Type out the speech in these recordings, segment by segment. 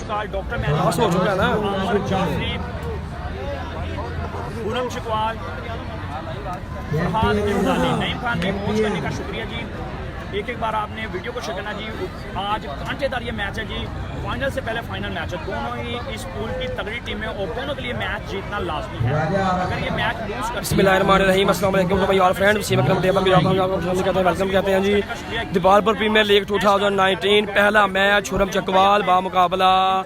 Doctor match हो चुका है ना, पूनम चकवाल, फरहाद इमरानी, नईम खान ने पहुंच करने का शुक्रिया जी। एक बार आपने वीडियो को शेयर करना जी। आज कांटेदार ये मैच है जी, फाइनल से पहले फाइनल मैच है। दोनों ही इस पूल की तगड़ी टीमें और दोनों के लिए मैच जीतना लाजमी है। अगर ये मैच लूज कर बिस्मिल्लाहिर्रहमानिर्रहीम, अस्सलाम वालेकुम to my all friends. Welcome कहते हैं जी दीपालपुर प्रीमियर लीग 2019। पहला मैच खुरम चकवाल बामुकाबला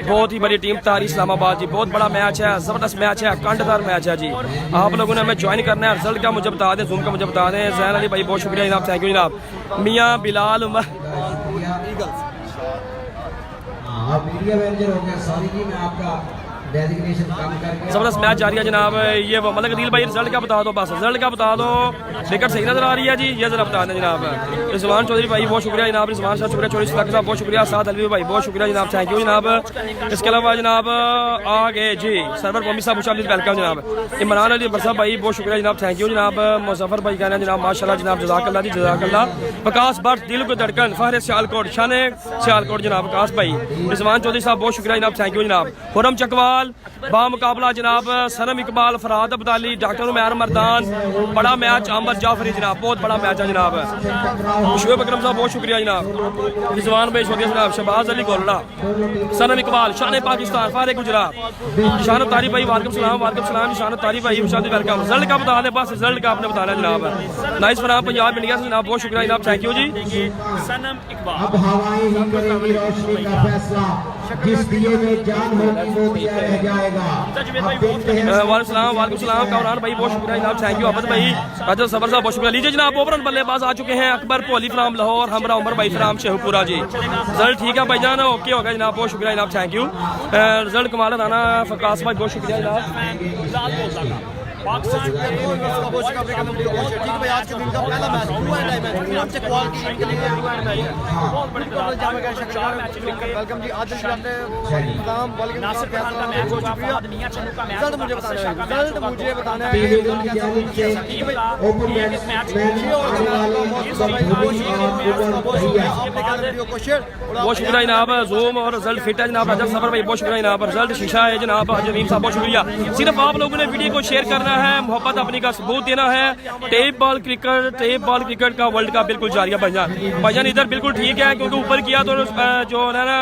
बहुत ही बड़ी टीम तारी इस्लामाबाद जी। बहुत बड़ा मैच है, जबरदस्त मैच है, कांटेदार मैच है जी। आप लोगों ने हमें ज्वाइन करना है। रिजल्ट का मुझे बता दें, जूम का मुझे बता दें। जैन अली भाई बहुत शुक्रिया जनाब, थैंक यू जनाब। मियाँ बिलाल मीडिया मैनेजर हो गया, सॉरी जी मैं आपका डेजिग्नेशन कम करके। जबरदस्त मैच जारी है जनाब। ये वो मलिक अदील भाई रिजल्ट का बता दो, बस रिजल्ट का बता दो। विकेट सही नजर आ रही है जी, ये जरा बता दें जनाब। रिजवान चौधरी भाई बहुत शुक्रिया जनाब, रिजवान शाह शुक्रिया, चौधरी साहब बहुत शुक्रिया, साथ अलवी भाई बहुत शुक्रिया जनाब, थैंक यू जनाब। इसके अलावा जनाब आगे जी सरवर कौमी साहब वेलकम जनाब। इमरान अली बरसा भाई बहुत शुक्रिया जनाब, थैंक यू जनाब। मुजफ्फर भाई कहना जनाब माशाल्लाह जनाब, जज़ाकल्लाह जी जज़ाकल्लाह। विकास भट्ट दिल को धड़कन, फहर सियालकोट, शान सियालकोट जनाब विकास भाई। रिजवान चौधरी साहब बहुत शुक्रिया जनाब, थैंक यू जनाब। खुरम चकवाल बामुकाबला जनाब सनम इकबाल, फरहाद अब्दाली, डॉक्टर उमैर मर्दान। बड़ा मैच आमर जाफरी जनाब, बहुत बड़ा मैच है जनाब। शुएब अकरम साहब बहुत शुक्रिया जनाब। रिजवान भाई शुक्रिया जनाब। शहबाज अली गोलड़ा, सनम इकबाल, शान पाकिस्तान, फारे गुजरात, शान तारी भाई वालेकुम सलाम, शान तारी भाई वेलकम। रिजल्ट का बता दें, बस रिजल्ट का आपने बताना जनाब। नाइस फराम पंजाब इंडिया से जनाब, बहुत शुक्रिया जनाब, थैंक यू जी। सनम इकबाल, अब हवाएं ही करेंगी रोशनी का फैसला, जिस दिए में जान होगी वो दिया रह जाएगा। वालेकुम सलाम कामरान भाई बहुत शुक्रिया जनाब, थैंक यू। अहमद भाई राजा सबर साहब बहुत शुक्रिया। लीजिए जनाब ओपनर बल्लेबाज आ चुके हैं, अकबर पोली फ्राम लाहौर, हमरा उमर भाई फ्राम शेखपुरा जी। रिजल्ट ठीक है भाईजान, ओके हो गया जनाब, बहुत शुक्रिया जनाब, थैंक यू। रिजल्ट कमाल राना फकास भाई बहुत शुक्रिया जनाब। पाकिस्तान बहुत शुक्रिया जनाब। जूम और रिजल्ट फिट है जनाब। राजा सफर भाई बहुत शुक्रिया जनाब। रिजल्ट शीशा है जनाब। जमीन साहब बहुत शुक्रिया। सिर्फ आप लोगों ने वीडियो को शेयर करना है, मोहब्बत अपनी का सबूत देना है। टेप बॉल क्रिकेट का वर्ल्ड कप बिल्कुल जारी है भाईजान इधर बिल्कुल ठीक है, क्योंकि ऊपर किया तो जो है ना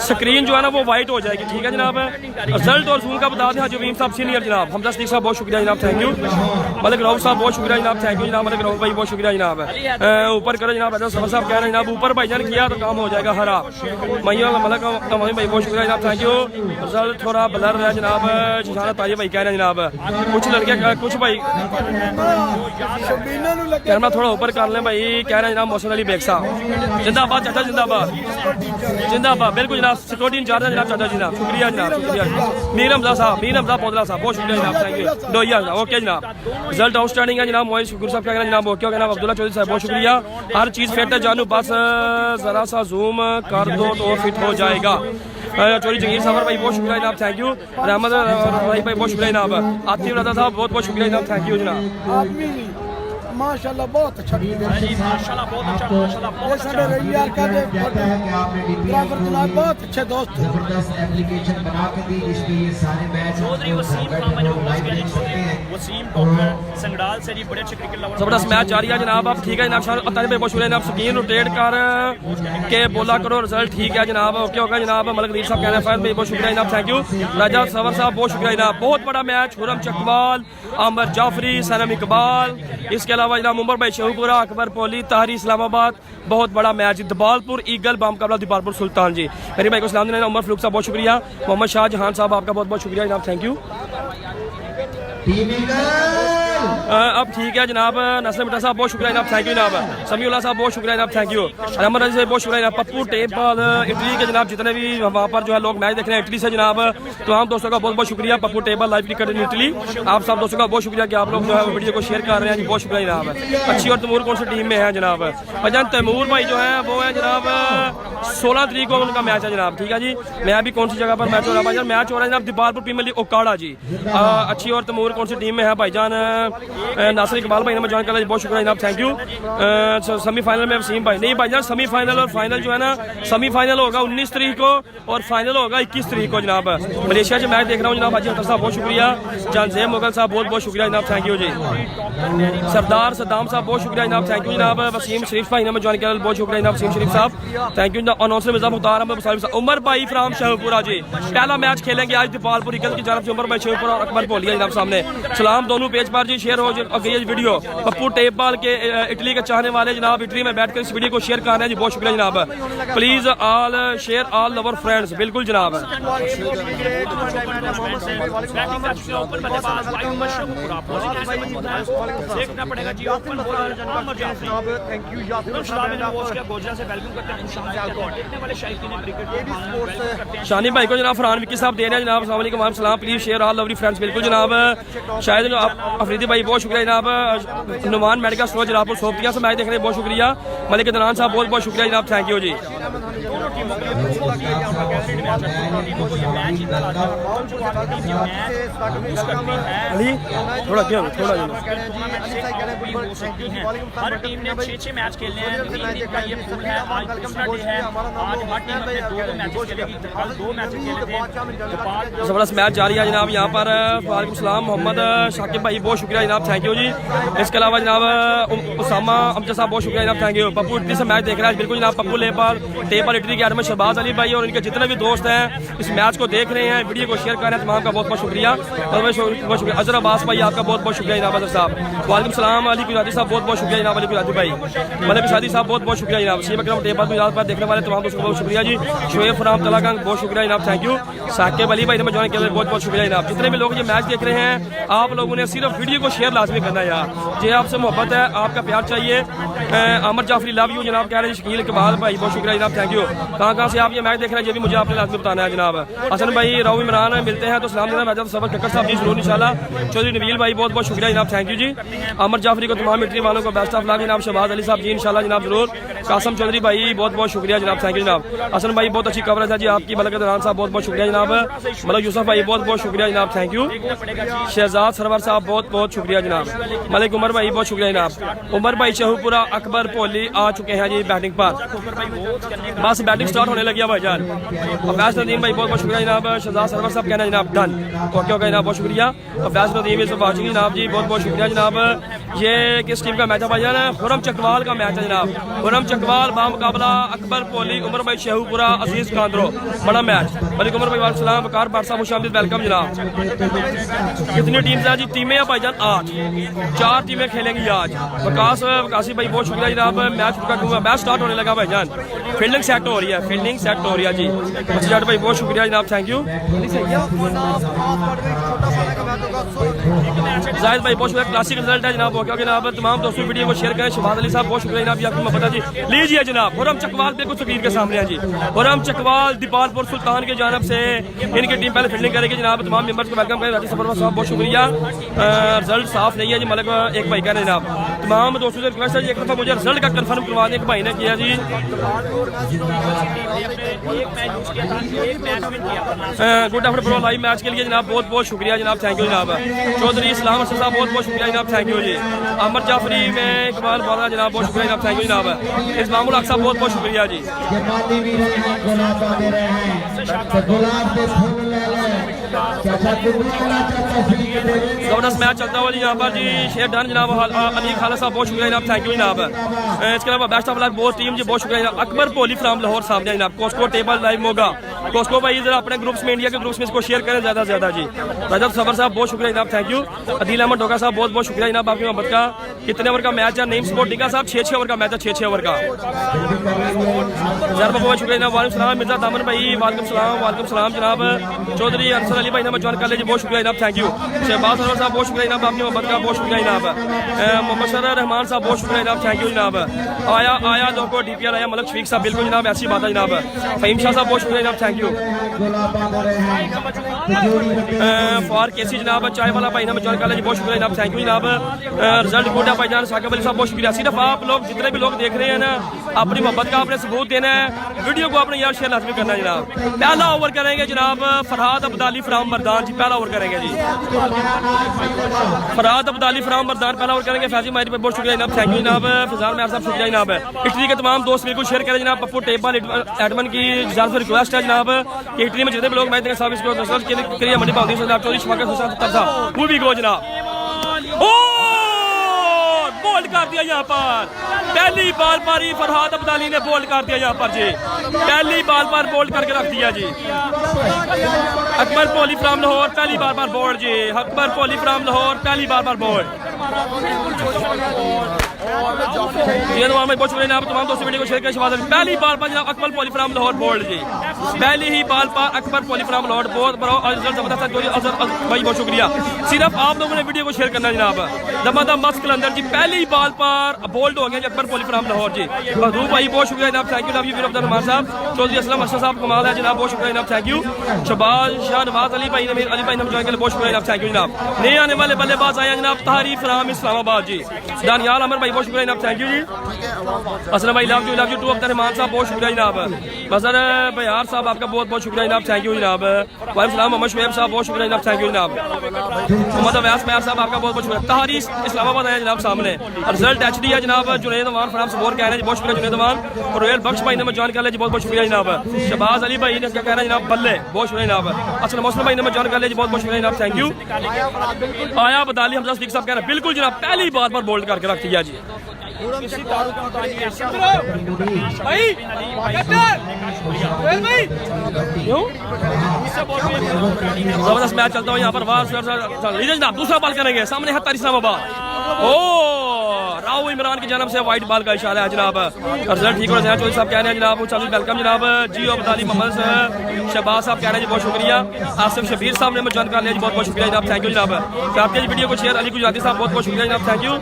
स्क्रीन जो है ना वो वाइट हो जाएगी, ठीक है जनाब। रिजल्ट और जूम का बता दें। जमीन साहब सीनियर जनाब, हमजा सिद्दीक साहब बहुत शुक्रिया जनाब, थैंक यू। मलिक राउफ साहब बहुत शुक्रिया जनाब, थैंक यू जनाब। मलिक राउफ भाई बहुत शुक्रिया जनाब। ऊपर करो जनाब। राजा सफर साहब कह रहे हैं जनाब ऊपर भाईजान किया तो काम हो जाएगा हरा। मैया मलिक भाई बहुत शुक्रिया जनाब, थैंक यू। रिजल्ट थोड़ा ब्लर है जनाब। शान तारी भाई कह रहे हैं जनाब। कुछ लड़के कुछ भाई कैमरा थोड़ा ऊपर कर लें भाई, कह रहे हैं जनाब। मोहसिन अली बेग साहब जिंदाबाद, चाचा जिंदाबाद जिंदाबाद, बिल्कुल जनाब। सिक्योरिटी इंचार्ज है जनाब चाचा जनाब, शुक्रिया जनाब, शुक्रिया। मीर हमजा साहब, मीर हमजा पौधरा साहब बहुत शुक्रिया जनाब, थैंक यू। डोइया जनाब ओके जनाब। रिजल्ट आउटस्टैंडिंग है जनाब। मोहित शुक्र साहब क्या कहना जनाब, ओके जनाब। अब्दुल्ला चौधरी साहब बहुत शुक्रिया। हर चीज़ फिट है जानू, बस जरा सा जूम कर दो तो फिट हो जाएगा। चौधरी जंगीर साहब भाई बहुत शुक्रिया जनाब, थैंक यू। रहमत भाई बहुत शुक्रिया जनाब। आतिफ रजा साहब बहुत बहुत शुक्रिया जनाब, थैंक यू जनाब। माशाल्लाह बहुत अच्छा माशाल्लाह बहुत अच्छा, माशाल्लाह बहुत अच्छा। बहुत अच्छे दोस्त जबरदस्त एप्लीकेशन बना के दी जिसमें ये सारे मैच चौधरी वसीम खान मैंने वसीम डॉक्टर संगडाल से जी, बड़े अच्छे क्रिकेट लवर। जबरदस्त मैच जारी है जनाब। आप ठीक है जनाब। शान तारी भाई बहुत शुक्रिया जनाब। स्क्रीन रोटेट कर के बोला करो, रिजल्ट ठीक है जनाब, ओके होगा जनाब। मलिक अदील साहब कह रहे हैं, फैज भाई बहुत शुक्रिया जनाब, थैंक यू। राजा सवर साहब बहुत शुक्रिया जनाब। बहुत बड़ा मैच, खुरम चकवाल, आमर जाफरी, सनम इकबाल, इसके अलावा जनाब उमर भाई शेखपुरा, अकबर पोली, तारी इस्लामाबाद। बहुत बड़ा मैच दबालपुर ईगल बामुकाबला दीपालपुर सुल्तान जी। मेरे भाई को सलाम देना। उमर फलूक साहब बहुत शुक्रिया। मोहम्मद शाहजहां साहब आपका बहुत बहुत शुक्रिया जनाब, थैंक यू। अब ठीक है जनाब। नसर मिटा साहब बहुत शुक्रिया जनाब, थैंक यू जनाब। समीउल्लाह साहब बहुत शुक्रिया जनाब, थैंक यू। रहमत अली साहब बहुत शुक्रिया जनाब। पप्पू टेप बॉल इटली के जनाब, जितने भी वहाँ पर जो है लोग मैच देख रहे हैं इटली से जनाब, तो हम दोस्तों का बहुत बहुत शुक्रिया। Pappu tape ball live cricket in Italy, आप सब दोस्तों का बहुत शुक्रिया कि आप लोग जो है वीडियो को शेयर कर रहे हैं जी, बहुत शुक्रिया जनाब। अच्छी और तैमूर कौन सी टीम में है जनाब? भाईजान तैमूर भाई जो है वो है जनाब 16 तारीख को उनका मैच है जनाब, ठीक है जी। मैं अभी कौन सी जगह पर मैच हो रहा है भाईजान? मैच हो रहा है जनाब दीपालपुर प्रीमियर लीग ओकाड़ा जी। अच्छी और तैमूर कौन सी टीम में है भाईजान? नासिर इकबाल भाई ने ज्वाइन कर लिया, बहुत शुक्रिया जनाब, थैंक यू। सेमीफाइनल में वसीम भाई नहीं भाईजान, सेमीफाइनल और फाइनल जो है ना, सेमीफाइनल होगा 19 तारीख को और फाइनल होगा 21 तारीख को जनाब। मलेशिया से मैच देख रहा हूँ जनाब, हाजी अख्तर साहब बहुत शुक्रिया, जानजेब मुगल साहब बहुत बहुत शुक्रिया जनाब, थैंक यू जी। सरदार सद्दाम साहब बहुत शुक्रिया जनाब, थैंक यू जनाब। वसीम शरीफ भाई ने ज्वाइन किया, बहुत शुक्रिया जनाब वसीम शरीफ साहब, thank you. Announcer Mirza Mukhtar Ahmad साहब, उमर भाई फ्राम शाहपुरा जी, पहला मैच खेलेंगे आज दीपालपुर इकल की जानब से उमर भाई शाहपुरा और अकबर बोलिया जनाब सामने। सलाम दोनों पेज पर जी, शेयर हो गई वीडियो। पप्पू टेपबाल के इटली के चाहने वाले जनाब, इटली में बैठकर इस वीडियो को शेयर कर रहे हैं जी, बहुत शुक्रिया जनाब। Please all share all our friends, बिल्कुल जनाब। देखना पड़ेगा जी, open bowler Ahmad Jafri, thank you Yasir Shah ने वॉच किया, गोजरा से वेलकम करते हैं देखने वाले शायकीन क्रिकेट के। शानी भाई को जनाब फरहान विक्की साहब दे रहे हैं जनाब, अस्सलाम वालेकुम वालेकुम सलाम, please share all lovely friends, बिल्कुल जनाब। शायद अफरीदी भाई बहुत शुक्रिया जनाब। नुमान मेडिकल स्टोर जनाब सोपतिया से मैच देख रहे हैं, बहुत शुक्रिया। मलिक दनान साहब बहुत बहुत शुक्रिया जनाब, थैंक यू जी। अली थोड़ा क्या थोड़ा हर टीम ने 6-6 मैच खेलने हैं, 3 दिन का ये पूल है, आज दूसरा डे है, आज हर टीम अपने 2 मैचेस खेलेगी, कल 2 मैच खेले थे। जबरदस्त मैच जारी है जनाब यहाँ पर। वालेकुम सलाम मोहम्मद शाकिब भाई बहुत शुक्रिया जनाब, थैंक यू जी। इसके अलावा जनाब उसामा अमजद साहब बहुत शुक्रिया जनाब, थैंक यू। पप्पू इटली से मैच देख रहा है, बिल्कुल जनाब। पप्पू टेबल इटली के एडमिन शहबाज अली भाई और इनके जितने भी दोस्त हैं इस मैच को देख रहे हैं, वीडियो को शेयर कर रहे हैं, तमाम का बहुत बहुत शुक्रिया, बहुत शुक्रिया। अजहर अब्बास भाई आपका बहुत बहुत शुक्रिया जनाब, अजहर साहब। वालेकुम सलाम अली कुरादी साहब बहुत बहुत शुक्रिया जनाब, अली कुरादी भाई। मलिक शादी साहब बहुत बहुत शुक्रिया जनाब। सीम अकरम टेबल गुजरात पर देखने वाले तमाम दोस्तों को बहुत शुक्रिया जी। शोएब फराम तलागंग बहुत शुक्रिया जनाब, थैंक यू। साकिब अली भाई ने ज्वाइन किया, बहुत बहुत शुक्रिया जनाब। जितने भी लोग ये मैच देख रहे हैं, आप लोगों ने सिर्फ वीडियो को शेयर लाजमी करना है यार, ये आपसे मोहब्बत है, आपका प्यार चाहिए। अमर जाफरी लव यू जनाब, कह रहे हैं शकील इकबाल भाई बहुत शुक्रिया जनाब, थैंक यू। कहाँ से आप ये मैच देख रहे हैं ये भी मुझे आपने लाजमी बताना है जनाब। हसन भाई राव इमरान मिलते हैं तो सलाम देना, राजा सबर कक्कर साहब जी जरूर इंशाल्लाह। चौधरी नबील भाई बहुत बहुत शुक्रिया जनाब, थैंक यू जी। अमर जाफरी को तमाम इटली वालों को बेस्ट ऑफ लक जनाब। शहबाज अली साहब जी इंशाल्लाह जनाब जरूर। कासम चौधरी भाई बहुत बहुत शुक्रिया जनाब, थैंक यू जनाब। हसन भाई बहुत अच्छी कवरेज है जी आपकी। मलक दरान साहब बहुत बहुत शुक्रिया जनाब। मलक यूसुफ भाई बहुत बहुत शुक्रिया जनाब, थैंक यू। शहजाद सरवर साहब बहुत बहुत शुक्रिया जनाब। मलिक उमर भाई बहुत शुक्रिया जनाब। उमर भाई शाहपुरा अकबर पोली आ चुके हैं जी बैटिंग पर, बस बैटिंग स्टार्ट होने लगी है भाईजान। अब्बास नदीम भाई बहुत बहुत शुक्रिया जनाब। शहजाद सरवर साहब कहना जनाब डन, ओके ओके जनाब, बहुत शुक्रिया। अब्बास नदीम इस वाचिंग जनाब जी बहुत बहुत शुक्रिया जनाब। ये किस टीम का मैच है भाईजान? खुरम चकवाल का मैच है जनाब। खुरम चकवाल बामुकाबला अकबर पोली उमर भाई शाहपुरा अजीज कांद्रो, बड़ा मैच। मलिक उमर भाई वालेकुम वकार बादशाह खुशामदीद वेलकम जनाब। कितनी टीम्स हैं जी? टीमें हैं भाईजान 8, 4 टीमें खेलेंगी आज। वकासी भाई बहुत शुक्रिया जनाब। मैच स्टार्ट होने लगा भाईजान, फील्डिंग सेट हो रही है, फील्डिंग सेट हो रही है जी। जाट भाई बहुत शुक्रिया जनाब, थैंक यू। जाहिद भाई बहुत शुक्रिया, क्लासिक रिजल्ट है जनाब, ओके जनाब। तमाम दोस्तों वीडियो को शेयर करें। शहबाज अली साहब बहुत शुक्रिया जनाब, आपको मैं पता जी। लीजिए जनाब, खुरम चकवाल बिल्कुल तकरीर के सामने है जी। खुरम चकवाल दीपालपुर सुल्तान की जानब से इनकी टीम पहले फील्डिंग करेगी जनाब। तमाम मेंबर्स को वेलकम करें। राजी सफर साहब बहुत शुक्रिया। रिजल्ट साफ नहीं है जी, मलिक एक भाई कह रहे जनाब। तमाम दोस्तों से रिक्वेस्ट है जी, एक दफा मुझे रिजल्ट का कंफर्म करवा दें। एक भाई ने किया जी, good after pro live match के लिए जनाब बहुत बहुत शुक्रिया जनाब, थैंक यू जनाब। चौधरी इस्लाम अरशद साहब बहुत बहुत शुक्रिया जनाब, थैंक यू जी। अमर जाफरी में इकबाल बोला जनाब बहुत शुक्रिया जनाब, थैंक यू जनाब। इस्मामुल हक साहब बहुत बहुत शुक्रिया जी। जबरदस्त मैच चलता हुआ जी यहाँ पर जी। शेर डन जनाब। अली खाला साहब बहुत शुक्रिया जनाब, थैंक यू जनाब। इसके अलावा बेस्ट ऑफ लक बहुत टीम जी, बहुत शुक्रिया जनाब। अकबर पोली फ्राम लाहौर साहब ने जनाब। कोस्को टेबल लाइव मोगा, कोस्को भाई जरा अपने ग्रुप्स में, इंडिया के ग्रुप्स में इसको शेयर करें ज़्यादा से ज़्यादा जी। रजब सबर साहब बहुत शुक्रिया जनाब, थैंक यू। अदील अहमद डोका साहब बहुत बहुत शुक्रिया जनाब, आपकी मोहब्बत का। कितने ओवर का मैच है? नेम स्पोर्ट डिगा साहब 6-6 ओवर का मैच है, 6-6 ओवर का। जनाब बहुत शुक्रिया जनाब। वालेकुम सलाम मिर्जा दामन भाई, वालेकुम सलाम जनाब। चौधरी अरसद अली भाई ने ज्वाइन कर लीजिए, बहुत शुक्रिया जनाब, थैंक यू। शहबाज सरवर साहब बहुत शुक्रिया जनाब, आपकी मोहब्बत का बहुत शुक्रिया जनाब। मोहम्मद शरर रहमान साहब बहुत शुक्रिया जनाब, थैंक यू जनाब। आया लोगों DPR आया मलक शफीक साहब, बिल्कुल जनाब ऐसी बात है जनाब। फहीम शाह साहब बहुत शुक्रिया जनाब, थैंक यू। फॉर केसी जनाब, चाय वाला भाई ने ज्वाइन कर लीजिए, बहुत शुक्रिया जनाब, थैंक यू जनाब। रिजल्ट गुड है भाईजान। साकिब अली साहब बहुत शुक्रिया। सिर्फ आप लोग जितने भी लोग देख रहे हैं ना, अपनी मोहब्बत का आपने सबूत देना है, वीडियो को आपने यार शेयर लाजमी करना है जनाब। पहला ओवर करेंगे जनाब फरहाद अब्दाली फ्राम मर्दान जी पहला ओवर करेंगे जी। फरहाद अब्दाली फ्राम मर्दान पहला ओवर करेंगे। फैजी माहिर बहुत शुक्रिया जनाब, थैंक यू जनाब। फिजाल मेहर साहब शुक्रिया जनाब। इटली के तमाम दोस्त बिल्कुल शेयर करें जनाब। पप्पू टेबल एडमन की जान से रिक्वेस्ट है जनाब कि इटली में जितने भी लोग मैच देखें सब इसको करिए मंडी पाती जनाब। चौधरी शफाकत हुसैन तबसा वो भी गो जनाब। बोल्ड कर दिया यहाँ पर, पहली बॉल पर ही फरहाद अब्दाली ने बोल्ड कर दिया यहाँ पर जी। पहली बॉल पर बोल्ड करके रख दिया जी। अकबर पोली फ्राम लाहौर पहली बार पर बोल्ड जी। अकबर पोली फ्राम लाहौर पहली बार पर बोल्ड। बहुत शुक्रिया तमाम दोस्तों वीडियो को शेयर करें। पहली बार पर जनाब अकबर पोली फ्राम लाहौर बोल्ड जी। पहली ही बॉल पर अकबर पोली फ्राम लाहौर बहुत बड़ा जबरदस्त भाई बहुत शुक्रिया। सिर्फ आप लोगों ने वीडियो को शेयर करना जनाब। दमादा मस्क कलंदर जी पहली बॉल पर बोल्ड हो गए अकबर पोली फ्राम लाहौर जी। महबूब भाई बहुत शुक्रिया जनाब, थैंक यू लव यू वीर अब्दुल रहमान साहब। चौधरी असलम अरशद साहब कमाल है जनाब, बहुत शुक्रिया जनाब, थैंक यू। शहबाज शाह नवाज अली भाई ने अली भाई ने ज्वाइन किया, बहुत शुक्रिया जनाब, थैंक यू जनाब। नए आने वाले बल्लेबाज आए जनाब तारीफ राम इस्लामाबाद जी। दानियाल अमर भाई बहुत शुक्रिया जनाब, थैंक यू जी। असलम भाई love you too Abdul Rahman साहब बहुत शुक्रिया जनाब। मजर बयार साहब आपका बहुत बहुत शुक्रिया जनाब, थैंक यू जनाब। वालेकुम सलाम मोहम्मद शुएब साहब बहुत शुक्रिया जनाब, थैंक यू जनाब। मोहम्मद अव्यास बयार साहब आपका बहुत बहुत शुक्रिया। तारीफ इस्लामाबाद आया जनाब सामने। रिजल्ट एचडी है जनाब। जुनैद अमान फराम सपोर्ट कह रहे हैं जी, बहुत शुक्रिया जुनैद अमान। और रोयल बख्श भाई ने ज्वाइन कर लिया जी, बहुत बहुत शुक्रिया जनाब। शहबाज अली भाई ने क्या कह रहे हैं जनाब बल्ले, बहुत शुक्रिया जनाब। असलम मौसम भाई ने ज्वाइन कर लिया जी, बहुत बहुत शुक्रिया जनाब, थैंक यू। आया बदाली हमजा सिद्दीक साहब कह रहे हैं बिल्कुल जनाब पहली बार पर बोल्ड करके रख दिया जी। जबरदस्त मैच चलता है यहाँ पर। जनाब दूसरा बॉल करेंगे सामने है इस्लामाबाद। राव इमरान की जन्म से वाइट बॉल का इशारा है जनाब। रिजल्ट ठीक हो रहा है। चौधरी साहब कह रहे हैं जनाब चौधरी वेलकम जनाब। जी अब्दाली मोहम्मद शहबाज साहब कह रहे हैं जी बहुत शुक्रिया। आसिफ शबीर साहब ने ज्वाइन कर लिया जी, बहुत बहुत शुक्रिया जनाब, थैंक यू जनाब। आपके वीडियो को शेयर अली गुजराती साहब बहुत बहुत शुक्रिया जनाब, थैंक यू।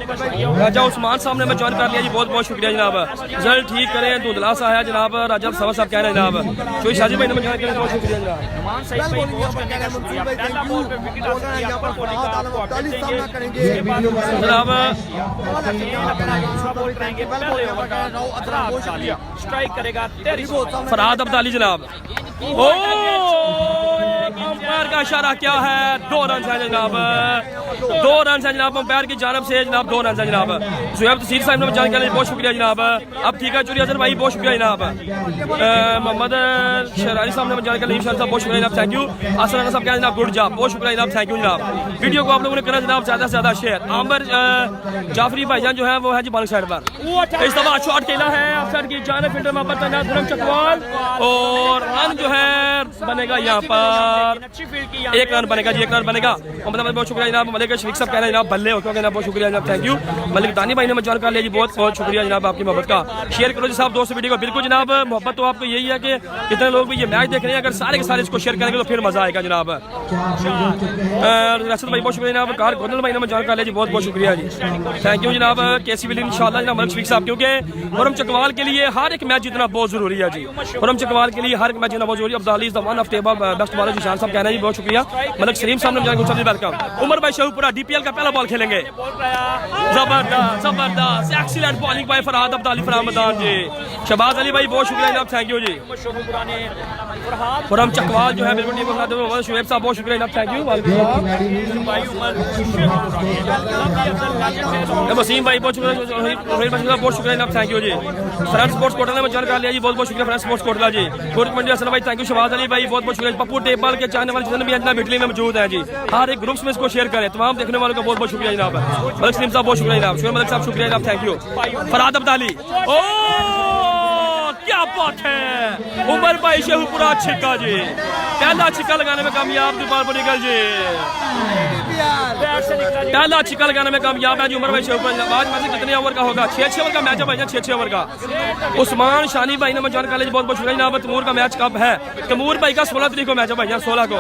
राजा उस्मान साहब ने ज्वाइन कर लिया जी, बहुत बहुत शुक्रिया जनाब। रिजल्ट ठीक करें धुंधला सा है जनाब। राजा सवा साहब कह रहे हैं जनाब। चौधरी शाजी भाई ने ज्वाइन किया, बहुत शुक्रिया जनाब। स्ट्राइक करेगा फरहाद अब्दाली जनाब। अंपायर का इशारा क्या है? 2 रन है जनाब, 2 रन है जनाब। अंपायर की जानब से जनाब 2 रन है जनाब। जुएब तसीर साहब ने जान के लिए बहुत शुक्रिया जनाब। अब ठीक है चुरी अजहर भाई बहुत शुक्रिया जनाब। मोहम्मद शरारी साहब ने जान के लिए बहुत शुक्रिया जनाब, थैंक यू। असर साहब कह जनाब गुड जॉब, बहुत शुक्रिया जनाब, थैंक यू जनाब। वीडियो को आप लोगों ने करना जनाब ज्यादा से ज्यादा शेयर। आमिर जाफरी भाईजान जो है वो है जी बालिक साइड पर। इस दफा शॉट खेला है अफसर की जान फील्डर में गुरम चकवाल और रन जो है बनेगा यहाँ पर 1 रन बनेगा जी, 1 रन बनेगा। बहुत शुक्रिया जनाब। मलिक शरीक साहब कह रहे हैं जनाब बल्ले हो जनाब, बहुत शुक्रिया जनाब, थैंक यू। मलिक दानी भाई ने ज्वाइन कर लिया जी, बहुत बहुत शुक्रिया जनाब आपकी मोहब्बत का। शेयर करो जी साहब दोस्तों वीडियो को, बिल्कुल जनाब। मोहब्बत तो आपको यही है कि कितने लोग भी ये मैच देख रहे हैं, अगर सारे के सारे इसको शेयर करेंगे तो फिर मजा आएगा जनाब। रसद भाई बहुत शुक्रिया जनाब। कार गोदल भाई ने ज्वाइन कर लिया जी, बहुत बहुत शुक्रिया जी, थैंक यू जनाब। केसी विलियम इंशाल्लाह जनाब मलिक शरीक साहब, क्योंकि खुरम चकवाल के लिए हर एक मैच जीतना बहुत जरूरी है जी। खुरम चकवाल के लिए हर एक मैच जीतना बहुत जरूरी है। Abdali is the one of table best bowler Zeeshan साहब कह रहे हैं जी, बहुत शुक्रिया। मलिक सलीम साहब ने वेलकम। उमर भाई शेखपुरा डीपीएल का पहला बॉल खेलेंगे। जबरदस्त जबरदस्त excellent bowling by Farhad Abdali फरामदान जी। शहबाज अली भाई बहुत शुक्रिया जनाब, थैंक यू जी। खुरम चकवाल जो है बिल्कुल टीम के साथ। शुएब साहब बहुत शुक्रिया जनाब, थैंक यू। वसीम भाई बहुत शुक्रिया, बहुत शुक्रिया जनाब, थैंक यू जी। फ्रेंड्स स्पोर्ट्स कोटला में ज्वाइन कर लिया जी, बहुत बहुत शुक्रिया फ्रेंड्स स्पोर्ट्स कोटला जी। गुड मंडी असल भाई थैंक यू। शहबाज अली भाई बहुत बहुत शुक्रिया। पप्पू टेबल के चाहने वाले जितने भी अंजना इटली में मौजूद है जी, हर एक ग्रुप्स में इसको शेयर करें। तमाम देखने वालों का बहुत बहुत शुक्रिया जनाब। मलिक सलीम साहब बहुत शुक्रिया जनाब। शुक्रिया मलिक साहब शुक्रिया जनाब, थैंक यू। फरहाद अब्दाली क्या बात है। उमर भाई शेखपुरा छिक्का जी, पहला छिक्का लगाने में कामयाब दीपाल पडिगल जी, पहला छिक्का लगाने में कामयाब है जी उमर भाई शेखपुरा। आज मैच कितने ओवर का होगा? 6 ओवर का मैच है भाई, 6 ओवर का। उस्मान शानी भाई ने ज्वाइन कर लिया, बहुत बहुत शुक्रिया जनाब। तैमूर का मैच कब है? तैमूर भाई का 16 तारीख को मैच है भाई, 16 को।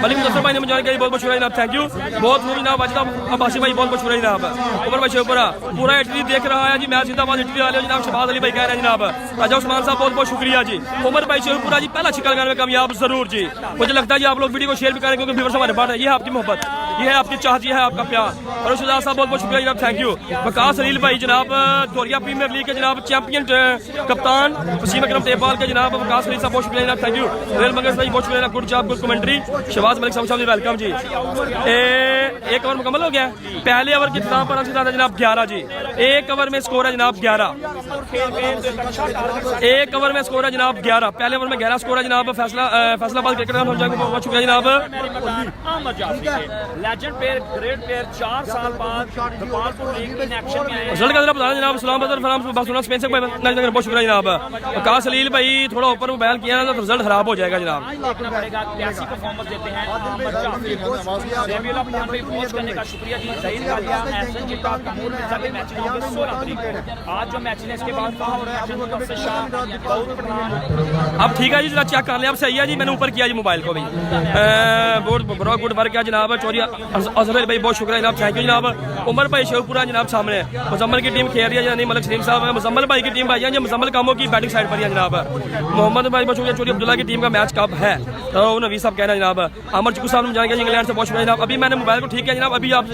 मलिक मुदस्सिर भाई ने ज्वाइन किया, बहुत बहुत शुक्रिया जनाब, थैंक यू। बहुत खूब जनाब। वाजिद अब्बासी भाई बहुत बहुत शुक्रिया जनाब। उमर भाई शेखपुरा पूरा इटली देख रहा है जी मैच, जिंदाबाद इटली वाले जनाब। शहबाज अली भाई कह रहे हैं जनाब। राजा उस्मान साहब बहुत बहुत शुक्रिया जी। उमर भाई शेखपुरा जी पहला छिक्का लगाने में कामयाब जरूर जी। मुझे लगता है जी आप लोग वीडियो को शेयर भी करें, क्योंकि व्यूअर्स हमारे बाहर है। ये है आपकी मोहब्बत, ये है आपकी चाहत, ये है आपका प्यार। और साहब बहुत बहुत शुक्रिया जनाब, थैंक यू। वकास अलील भाई जनाब धोरिया प्रीमियर लीग के जनाब चैंपियन कप्तान, वसीम अकरम तेपाल के जनाब वकास अलील साहब बहुत शुक्रिया जनाब, थैंक यू। रेल मंगस भाई बहुत शुक्रिया, good job, good commentary. Shahbaz Malik साहब वेलकम जी। एक ओवर मुकम्मल हो गया। पहले ओवर की इख्तिताम पर जनाब 11 जी। एक ओवर में स्कोर है जनाब 11। एक ओवर में स्कोर है जनाब 11। पहले ओवर में 11 स्कोर है जनाब। फैसलाबाद क्रिकेट ग्राउंड बहुत शुक्रिया जनाब। लेजेंड प्लेयर, ग्रेट प्लेयर, 4 साल बाद गोपालपुर लीग इन एक्शन में आए। रिजल्ट का जरा बता दें जनाब। सलाम बहुत शुक्रिया जनाब। वकास अलील भाई थोड़ा ऊपर मोबाइल किया ना तो रिजल्ट खराब हो जाएगा जनाब। देखना पड़ेगा कैसी परफॉर्मेंस देते हैं आमर जाफरी। सेम्युल अफगान भाई पोस्ट करने का शुक्रिया जी। ज़हीर गालिया, एहसन जिब्बार, तमूर मिर्जा के मैच होंगे 16 तारीख को। आज जो मैच है इसके बाद अब ठीक है जी, जरा चेक कर लें। अब सही है जी, मैंने ऊपर किया जी मोबाइल को भी। बहुत गुड वर्क है जनाब। चौधरी अजहर भाई बहुत शुक्रिया जनाब, थैंक यू जनाब। उमर भाई शेखपुरा जनाब सामने। मुजम्मल की टीम खेल रही है यानी मलिक सलीम साहब। मुजम्मल भाई की टीम भाई है, मुजम्मल कामों की बैटिंग साइड पर है जनाब। मोहम्मद भाई बहुत शुक्रिया। चौधरी अब्दुल्ला की टीम का मैच कब है तो नवी साहब कहना जनाब। अमर चिकू साहब जाएंगे इंग्लैंड से, बहुत शुक्रिया जनाब। अभी मैंने मोबाइल को ठीक है जनाब। अभी आप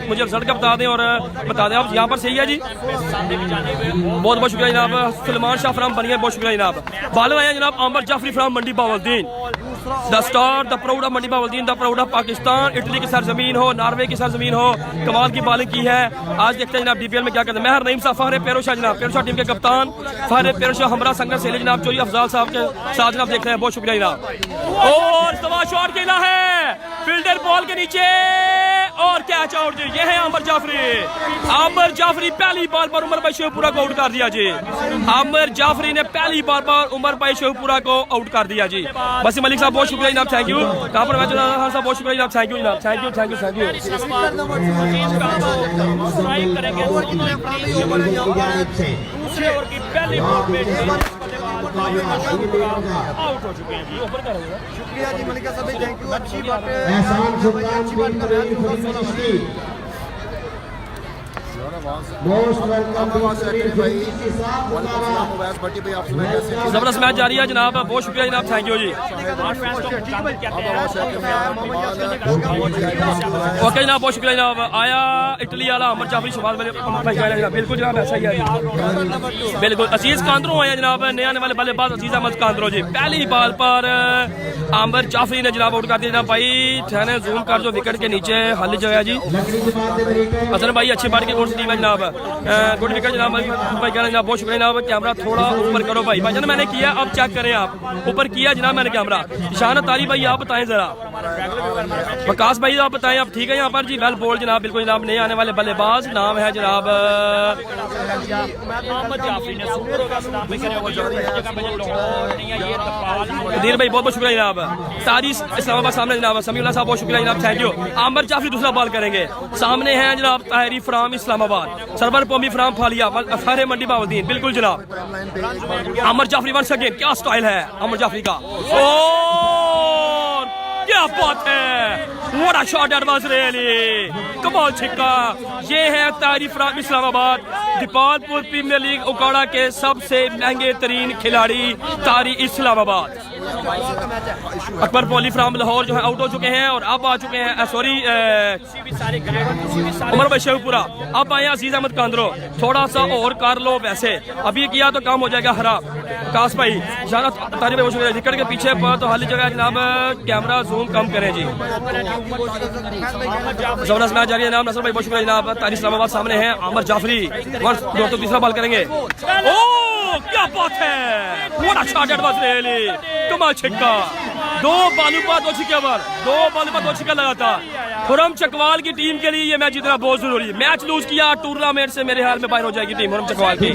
मुझे रिजल्ट का बता दें और बता दें आप यहाँ पर सही है जी। बहुत बहुत शुक्रिया जनाब। सलमान शाह फ्राम बनिया बहुत शुक्रिया जनाब। बॉलर आया जनाब Aamir Jafri from Mandi Bahauddin. The star, the proud of Mandi Bahauddin, the proud of Pakistan. Italy की सरजमीन हो, नॉर्वे की सरजमीन हो, कमाल की बॉलिंग की है। आज देखते हैं जनाब डीपीएल में क्या करते हैं। महर नईम साहब, फहरे पेरोशा जनाब, पेरोशा टीम के कप्तान फहरे पेरोशा हमरा संघर्ष से जनाब। चोरी अफजाल साहब के साथ जनाब देखते हैं, बहुत शुक्रिया जनाब। और सवा शॉट खेला है फील्डर बॉल के नीचे और कैच आउट जी। ये है आमर जाफरी। आमर जाफरी पहली बॉल पर उमर भाई शेखपुरा को आउट कर दिया जी। आमर जाफरी ने पहली बॉल पर उमर भाई शेखपुरा को आउट कर दिया जी। वसीम मलिक साहब बहुत शुक्रिया जनाब, थैंक यू। कहाँ पर मैच साहब बहुत शुक्रिया जनाब, थैंक यू जनाब, thank you thank you thank you. दूसरे ओवर की पहली बॉल पे आउट हो चुके हैं जी। ऊपर का शुक्रिया जी मलिका साहब, थैंक यू। अच्छी बात है। एहसान सुल्तान बिन रहीम फरीदी मोस्ट वेलकम जबरदस्त मैच जारी है जनाब, बहुत शुक्रिया जनाब, थैंक यू जी। ओके जनाब, बहुत शुक्रिया जनाब। आया इटली वाला अमर जाफरी शहबाज जनाब, बिल्कुल जनाब ऐसा ही है बिल्कुल। अजीज कांद्रो आया जनाब, नए आने वाले बल्लेबाज अजीज अहमद कांद्रो जी। पहली बॉल पर आमर जाफरी ने जनाब आउट कर दिया जनाब। भाई ठहने जूम कर जो विकेट के नीचे खाली जगह जी। हसन भाई अच्छी बात की कौन सी टीम है जनाब, गुड विकेट जनाब भाई कह रहे जनाब, बहुत शुक्रिया जनाब। कैमरा थोड़ा ऊपर करो भाई, भाईजान मैंने किया, अब चेक करें आप, ऊपर किया जनाब मैंने कैमरा। ईशान तारी भाई आप बताएं जरा, वकास भाई आप बताएं आप ठीक है यहाँ पर जी। वेल बोल्ड जनाब, बिल्कुल जनाब। नए आने वाले बल्लेबाज नाम है जनाब दिल भाई, बहुत बहुत शुक्रिया जनाब। सारी इस्लामाबाद सामने जनाब, समीउल्लाह साहब बहुत शुक्रिया जनाब, थैंक यू। आमर जाफरी दूसरा बॉल करेंगे, सामने है जनाब ताहिरी फ्राम इस्लामाबाद, सरवर पोमी फ्राम फालिया, फहरे मंडी बावलदीन, बिल्कुल जनाब। आमर जाफरी वंस अगेन, क्या स्टाइल है आमर जाफरी का, और क्या बात है, what a shot that was really कमाल छिक्का। ये है Tahiri from Islamabad, Dipalpur premier league Okara के सबसे महंगे तरीन खिलाड़ी तारी इस्लामाबाद। अकबर पोली फ्राम लाहौर जो है आउट हो चुके हैं और अब आ चुके हैं, सॉरी उमर भाई शेखपुरा। अब आए अजीज अहमद कांद्रो, थोड़ा सा और कर लो, वैसे अभी किया तो काम हो जाएगा खराब। काश भाई तारीफ विकेट के पीछे पर तो हाली जगह जनाब, कैमरा जूम कम करें जी। जबरदस्त मैच जारी है जनाब, नसर भाई बहुत शुक्रिया जनाब। तारी इस्लामाबाद सामने है, आमर जाफरी तो तीसरा बॉल करेंगे। ओ क्या बात है, what a shot that was really कमाल छिक्का। दो बालू पर दो छिक्के पर, दो बालू पर दो छिक्का लगातार। खुरम चकवाल की टीम के लिए ये मैच जीतना बहुत जरूरी है। मैच लूज किया टूर्नामेंट से मेरे ख्याल में बाहर हो जाएगी टीम खुरम चकवाल की,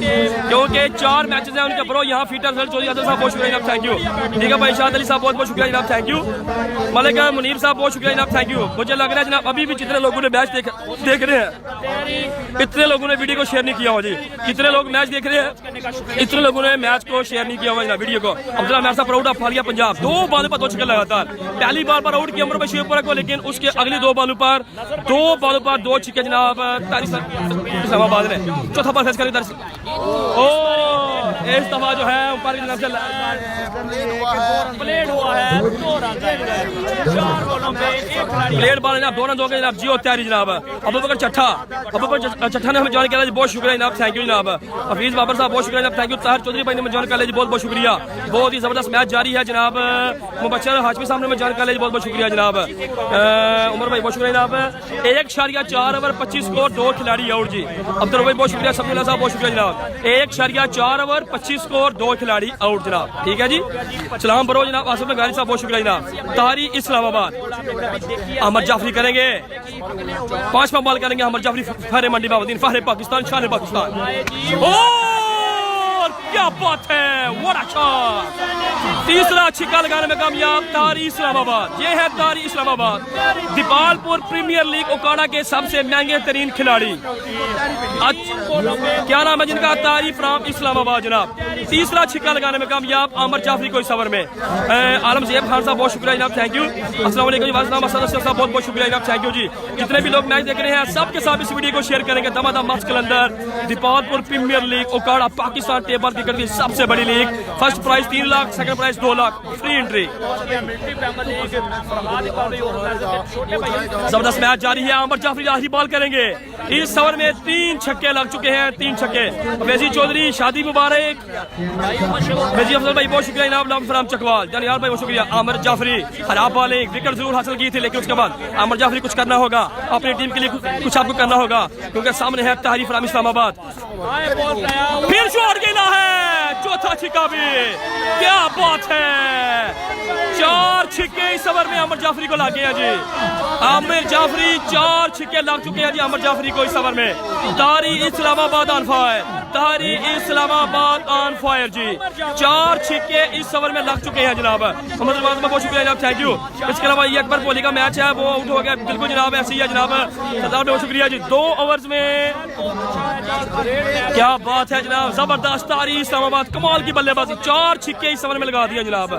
क्योंकि 4 मैचेस हैं उनके। ब्रो यहाँ फीटर सर चौधरी साहब बहुत शुक्रिया जनाब, थैंक यू। ठीक है भाई, शाद अली साहब बहुत बहुत शुक्रिया जनाब, थैंक यू। मलिक मुनीर साहब बहुत शुक्रिया जनाब, थैंक यू। मुझे लग रहा है जनाब अभी भी जितने लोगों ने मैच देख रहे हैं, इतने लोगों ने वीडियो को शेयर नहीं किया हो जी। कितने लोग मैच देख रहे हैं, इतने लोगों ने मैच को शेयर नहीं किया हुआ वीडियो को। अब्दुल्ला मेहर साहब प्राउड ऑफ फालिया पंजाब, 2 बॉल पर 2 छक्के लगातार। पहली बॉल पर आउट किया अमर भाई शेखपुरा को, लेकिन उसके अगली 2 बॉलों पर 2 छक्के जनाब इस्लामाबाद ने। चौथा बॉल फेस करें, इस दफा जो है ऊपर की तरफ से प्लेड हुआ है 2 रन 4 बॉलों पे 1 खिलाड़ी प्लेट बॉल जनाब 2 रन हो गए जनाब जियो तैयारी जनाब अबू बकर चट्ठा ने हमें ज्वाइन किया बहुत शुक्रिया जनाब थैंक यू जनाब हफीज बाबर साहब बहुत शुक्रिया जनाब थैंक यू ताहिर चौधरी भाई ने ज्वाइन कर लिया बहुत बहुत शुक्रिया बहुत ही जबरदस्त मैच जारी है जनाब मुबशर हाशमी साहब ने ज्वाइन कर लिया बहुत बहुत शुक्रिया जनाब उमर भाई बहुत शुक्रिया जनाब 1.4 ओवर 25 स्कोर 2 खिलाड़ी आउट जी अब्दुल भाई बहुत शुक्रिया सबुल्ला साहब बहुत शुक्रिया जनाब 1.4 ओवर 25 स्कोर 2 खिलाड़ी आउट जनाब ठीक है जी सलाम बरो जनाब आसिफ नगारी साहब बहुत शुक्रिया जनाब तारी इस्लामाबाद अहमद जाफरी करेंगे 5वां बॉल करेंगे अहमद जाफरी फहरे मंडी बाबुद्दीन फहरे पाकिस्तान शान पाकिस्तान और क्या बात है व्हाट अ शॉट तीसरा छिक्का लगाने में कामयाब तारी इस्लामाबाद ये है तारी इस्लामाबाद दीपालपुर प्रीमियर लीग ओकाड़ा के सबसे महंगे तरीन खिलाड़ी क्या नाम है जिनका तारी फ्रॉम इस्लामाबाद जनाब तीसरा छिक्का लगाने में कामयाब आमर जाफरी को इस ओवर में आलम ज़ेब खान साहब बहुत शुक्रिया जनाब थैंक यू अस्सलाम वालेकुम साहब बहुत बहुत शुक्रिया जनाब थैंक यू जी जितने भी लोग मैच देख रहे हैं सबके साथ इस वीडियो को शेयर करेंगे दमादम मैच के अंदर Dipalpur premier league Okara Pakistan table cricket की सबसे बड़ी league first prize 3 lakh second prize 2 lakh free entry जबरदस्त मैच जारी है आमर जाफरी आखिरी बॉल करेंगे इस ओवर में 3 छक्के लग चुके हैं 3 छक्के वैसी चौधरी शादी मुबारक वैसी अफजल भाई बहुत शुक्रिया इनाम फराम चकवाल यार भाई बहुत शुक्रिया आमर जाफरी खराब बॉलिंग विकेट जरूर हासिल की थी लेकिन उसके बाद आमर जाफरी कुछ करना होगा अपनी टीम के लिए कुछ आपको करना होगा क्योंकि सामने है तारी फ्राम इस्लामाबाद फिर शॉट गिना है चौथा छिक्का भी क्या बात है 4 छिक्के इस ओवर में आमर जाफरी को लगे हैं जी आमिर जाफरी 4 छिक्के लग चुके हैं जी आमर जाफरी को इस ओवर में तारी इस्लामाबाद ऑन फायर तारी इस्लामाबाद ऑन फायर जी 4 छिक्के इस ओवर में लग चुके हैं जनाब बहुत शुक्रिया जनाब थैंक यू इसके अलावा ये अकबर कोहली का मैच है वो आउट हो गया बिल्कुल जनाब ऐसे ही है जनाब सरदार बहुत शुक्रिया जी 2 ओवर्स में क्या बात है जनाब जबरदस्त तारी इस्लामाबाद कमाल की बल्लेबाजी 4 छिक्के इस ओवर में लगा दिया जनाब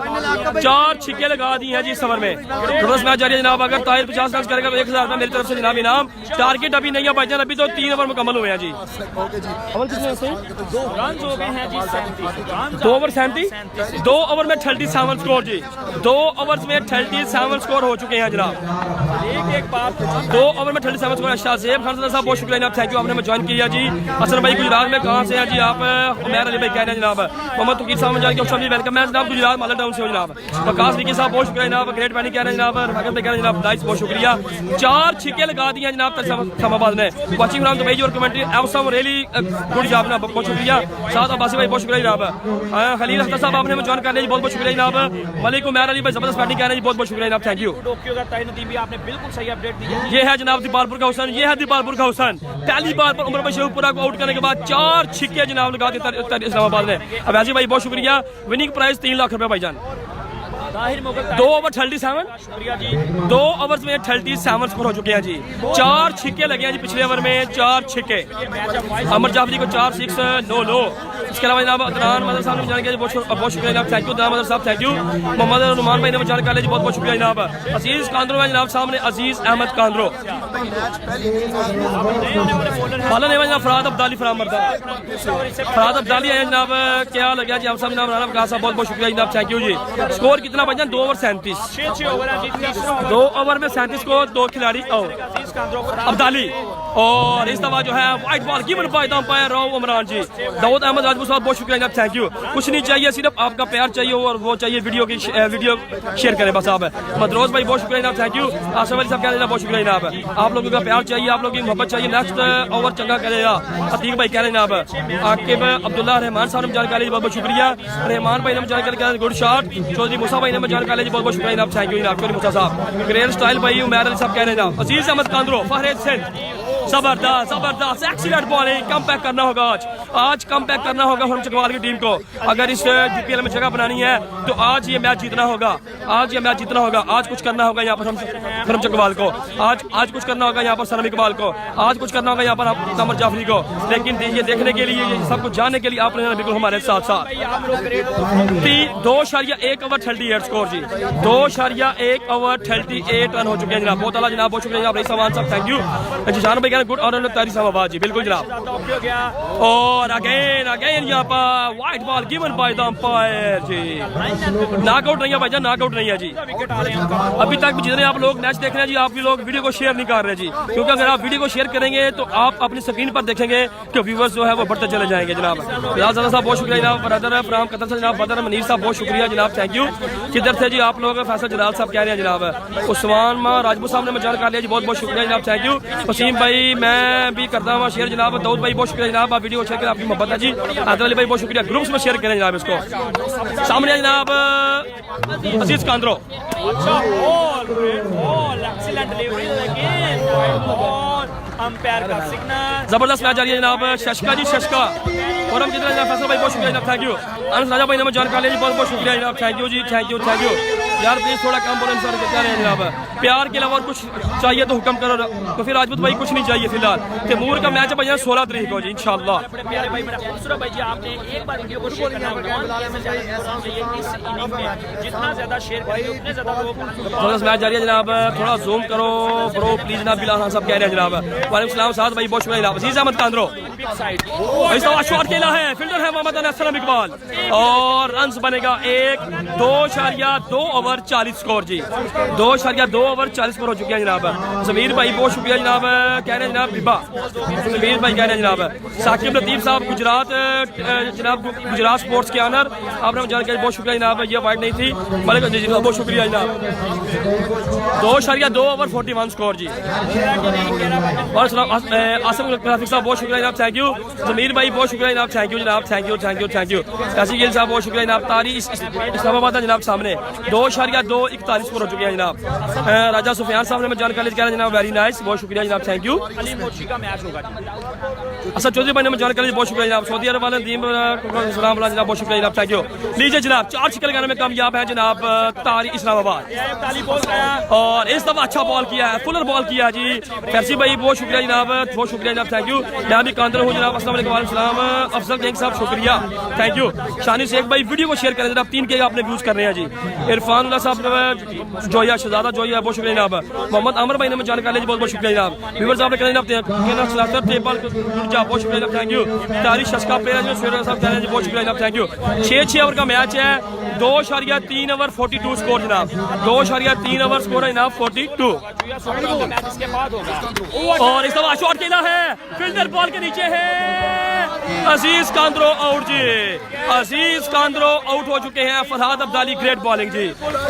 4 छिक्के लगा दिए हैं जी इस ओवर में जबरदस्त मैच जारी है जनाब अगर ताहिर 50 रन करेगा तो 1000 रुपये मेरी तरफ से जनाब इनाम टारगेट अभी नहीं है भाईजान अभी तो 3 ओवर मुकम्मल हुए हैं जी 2 रन हो गए हैं जी 2 ओवर 37 2 ओवर में 37 स्कोर जी 2 ओवर्स में 37 स्कोर हो चुके हैं जनाब एक बात 2 ओवर में 37 स्कोर शाहजेब खान साहब बहुत शुक्रिया जनाब थैंक यू आपने ज्वाइन किया जी हसन भाई गुजरात में कहाँ से हैं जी आप उमैर अली भाई कह रहे हैं जनाब मोहम्मद तुकीर साहब जान के वेलकम है जनाब गुजरात मालर टाउन से हो जनाब वकास विकी साहब बहुत शुक्रिया जनाब ग्रेट बैनी कह रहे हैं जनाब रफाकत भाई कह रहे हैं जनाब नाइस बहुत शुक्रिया 4 छिक्के लगा दिए हैं जनाब इस्लामाबाद ने वाचिंग फ्रॉम दुबई और कमेंट्री एवसम रियली गुड जॉब जनाब बहुत शुक्रिया साथ अब्बासी भाई बहुत शुक्रिया जनाब खलील अख्तर साहब आपने ज्वाइन कर लिया बहुत बहुत शुक्रिया जनाब मलिक उमैर अली भाई जबरदस्त बैटिंग कह रहे हैं बहुत बहुत शुक्रिया जनाब थैंक यू आपने बिल्कुल सही अपडेट दी ये है जनाब दीपालपुर का हुसैन ये है दीपालपुर का हुसैन पहली बार पर उमर भाई शेखपुरा को आउट करने के बाद 4 छिक्के जनाब लगा दिए इस्लामाबाद ने अवैसी भाई बहुत शुक्रिया विनिंग प्राइस 3 लाख रुपए भाईजान 2 ओवर 37 शुक्रिया जी 2 ओवर्स में 37 स्कोर हो चुके हैं जी 4 छिक्के लगे हैं जी पिछले ओवर में 4 छिक्के अमर जाफरी को 4 6 9 लो इसके अलावा जनाब अदनान मदर साहब ने जान के बहुत शुक्रिया जनाब थैंक यू मदर साहब थैंक यू मोहम्मद रुमान भाई ने जान कर लिया बहुत बहुत शुक्रिया जनाब अजीज कांद्रो है जनाब सामने अजीज अहमद कांद्रो बाला ने जनाब फराद अब्दाली फराम मर्दा फराद अब्दाली है जनाब क्या लग गया जी आप सब जनाब राना वकास साहब बहुत बहुत शुक्रिया जनाब थैंक यू जी स्कोर कितना बचा 2 ओवर 37 2 ओवर में 37 को 2 खिलाड़ी अब्दाली और इस दफा जो है white ball given by the umpire Rao Umran ji Daud Ahmad Rajput साहब बहुत शुक्रिया जनाब थैंक यू कुछ नहीं चाहिए सिर्फ आपका प्यार चाहिए और वो चाहिए वीडियो शेयर करें बस आप मदरोज भाई बहुत शुक्रिया जनाब थैंक यू आसिफ अली साहब कह रहे हैं बहुत शुक्रिया जनाब आप लोगों का प्यार चाहिए आप लोगों की मोहब्बत चाहिए नेक्स्ट ओवर चंगा करेगा अतीक भाई कह रहे हैं जनाब आकिब अब्दुल्ला रहमान साहब ने जानकारी बहुत बहुत शुक्रिया रहमान भाई ने जानकारी गुड शॉट चौधरी मूसा भाई ने जानकारी बहुत बहुत शुक्रिया जनाब थैंक यू जनाब चौधरी मूसा साहब ग्रेट स्टाइल भाई उमैर अली साहब कह रहे हैं जनाब अजीज अहमद कांद्रो फहरेद सिंध जबरदस्त जबरदस्त एक्सीलेंट बॉलिंग कम बैक करना होगा आज कम बैक करना होगा हम चकवाल की टीम को अगर इस DPL में जगह बनानी है तो आज ये मैच जीतना होगा आज कुछ करना होगा यहाँ पर हम चकवाल को आज कुछ करना होगा यहाँ पर सनम इकबाल को आज कुछ करना होगा यहाँ पर अमर जाफरी को लेकिन ये देखने के लिए सब कुछ जानने के लिए आपने बिल्कुल हमारे साथ 2.1 ओवर 38 स्कोर जी 2.1 ओवर 38 रन हो चुके हैं जनाब बहुत अला जनाब बहुत शुक्रिया जनाब रईस साहब थैंक यू जिशान भाई कह रहे गुड और तारी इस्लामाबाद जी, बिल्कुल जनाब। हो गया और अगेन यहाँ पर white ball given by the umpire जी, नॉकआउट नहीं है भाईजान, नॉकआउट नहीं है जी। विकेट आ रहे हैं। अभी तक जितने आप लोग मैच देख रहे हैं जी, आप भी लोग वीडियो को शेयर नहीं कर रहे जी, क्योंकि अगर आप वीडियो को शेयर करेंगे तो आप अपनी स्क्रीन पर देखेंगे कि व्यूवर्स जो है वो बढ़ते चले जाएंगे जनाब। राजा साहब बहुत शुक्रिया जनाब, ब्रदर फ्राम कतर से जनाब बदर मनीर साहब बहुत शुक्रिया जनाब, थैंक यू। किधर थे जी आप लोग? फैसल जलाल साहब कह रहे हैं जनाब। उस्मान राजपूत साहब ने मजाक कर लिया जी, बहुत बहुत शुक्रिया जनाब, थैंक यू। वसीम भाई मैं भी करता हूँ शेयर जनाब। दाऊद भाई बहुत शुक्रिया जनाब, आप वीडियो को शेयर करें, आपकी मोहब्बत है जी। आदर अली भाई बहुत शुक्रिया, ग्रुप्स में शेयर करें जनाब इसको। सामने जनाब अजीज कांद्रो, अच्छा ball excellent delivery again ball, umpire का सिग्नल। जबरदस्त मैच जारी है जनाब। शशका जी शशका और हम जितना जनाब फैसल भाई बहुत शुक्रिया जनाब, थैंक यू। अनस राजा भाई ने जानकारी जी, बहुत बहुत शुक्रिया जनाब, थैंक यू जी, थैंक यू थैंक यू। यार प्लीज थोड़ा कम बोलें सर, क्या रहे हैं जनाब, प्यार के अलावा और कुछ चाहिए तो हुक्म करो। तो फिर राजपूत भाई कुछ नहीं चाहिए फिलहाल। तैमूर का मैच है भाई 16 तारीख को जी इंशाल्लाह। बड़े प्यारे भाई, बड़ा खूबसूरत भाई जी, आपने एक बार वीडियो को शेयर करना होगा। इस इनिंग में जितना ज्यादा शेयर करेंगे उतने ज्यादा लोग। जबरदस्त मैच जारी है जनाब, थोड़ा जूम करो ब्रो प्लीज जनाब। बिलाल खान साहब कह रहे हैं जनाब, वालेकुम सलाम साद भाई बहुत शुक्रिया जनाब। अजीज अहमद कांद्रो शॉट खेला है, फील्डर है मोहम्मद असलम इकबाल और रन्स बनेगा 1.2 ओवर 40 स्कोर जी, 2.2 ओवर 40 स्कोर हो चुके हैं जनाब। जमीर भाई बहुत शुक्रिया जनाब, कह रहे हैं जनाब बिबा जमीर भाई कह रहे हैं जनाब। साकिब लतीफ साहब गुजरात जनाब, गुजरात स्पोर्ट्स के ऑनर, आपने जानकारी बहुत शुक्रिया जनाब, ये वाइड नहीं थी मलिक जी बहुत शुक्रिया जनाब। 2.2 ओवर 41 स्कोर जी। और आसिम ग्राफिक साहब बहुत शुक्रिया जनाब, थैंक यू। जमीर भाई बहुत शुक्रिया जनाब, थैंक यू जनाब, thank you thank you thank you. कासी गिल साहब बहुत शुक्रिया जनाब। तारी इस्लामाबाद जनाब सामने 2.241 स्कोर हो चुके हैं जनाब। राजा सुफियान साहब ने जानकारी कह रहे हैं जनाब, वेरी नाइस, बहुत शुक्रिया जनाब, थैंक यू। अली मोची का मैच होगा। असद चौधरी भाई ने जानकारी बहुत शुक्रिया जनाब। सऊदी अरब वाले दीम सलाम जनाब, बहुत शुक्रिया जनाब, थैंक यू। लीजिए जनाब 4 शिकल करने में कामयाब है जनाब तारी इस्लामाबाद, और इस दफा अच्छा बॉल किया है, फुलर बॉल किया जी। फैसी भाई बहुत शुक्रिया जनाब, बहुत शुक्रिया जनाब, थैंक यू। यहाँ भी कांदर हूँ जनाब, अस्सलाम वालेकुम वालेकुम सलाम। अफजल जैन साहब शुक्रिया, थैंक यू। शानी शेख भाई वीडियो को शेयर करें जनाब, 3 के आपने व्यूज कर रहे हैं जी। इरफान साहब जोया शहजादा जोया बहुत शुक्रिया जनाब। मोहम्मद आमर भाई ने जानकारी जी, बहुत बहुत शुक्रिया जनाब। व्यूअर्स साहब ने कहा जनाब बहुत शुक्रिया जनाब, थैंक यू। तारी शशका प्लेयर साहब कह रहे हैं बहुत शुक्रिया जनाब, थैंक यू। 6 ओवर का मैच है, 2.3 ओवर 42 स्कोर जनाब, 2.3 ओवर स्कोर है जनाब 42। और इस दफा शॉट खेला है, फील्डर बॉल के नीचे है, अजीज कांद्रो आउट जी, अजीज कांद्रो आउट हो चुके हैं। फरहाद अब्दाली ग्रेट बॉलिंग जी।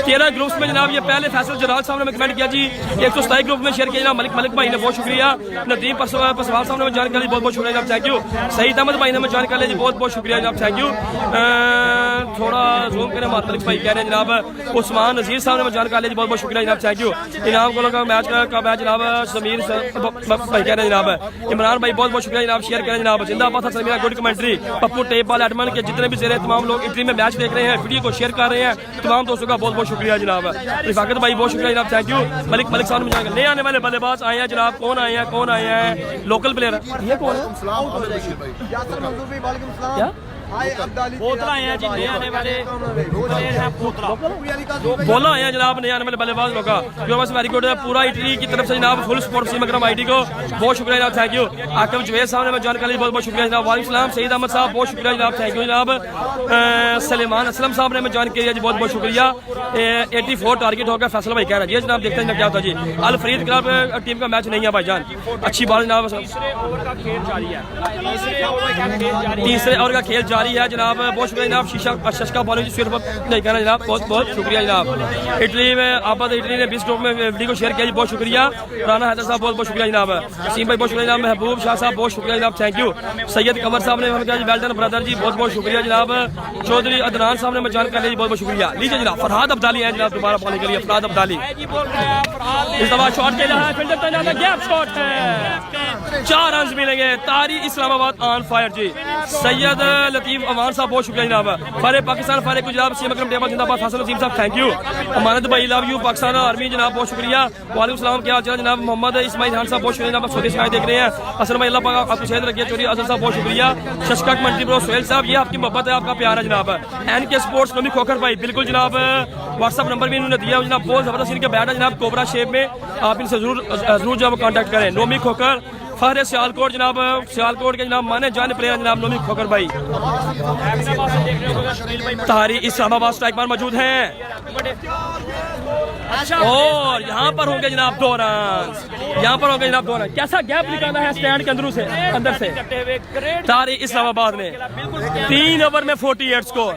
13 ग्रुप्स में जनाब, ये पहले फैसल जलाल साहब ने कमेंट किया जी, 127 ग्रुप में शेयर किया जनाब। मलिक भाई ने बहुत शुक्रिया। नदीम पसवाल साहब ने जानकारी बहुत बहुत शुक्रिया जनाब, थैंक यू। सईद अहमद भाई ने जानकारी जी, बहुत बहुत शुक्रिया जनाब, थैंक यू। थोड़ा जूम करें, मलिक भाई कह रहे हैं जनाब। उस्मान नजीर साहब ने जानकारी जी, बहुत बहुत शुक्रिया जनाब, थैंक यू। इनाम का मैच जनाब समीर भाई कह रहे हैं जनाब। इमरान भाई बहुत बहुत शुक्रिया जनाब, शेयर करें जनाब। जिंदाबाद समीरा, good commentary. Pappu tape ball admin के जितने भी जेरे तमाम लोग इटली में मैच देख रहे हैं, वीडियो को शेयर कर रहे हैं, तमाम दोस्तों का बहुत बहुत शुक्रिया जनाब। रिफाकत भाई बहुत शुक्रिया जनाब, थैंक यू। मलिक साहब ने नए आने वाले बल्लेबाज आए हैं जनाब, कौन आए हैं, कौन आए हैं? लोकल प्लेयर, ये कौन है? क्या पोतरा आए हैं जी, नए आने वाले प्लेयर हैं पोतरा। बोला आए हैं जनाब, नए आने वाले बल्लेबाज लोग का जो बस वेरी गुड है। पूरा इटली की तरफ से जनाब फुल सपोर्ट सीम अकरम आईडी को बहुत शुक्रिया जनाब, थैंक यू। आकम जुवैद साहब ने जानकारी बहुत बहुत शुक्रिया जनाब, वालेकुम सलाम। सईद अहमद साहब बहुत शुक्रिया जनाब, थैंक यू जनाब। सलेमान असलम साहब ने जानकारी जी, बहुत बहुत शुक्रिया। 84 टारगेट हो गया, फैसला भाई कह रहा है जी जनाब, देखते हैं क्या होता है जी। अल फरीद क्लब टीम का मैच नहीं है भाईजान, अच्छी बात जनाब। तीसरे ओवर का खेल जारी है, तीसरे ओवर का खेल जारी है जनाब, बहुत शुक्रिया जनाब। शशका बॉलिंग नहीं कहना जनाब, बहुत बहुत शुक्रिया जनाब। इटली में आबाद इटली ने 20 ग्रुप में वीडियो को शेयर किया जी, बहुत शुक्रिया। राना हैदर साहब बहुत बहुत शुक्रिया जनाब। सीम भाई बहुत शुक्रिया जनाब। महबूब शाह साहब बहुत शुक्रिया जनाब, थैंक यू। सैयद कमर साहब ने हमें कहा जी, वेल डन ब्रदर जी, बहुत बहुत शुक्रिया जनाब। चौधरी अदनान साहब ने जानकारी दी, बहुत बहुत शुक्रिया। लीजिए जनाब, फरहाद अब्दाली है जनाब दोबारा बॉलिंग के लिए, फरहाद अब्दाली इस दफा शॉट खेला है, फील्डर तैनात, गैप शॉट है, 4 रन मिलेंगे। तारी इस्लामाबाद ऑन फायर जी। सैयद लतीफ अमान साहब बहुत शुक्रिया जनाब। फारे पाकिस्तान फारे गुजरात सीम अकरम टेबल जिंदाबाद। फैसल नसीम साहब थैंक यू। अमानत भाई लव यू पाकिस्तान आर्मी जनाब, बहुत शुक्रिया। वालेकुम सलाम, क्या हाल जनाब। मोहम्मद इस्माइल खान साहब बहुत शुक्रिया जनाब, सऊदी से देख रहे हैं। असल भाई अल्लाह पाक आपको सेहत रखिए। चौधरी अजहर साहब बहुत शुक्रिया। शशका कमेंट्री ब्रो सोहेल साहब, ये आपकी मोहब्बत है, आपका प्यार है जनाब। एन के स्पोर्ट्स नमी खोखर भाई, बिल्कुल जनाब, व्हाट्सअप नंबर भी इन्होंने दिया जनाब, बहुत जबरदस्त इनके बैट है जनाब, कोबरा शेप में, आप इनसे जरूर जब कॉन्टैक्ट करें। नोमी खोखर फहरे सियालकोट जनाब, सियालकोट के जनाब माने जाने प्लेयर जनाब नोमी खोकर भाई। तारी इस्लामाबाद स्ट्राइक पर मौजूद हैं और यहाँ पर होंगे जनाब 2 रन, यहाँ पर होंगे जनाब 2 रन। कैसा गैप निकाला है स्टैंड के अंदर से तारी इस्लामाबाद ने। 3 ओवर में 48 स्कोर,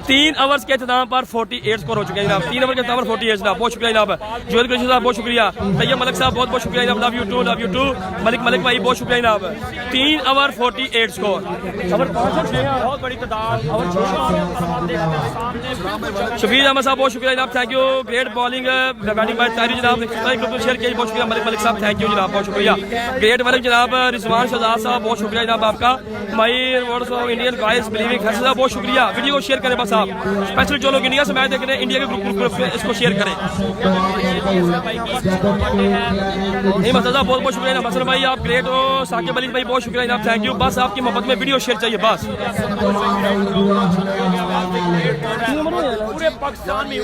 3 ओवर्स के इख्तिताम पर 48 स्कोर हो चुके हैं जनाब। 3 ओवर के इख्तिताम पर 48 जनाब। बहुत शुक्रिया जनाब जोहर कुरैशी साहब, बहुत शुक्रिया। तैयब मलिक साहब बहुत बहुत शुक्रिया जनाब। लव यू टू मलिक भाई बहुत शुक्रिया जनाब। 3 ओवर 48 स्कोर। बहुत बड़ी तादाद। शफीर अहमद साहब बहुत शुक्रिया जनाब, thank you. Great bowling batting bye तारी जनाब, शेयर किया बहुत शुक्रिया। मलिक साहब थैंक यू जनाब, बहुत शुक्रिया। ग्रेट मलिक जनाब। रिजवान शहजाद साहब बहुत शुक्रिया जनाब आपका। My words of Indian guys believing Hasan साहब बहुत शुक्रिया। वीडियो को शेयर करें बस आप, स्पेशली जो लोग इंडिया से मैच देख रहे हैं इंडिया के ग्रुप पे इसको शेयर करें। नहीं मतलब साहब बहुत बहुत शुक्रिया जनाब। हसन भाई आप ग्रेट हो। साकिब अली भाई बहुत शुक्रिया जनाब, थैंक यू। बस आपकी मोहब्बत में वीडियो शेयर चाहिए बस। पूरे पाकिस्तान में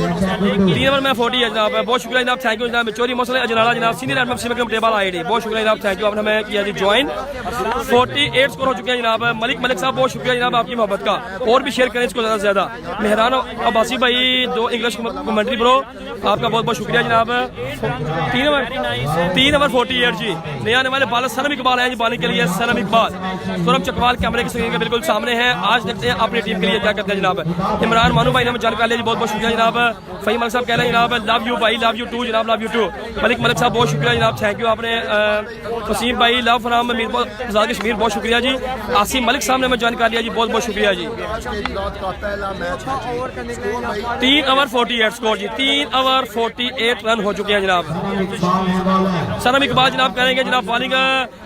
3 ओवर में 40 है जनाब, बहुत शुक्रिया जनाब, थैंक यू जनाब। चोरी मौसम अजनाला जनाब, सीनियर एमएफसी में टेबल आईडी बहुत शुक्रिया जनाब, थैंक यू। आपने हमें किया जी ज्वाइन। 48 स्कोर हो चुके हैं जनाब। मलिक साहब बहुत शुक्रिया जनाब आपकी मोहब्बत का, और भी शेयर करें इसको ज़्यादा से ज़्यादा। मेहरान अब्बासी भाई 2 इंग्लिश कमेंट्री ब्रो, आपका बहुत बहुत शुक्रिया जनाब। 3 ओवर 48 जी। नए आने वाले बालर सनम इकबाल हैं जी बॉलिंग के लिए। सनम इकबाल सौरभ चकवाल कैमरे की स्क्रीन के बिल्कुल सामने हैं। आज देखते हैं अपनी टीम के लिए क्या करते हैं जनाब। इमरान मानू भाई ने हमें जानकारी ली, बहुत बहुत शुक्रिया जनाब। फहीम मलिक साहब कह रहे हैं जनाब लव यू भाई, लव यू टू जनाब, लव यू टू। मलिक साहब बहुत शुक्रिया जनाब, थैंक यू। आपने वसीम भाई लव फराम मीरपुर कश्मीर बहुत शुक्रिया जी। आसिम मलिक साहब ने हमें जानकारी लिया जी, बहुत बहुत शुक्रिया जी। 3 ओवर 48 स्कोर जी। 3 ओवर 48 रन हो चुके हैं जनाब। सनम इकबाल जनाब करेंगे जनाब बॉलिंग।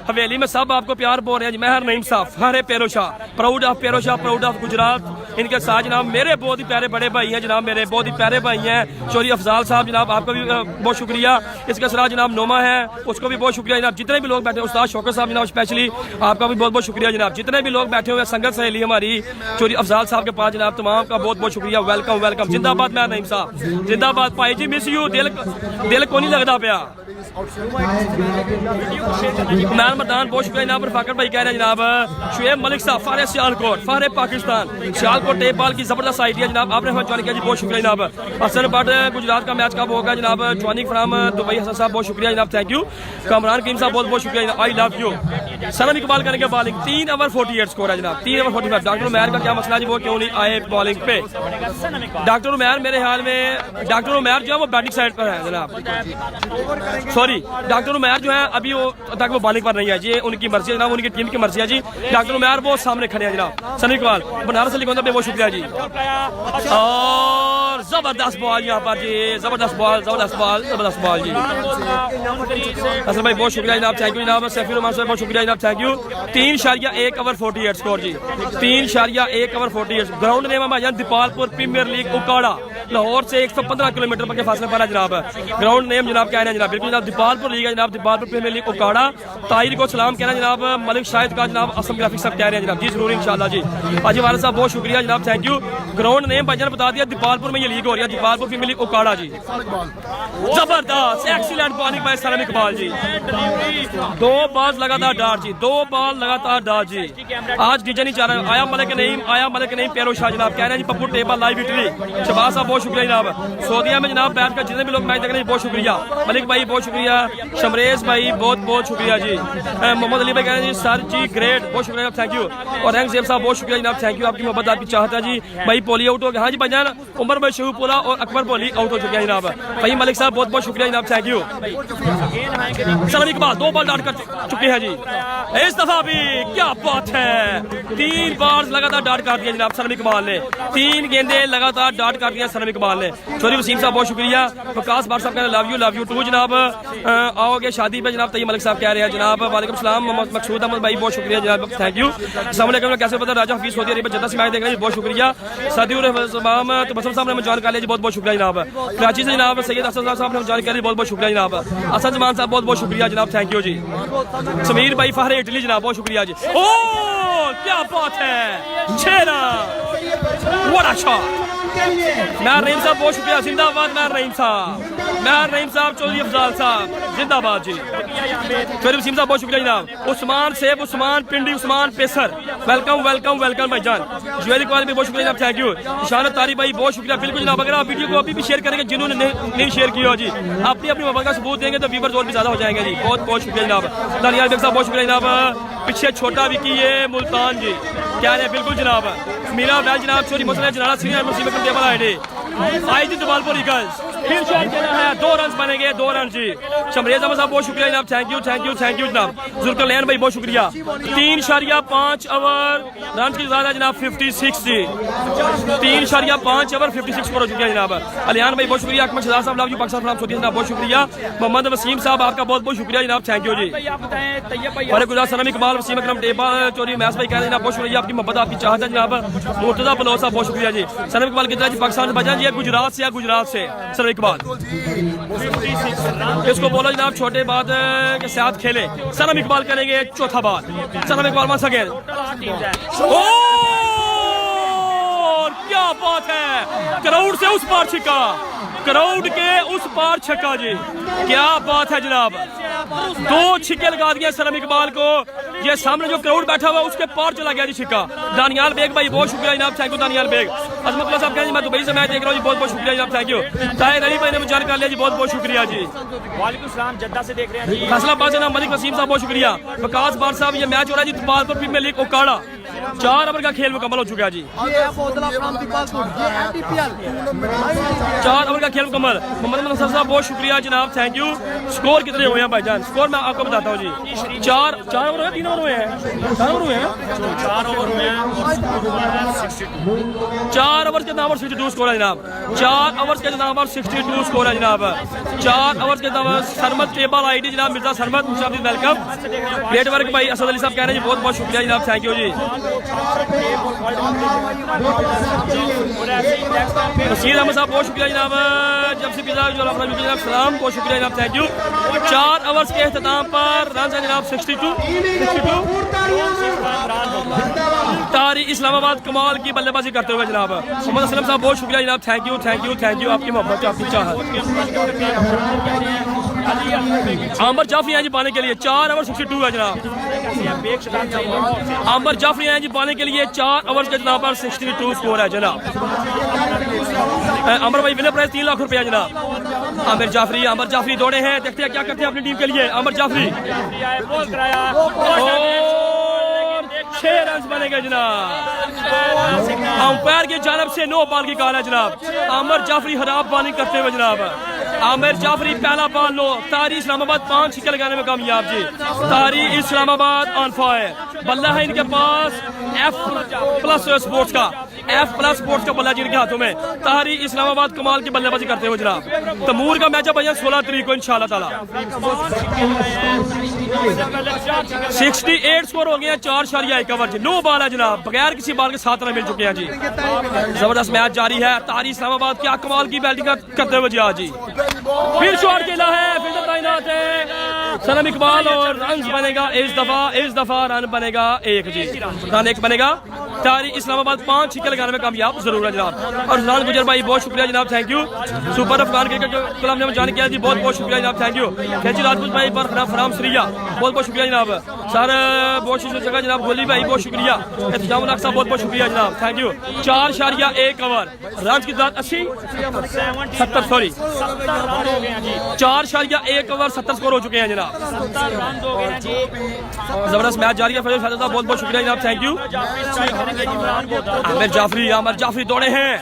हवेली में सब आपको प्यार बोल रहे हैं जी। महर नईम साहब, हरे पेरोशा, प्राउड ऑफ पेरोशा, प्राउड ऑफ गुजरात। इनके साथ जनाब मेरे बहुत ही प्यारे बड़े भाई हैं जनाब, मेरे बहुत ही प्यारे भाई हैं चौधरी अफजाल साहब जनाब, आपका भी बहुत शुक्रिया। इसके साथ जनाब नोमा है, उसको भी बहुत शुक्रिया जनाब। जितने भी लोग बैठे, उस्ताद शौकत साहब जनाब स्पेशली आपका भी बहुत बहुत शुक्रिया जनाब। जितने भी लोग बैठे हुए संगत सहेली हमारी चौधरी अफजाल साहब के पास जनाब, तमाम का बहुत बहुत शुक्रिया। Welcome welcome. जिंदाबाद महर नईम साहब, जिंदाबाद भाई जी, मिस यू। दिल को नहीं लगता पाया। मैन मदान बहुत शुक्रिया जनाब। रफाकत भाई कह रहे हैं जनाब शुएब मलिक साहब फारे सियालकोट, फारे पाकिस्तान, सियालकोट टेप बॉल की जबरदस्त आइडिया जनाब, आपने हमें ज्वाइन किया जी, बहुत शुक्रिया जनाब। हसन बट गुजरात का मैच कब होगा जनाब, ज्वाइनिंग फ्राम दुबई हसन साहब बहुत शुक्रिया जनाब, थैंक यू। कमरान कीम साहब बहुत बहुत शुक्रिया जनाब, आई लव यू। सनम इकबाल करेंगे बॉलिंग। 3 ओवर 48 स्कोर है जनाब, 3 ओवर 45। डॉक्टर उमैर का क्या मसला जी, वो क्यों नहीं आए बॉलिंग पे? डॉक्टर उमैर मेरे ख्याल में, डॉक्टर उमैर जो है वो बैटिंग साइड पर है जनाब, सॉरी डॉक्टर उमैर जो है अभी वो तक वो बॉलिंग पर नहीं है जी, उनकी मर्जी है जनाब, उनकी टीम की मर्जी है जी। डॉक्टर उमैर वो सामने खड़े हैं जनाब। सनम इकबाल बनारस अली गोंदा पे बहुत शुक्रिया जी। और जबरदस्त बॉल यहाँ पर जी, जबरदस्त बॉल, जबरदस्त बॉल, जबरदस्त बॉल जी। असल भाई बहुत शुक्रिया जनाब, थैंक यू जनाब। सैफी रहमान साहब बहुत शुक्रिया जनाब, थैंक यू। 3.1 ओवर 48 स्कोर जी, 3.1 ओवर 48। ग्राउंड नेम है दीपालपुर प्रीमियर लीग उकाड़ा, लाहौर से 115 किलोमीटर के फासले पर है जनाब। ग्राउंड नेम जनाब कह रहे हैं जनाब, बिल्कुल जनाब दीपालपुर लीग है जनाब, दीपालपुर प्रीमियर लीग उकाड़ा। ताहिर को सलाम कहना जनाब। मलिक शाहिद का जनाब असम ग्राफिक्स सब कह रहे हैं जनाब, जी जरूर इंशाल्लाह जी। अजी वाले साहब बहुत शुक्रिया जनाब, थैंक यू। ग्राउंड नेम भाईजान बता दिया, दीपालपुर में ये लीग हो रही है, दीपालपुर प्रीमियर लीग उकाड़ा जी। जबरदस्त excellent bowling by Sanam Iqbal जी। 2 बॉल लगातार डार्ट जी, 2 बॉल लगातार डार्ट जी। आज डीजे नहीं चाह रहा, आया मलिक नहीं पेरो शाह जनाब कह रहे हैं जी। पप्पू टेबल लाइव इटली, शबाज साहब बहुत शुक्रिया जनाब। सऊदीया में जनाब बैठ कर जितने भी लोग मैच देख रहे हैं बहुत शुक्रिया। मलिक भाई बहुत शुक्रिया, शमरेज भाई बहुत बहुत शुक्रिया जी। मोहम्मद अली भाई कह रहे हैं जी सर जी ग्रेट, बहुत शुक्रिया जनाब, थैंक यू। और रैंक जेब साहब बहुत शुक्रिया जनाब, थैंक यू। आपकी मोहब्बत आपकी चाहता है जी। भाई पोली आउट हो गया, हाँ जी भाईजान उमर भाई शहूपुरा और अकबर पोली आउट हो चुके हैं जनाब। भाई मलिक साहब बहुत बहुत शुक्रिया जनाब, thank you. Sanam Iqbal 2 ball dot कर चुके हैं जी, इस दफा भी क्या बात है। 3 बॉल लगातार डाट कर दिया जनाब सनम इकबाल ने, 3 गेंदे लगातार डाट कर दिया सनम इकबाल ने। चौधरी वसीम साहब बहुत शुक्रिया। प्रकाश बार साहब कह रहे हैं लव यू टू जनाब। आओगे शादी पे जनाब, तैयब मलिक साहब कह रहे हैं जनाब। वालेकुम सलाम मकसूद अहमद भाई बहुत शुक्रिया जनाब, थैंक यू। अस्सलाम वालेकुम, कैसे पता राजा हफीज सऊदी अरब जद्दा से मैच देख रहे हैं, बहुत शुक्रिया। सदीउर तबस्सुम साहब ने ज्वाइन कर लिया जी, बहुत बहुत शुक्रिया जनाब। कराची से जनाब सैयद हसन साहब ने ज्वाइन कर लिया, बहुत बहुत शुक्रिया जनाब। असद जमान साहब बहुत बहुत शुक्रिया जनाब, थैंक यू जी। समीर भाई फहरे इटली जनाब बहुत शुक्रिया जी। ओ क्या बात है, 6 रन, व्हाट अ शॉट, उनके लिए महर रहीम साहब बहुत शुक्रिया, जिंदाबाद महर रहीम साहब चौधरी अफजाल साहब जिंदाबाद जी। फिर वसीम साहब बहुत शुक्रिया जनाब। उस्मान सेब, Usman Pindi, Usman pacer, welcome welcome welcome भाईजान। जुवेद इकबाल भी बहुत शुक्रिया जनाब, थैंक यू। इशारत तारी भाई बहुत शुक्रिया, बिल्कुल जनाब। अगर आप वीडियो को अभी भी शेयर करेंगे, जिन्होंने नहीं शेयर किया जी, अपनी अपनी मोबाइल का सबूत देंगे तो व्यूवर्स और भी ज्यादा हो जाएंगे जी। बहुत बहुत शुक्रिया जनाब। दानियाल बेग साहब बहुत शुक्रिया जनाब। पीछे छोटा विकी है मुल्तान जी, क्या है बिल्कुल जनाब। मीरा वैल जनाब, चोरी मसला जनाब, सीनियर मुस्लिम table ID IG Jamalpur eagles फिर शॉट खेला है, 2 रन बनेंगे, 2 रन जी। शमरेज अहमद साहब बहुत शुक्रिया जनाब, thank you thank you thank you जनाब। जुल्करनैन भाई बहुत शुक्रिया। 3.5 ओवर रन की ज्यादा जनाब, 56 जी। 3.5 ओवर 56 स्कोर हो चुके हैं जनाब। अलियान भाई बहुत शुक्रिया। अकमल शहजाद साहब love you Pakistan from Saudi जनाब, बहुत शुक्रिया। मोहम्मद वसीम साहब आपका बहुत बहुत शुक्रिया जनाब, थैंक यू जी। और गुजार सनम इकबाल, वसीम अकरम टेबल, चोरी मैस भाई कह रहे हैं जनाब, बहुत शुक्रिया। आपकी मोहब्बत आपकी चाहत है जनाब। मुर्तजा बलोच साहब बहुत शुक्रिया जी। सनम इकबाल कितना जी पाकिस्तान से बजा जी, गुजरात से, गुजरात से सनम इकबाल। इसको बोलो जनाब छोटे बाद के साथ खेले। सनम इकबाल करेंगे चौथा बार। सनम इकबाल वंस अगेन। क्या बात है, क्राउड से उस पार छिक्का, क्राउड के उस पार छक्का जी, क्या बात है जनाब। 2 छिक्के लगा दिए सनम इकबाल को, ये सामने जो क्राउड बैठा हुआ उसके पार चला गया जी छिक्का। दानियाल बेग भाई बहुत शुक्रिया जनाब, थैंक यू दानियाल बेग। अजमतुल्लाह साहब कहें मैं दुबई से मैच देख रहा हूँ जी, बहुत बहुत शुक्रिया जनाब, थैंक यू। ताहिर अली भाई ने मुझे जानकारी लिया जी, बहुत बहुत शुक्रिया जी। वालेकुम सलाम, जद्दा से देख रहे हैं जी। फैसलाबाद जनाब मलिक वसीम साहब बहुत शुक्रिया। विकास बार साहब ये मैच हो रहा है जी Dipalpur premier league Okara, 4 over का खेल मुकम्मल हो चुका है जी। 4 ओवर का खेल मुकम्मल। मोहम्मद मनसर साहब बहुत शुक्रिया जनाब, थैंक यू। स्कोर कितने हुए हैं भाईजान? स्कोर मैं आपको बताता हूँ जी। 4 ओवर हुए, 3 ओवर हुए हैं, 4 ओवर हुए हैं, 4 ओवर हुए हैं। 4 ओवर के नाम 62 स्कोर है जनाब। 4 ओवर के नाम 62 स्कोर है जनाब। 4 ओवर के नाम सरमत टेबल आईडी जनाब, मिर्जा सरमत मुशाफिर वेलकम। ग्रेट वर्क भाई असद अली साहब कह रहे हैं जी, बहुत बहुत शुक्रिया जनाब, थैंक यू जी। बशीर अहमद साहब बहुत शुक्रिया जनाब। जब से पिज़्ज़ा जो जनाब सलाम, बहुत शुक्रिया जनाब, थैंक यू। 4 ओवर्स के अख्ताम पर रन है जनाब 62। तारी इस्लामाबाद कमाल की बल्लेबाजी करते हुए जनाब। मोहम्मद असलम साहब बहुत शुक्रिया जनाब, thank you thank you thank you. आपकी मोहब्बत आपकी चाहत। आमर जाफरी हैं जी पाने के लिए, 4 ओवर 62 है जनाब। आमर जाफरी हैं जी पाने के लिए 4 ओवर के जनाब पर 62 स्कोर है जनाब। अमर भाई विनर प्राइस 3 लाख रुपया जनाब। आमिर जाफरी दौड़े हैं, देखते हैं क्या करते हैं अपनी टीम के लिए। आमिर जाफरी 6 रन बनेंगे जनाब। अंपायर की जानब से नो बॉल की कॉल है जनाब। आमिर जाफरी खराब बॉलिंग करते हुए जनाब। आमिर जाफरी पहला बॉल लो। तारी इस्लामाबाद 5 छिक्के लगाने में कामयाब जी। तारी इस्लामाबाद ऑन फायर। बल्ला है इनके पास F+ स्पोर्ट्स का बल्ला जिनके हाथों में। तारी इस्लामाबाद कमाल की बल्लेबाजी करते हुए जनाब। तमूर का मैच है भैया 16 तारीख को इंशाल्लाह ताला। 68 स्कोर हो गया, 4.1 ओवर जी। 9 बॉल है जनाब, बगैर किसी बॉल के 7 रन मिल चुके हैं जी। जबरदस्त मैच जारी है। तारी इस्लामाबाद क्या कमाल की बैटिंग करते हुए जी आज जी। फिर शॉट खेला है, फिर तैनात है सनम इकबाल और रन बनेगा इस दफा रन बनेगा 1 जी। रन 1 बनेगा। तारी इस्लामाबाद 5 छिक्के लगाने में कामयाब जरूर है जनाब। और रजान गुजर भाई बहुत शुक्रिया जनाब, thank you. Super Afghan cricket club ने जान किया जी, बहुत बहुत शुक्रिया जनाब, थैंक यू। खेची राजपूत भाई पर फराम सरिया बहुत बहुत शुक्रिया जनाब। सर बहुत शुक्रिया जनाब। गोली भाई बहुत शुक्रिया। एहतजाम साहब बहुत बहुत शुक्रिया जनाब, थैंक यू। 4.1 ओवर रन की तादाद 70 सॉरी 4.1 ओवर 70 स्कोर हो चुके हैं जनाब। जबरदस्त मैच जारी है। फैजल साहब बहुत बहुत शुक्रिया जनाब, थैंक यू। आमिर जाफरी दौड़े हैं।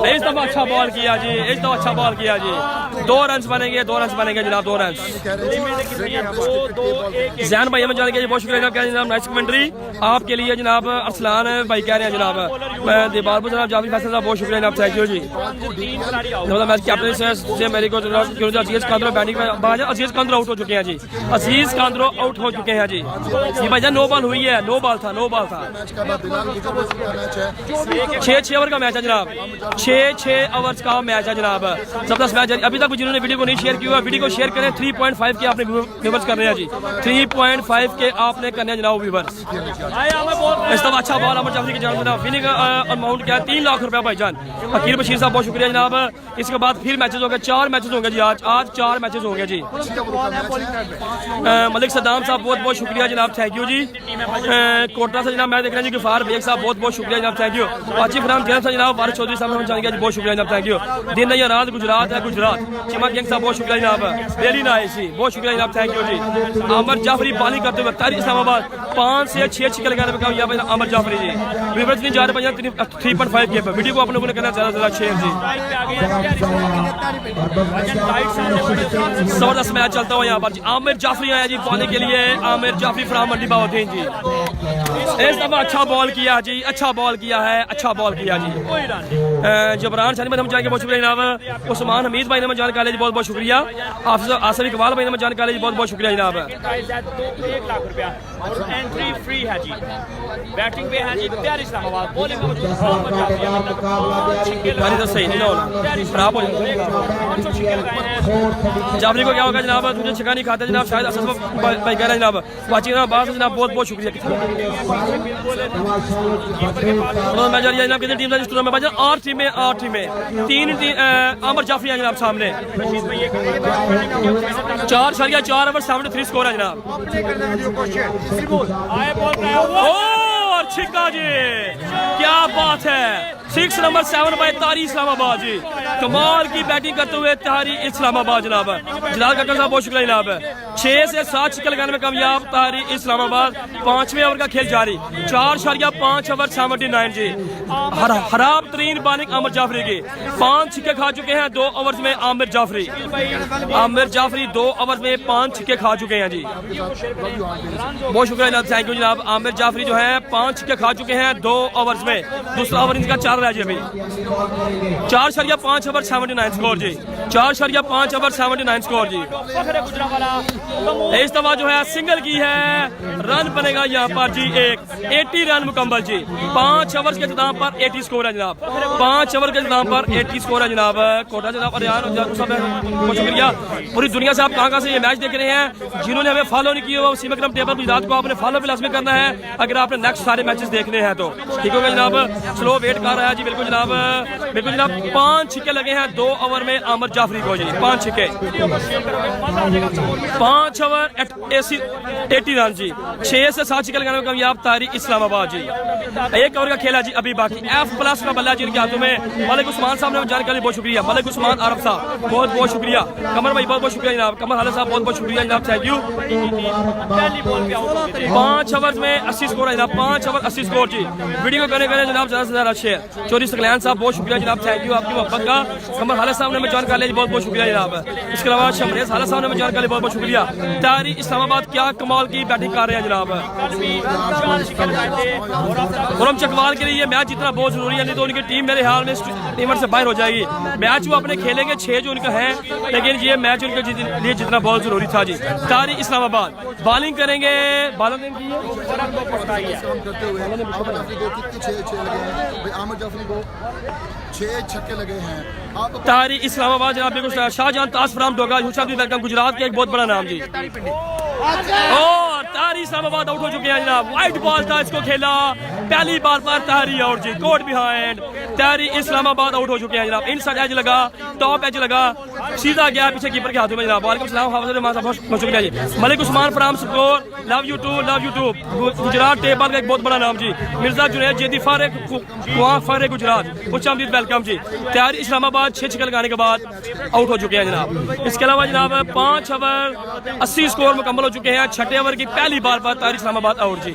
इस दफा अच्छा बॉल किया जी, इस दफा अच्छा बॉल किया जी। 2 रन बनेंगे जनाब, 2 रन। जैन भाई हमें जान के बहुत शुक्रिया जनाब, नाइस कमेंट्री आपके लिए जनाब। अरसलान भाई कह रहे हैं जनाब। मैं दीपालपुर जनाब जाफरी फैसल साहब बहुत शुक्रिया जनाब, थैंक यू जी। मैच कैप्टन से मेरे को अजीज कांद्रो बैटिंग में, अजीज कांद्रो आउट हो चुके हैं जी। अजीज कांद्रो आउट हो चुके हैं जी। ये भाई 9 बॉल हुई है, 9 बॉल था। 6 6 ओवर का मैच है जनाब, 6 ओवर्स का मैच है जनाब। जबरदस्त मैच है। अभी तक जिन्होंने वीडियो को नहीं शेयर किया वीडियो को शेयर करें। 3.5 के आपने व्यूवर्स कर रहे हैं जी, 3.5 के आपने करने हैं जनाब व्यूवर्स। इस दफा अच्छा बॉल अमर जाफरी की जान जनाब। विनिंग अमाउंट क्या है 3 लाख रुपया भाईजान। फकीर बशीर साहब बहुत शुक्रिया जनाब। इसके बाद फिर मैचेस होंगे, 4 मैचेस होंगे जी। आज 4 मैचेस होंगे जी। मलिक सद्दाम साहब बहुत बहुत शुक्रिया जनाब, थैंक यू जी। कोटरा से जनाब मैं देख रहा हूँ जी गफार बेग साहब बहुत बहुत शुक्रिया जनाब, थैंक यू। आसिफ राम जैन से जनाब वारिस चौधरी साहब ने जान गया जी, बहुत शुक्रिया जनाब, थैंक यू। दिन नहीं रात गुजरात है गुजरात। चिमक गैंग साहब बहुत शुक्रिया जनाब, डेली नाइस जी, बहुत शुक्रिया जनाब, थैंक यू जी। अमर जाफरी बॉलिंग करते हुए तारीख इस्लामाबाद 5 से 6 छक्के लगाने में कामयाब है अमर जाफरी जी। व्यूवर्स नहीं जा रहे 3.5 के वीडियो को आप लोगों ने करना ज्यादा शेयर जी। जबरदस्त मैच चलता हुआ यहाँ पर जी। आमिर जाफरी आया जी बॉलिंग के लिए, आमिर जाफरी फ्राम मंडी बाउद्दीन जी। इस दफा अच्छा बॉल किया जी, अच्छा बॉल किया है, अच्छा बॉल किया जी। जबरान सानी में हम जाएंगे, बहुत शुक्रिया जनाब। उस्मान हमीद भाई ने जान कॉलेज बहुत बहुत शुक्रिया। आसिफ इकबाल भाई ने जान कॉलेज बहुत बहुत शुक्रिया जनाब। 1 लाख रुपया और एंट्री फ्री है जी। बैटिंग पे है जी तैयार इस्लामाबाद, बॉलिंग में मौजूद तो सही नहीं ना खराब हो जाफरी को क्या होगा जनाब, तुझे छक्का नहीं खाता जनाब, शायद असद भाई कह रहे हैं जनाब। वाचिंग जनाब बहुत बहुत शुक्रिया। मैं जा रही है जनाब कितनी टीम इस टूर्नामेंट में? 8 टीमें, 8 टीमें, 3 अमर जाफरी है जनाब सामने। 4 ओवर 73 स्कोर है जनाब। और छिक्का जी, क्या बात है। 6 नंबर 7 बाय तारी इस्लामाबाद जी। कमाल की बैटिंग करते हुए तारी इस्लामाबाद जनाब। जलाल कक्कर साहब बहुत शुक्रिया जनाब। 6 से 7 छक्के लगाने में कामयाब तारी इस्लामाबाद। 5वें ओवर का खेल जारी, 4.5 ओवर 79 जी। खराब तरीन बॉलिंग आमिर जाफरी की। 5 छक्के खा चुके हैं 2 ओवर्स में आमिर जाफरी। आमिर जाफरी 2 ओवर्स में 5 छक्के खा चुके हैं जी। बहुत शुक्रिया जनाब, थैंक यू जनाब। आमिर जाफरी जो है 5 छक्के खा चुके हैं 2 ओवर्स में। दूसरा ओवर इनका 4 रहा जी अभी। 4.5 ओवर 79 स्कोर जी। 4.5 ओवर 79 स्कोर जी। इस दफा जो है सिंगल की है, रन बनेगा यहाँ पर जी 80 रन मुकम्मल जी। 5 ओवर के इख्तिताम पर 80 स्कोर है जनाब। 5 ओवर के इख्तिताम पर 80 स्कोर है जनाब। कोटा जनाब बहुत शुक्रिया। पूरी दुनिया से आप कहाँ से ये मैच देख रहे हैं। जिन्होंने हमें फॉलो नहीं किया वो सीमा क्रम टेबल गुजरात को आपने फॉलो भी लाजमी करना है अगर आपने नेक्स्ट सारे मैचेस देखने हैं तो। ठीक होगा जनाब, स्लो वेट कर रहा है जी। बिल्कुल जनाब, बिल्कुल जनाब। 5 छक्के लगे हैं 2 ओवर में आमिर जाफरी को जी। 5 छक्के, 5 ओवर 80 रन जी। 6 से 7 छक्के लगाने में कामयाब तारी इस्लामाबाद जी। 1 ओवर का खेला जी अभी बाकी। F+ का बल्ला जी इनके हाथों में। मलिक उस्मान साहब ने जानकारी बहुत शुक्रिया। मलिक उस्मान आरफ साहब बहुत बहुत शुक्रिया। कमर भाई बहुत बहुत शुक्रिया जनाब। कमर हाले साहब बहुत बहुत शुक्रिया जनाब, थैंक यू। 5 ओवर में 80 स्कोर है जनाब। 5 ओवर 80 स्कोर जी। वीडियो करने जनाब ज्यादा से ज्यादा शेयर। चौधरी सकलैन साहब बहुत शुक्रिया जनाब, थैंक यू आपकी मोहब्बत का। कमर हाले साहब ने जान कॉलेज बहुत बहुत शुक्रिया जनाब। इसके अलावा शमरेज हाले साहब ने जान कॉलेज बहुत बहुत शुक्रिया। तारी इस्लामाबाद क्या कमाल की बैटिंग कर रहे हैं जनाब। खुरम चकवाल के लिए ये मैच जितना बहुत जरूरी है, नहीं तो उनकी टीम मेरे हाल में इवेंट से बाहर हो जाएगी। मैच वो अपने खेलेंगे 6 जो उनका है, लेकिन ये मैच उनके लिए जितना बहुत जरूरी था जी। तारी इस्लामाबाद बॉलिंग करेंगे। छक्के लगे हैं। तारी इस्लामाबाद जनाब बिल्कुल। शाहजहां तासफराम डोगा वेलकम, गुजरात के एक बहुत बड़ा नाम जी। और तारी इस्लामाबाद आउट हो चुके हैं जनाब। वाइट बॉल था, इसको खेला पहली बार पर तारी आउट जी। कोर्ट बिहाइंड तारी इस्लामाबाद आउट हो चुके हैं जनाब। इनसाइड एज लगा, टॉप एज लगा, सीधा गया पीछे कीपर के हाथों में जनाब। वालेकुम सलाम, बहुत शुक्रिया जी। Malik Usman from score, love you too Gujrat table का एक बहुत बड़ा नाम जी। मिर्जा जुनैद जेदी फारे गुजरात, खुशामदीद वेलकम जी। तैयारी इस्लामाबाद 6 छक्के लगाने के बाद आउट हो चुके हैं जनाब। इसके अलावा जनाब 5 ओवर 80 स्कोर मुकम्मल हो चुके हैं। 6ठे ओवर की पहली बार पर तारी इस्लामाबाद आउट जी।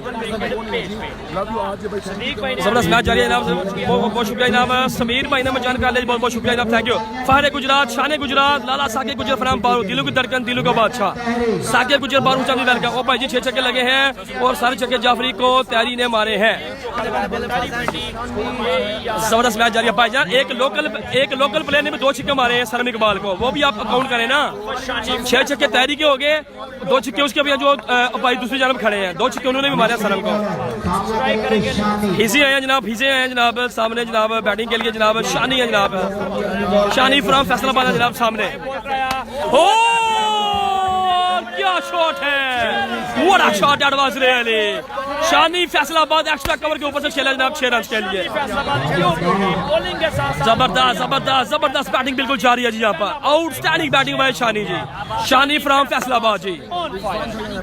जबरदस्त मैच जारी है जनाब, बहुत शुक्रिया जनाब। समीर भाई ने जान कॉलेज बहुत बहुत शुक्रिया जनाब, थैंक यू। फारे गुजरात, शान गुजरात, लाला साकिब गुजर फराम बारू, दिलों की धड़कन दिलों का बादशाह साकिब गुजर बारू चांदी वेलकम। ओ भाई जी 6 छक्के लगे हैं और सारे छक्के जाफरी को तैयारी ने मारे हैं। जबरदस्त मैच जारी है भाईजान। एक लोकल प्लेयर ने भी 2 छक्के मारे हैं सरम इकबाल को, वो भी आप काउंट करें ना। 6 छक्के तैयारी के हो गए, 2 छक्के उसके भी जो भाई दूसरी जानब खड़े हैं, 2 छक्के उन्होंने भी मारे सरम को। हिजे आए हैं जनाब, हिजे आए हैं जनाब सामने जनाब। बैटिंग के लिए जनाब शानी है जनाब, शानी फ्रॉम फैसलाबाद है जनाब सामने। ओ क्या शॉट है, what a shot that was really. Shani Faisalabad extra cover के ऊपर से खेला जनाब 6 रन के लिए। जबरदस्त जबरदस्त जबरदस्त बैटिंग बिल्कुल जारी है जी यहाँ पर, outstanding batting by Shani ji, Shani from Faisalabad ji.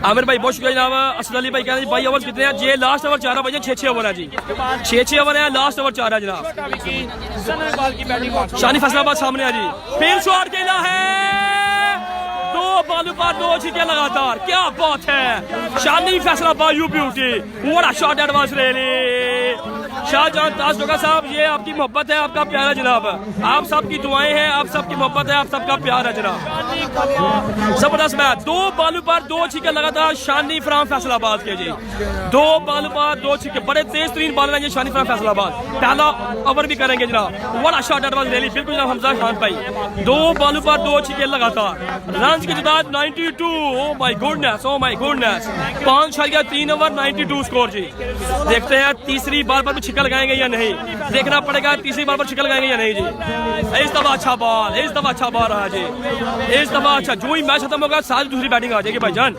Aamir भाई बहुत शुक्रिया जनाब। असद अली भाई कह रहे हैं भाई ओवर कितने हैं जी, लास्ट ओवर 4 बजे 6 ओवर है जी, 6 ओवर है, लास्ट ओवर 4 है जनाब। शानी फैसलाबाद सामने है जी, फिर शॉट खेला है, 2 बॉलों पर 2 छक्के लगातार, क्या बात है। Shani Faisalabad you beauty, what a shot that was really. Shahjahan Taj डोगा साहब ये आपकी मोहब्बत है, आपका प्यार है जनाब, आप सबकी दुआएं हैं, आप सबकी मोहब्बत है, आप सबका प्यार है जनाब। जबरदस्त मैच, 2 बॉलों पर 2 छक्के लगातार शानी फ्रॉम फैसलाबाद के जी, 2 बॉलों पर 2 छक्के, बड़े तेज तरीन बॉलर हैं ये शानी फ्रॉम फैसलाबाद। पहला ओवर भी करेंगे जनाब, what a shot that was really, बिल्कुल जनाब हमजा खान भाई 2 बॉलों पर 2 छक्के लगातार, रन की तादाद 92। Oh my goodness, oh my goodness, 5.3 over 92 score जी। देखते हैं तीसरी बार पर छिक्का लगाएंगे या नहीं, देखना पड़ेगा तीसरी बार पर छिक्का लगाएंगे या नहीं जी। इस दफा अच्छा बॉल, इस दफा अच्छा बॉल रहा जी, इस दफा अच्छा, जो ही मैच खत्म होगा सारी दूसरी बैटिंग आ जाएगी भाईजान।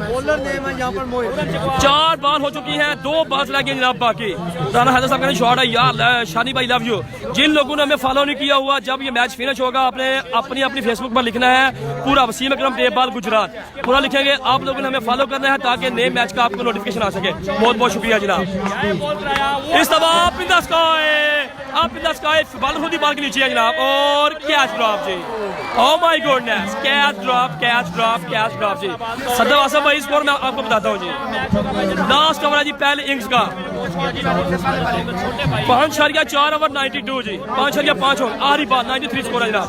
बॉलर नेम है यहाँ पर मोहित। 4 बॉल हो चुकी हैं, 2 बॉल्स रह गई जनाब बाकी। राना हैदर साहब का शॉट है यार, शानी भाई लव यू। जिन लोगों ने हमें फॉलो नहीं किया हुआ, जब ये मैच फिनिश होगा आपने अपनी अपनी फेसबुक पर लिखना है पूरा वसीम अकरम टेबल गुजरात, पूरा लिखेंगे। आप लोगों ने हमें फॉलो करना है ताकि नए मैच का आपको नोटिफिकेशन आ सके। बहुत बहुत शुक्रिया जनाब। इस दफा up in the sky, up in the sky, ball खुद ही बॉल के नीचे है जनाब, और कैच ड्रॉप जी। Oh my goodness, catch drop catch drop catch drop जी। सदर आसम भाई स्कोर मैं आपको बताता हूँ जी, लास्ट ओवर है जी पहले इनिंग्स का, 5.4 ओवर 92 जी, 5.5 ओवर आखिरी बार 93 स्कोर है जनाब,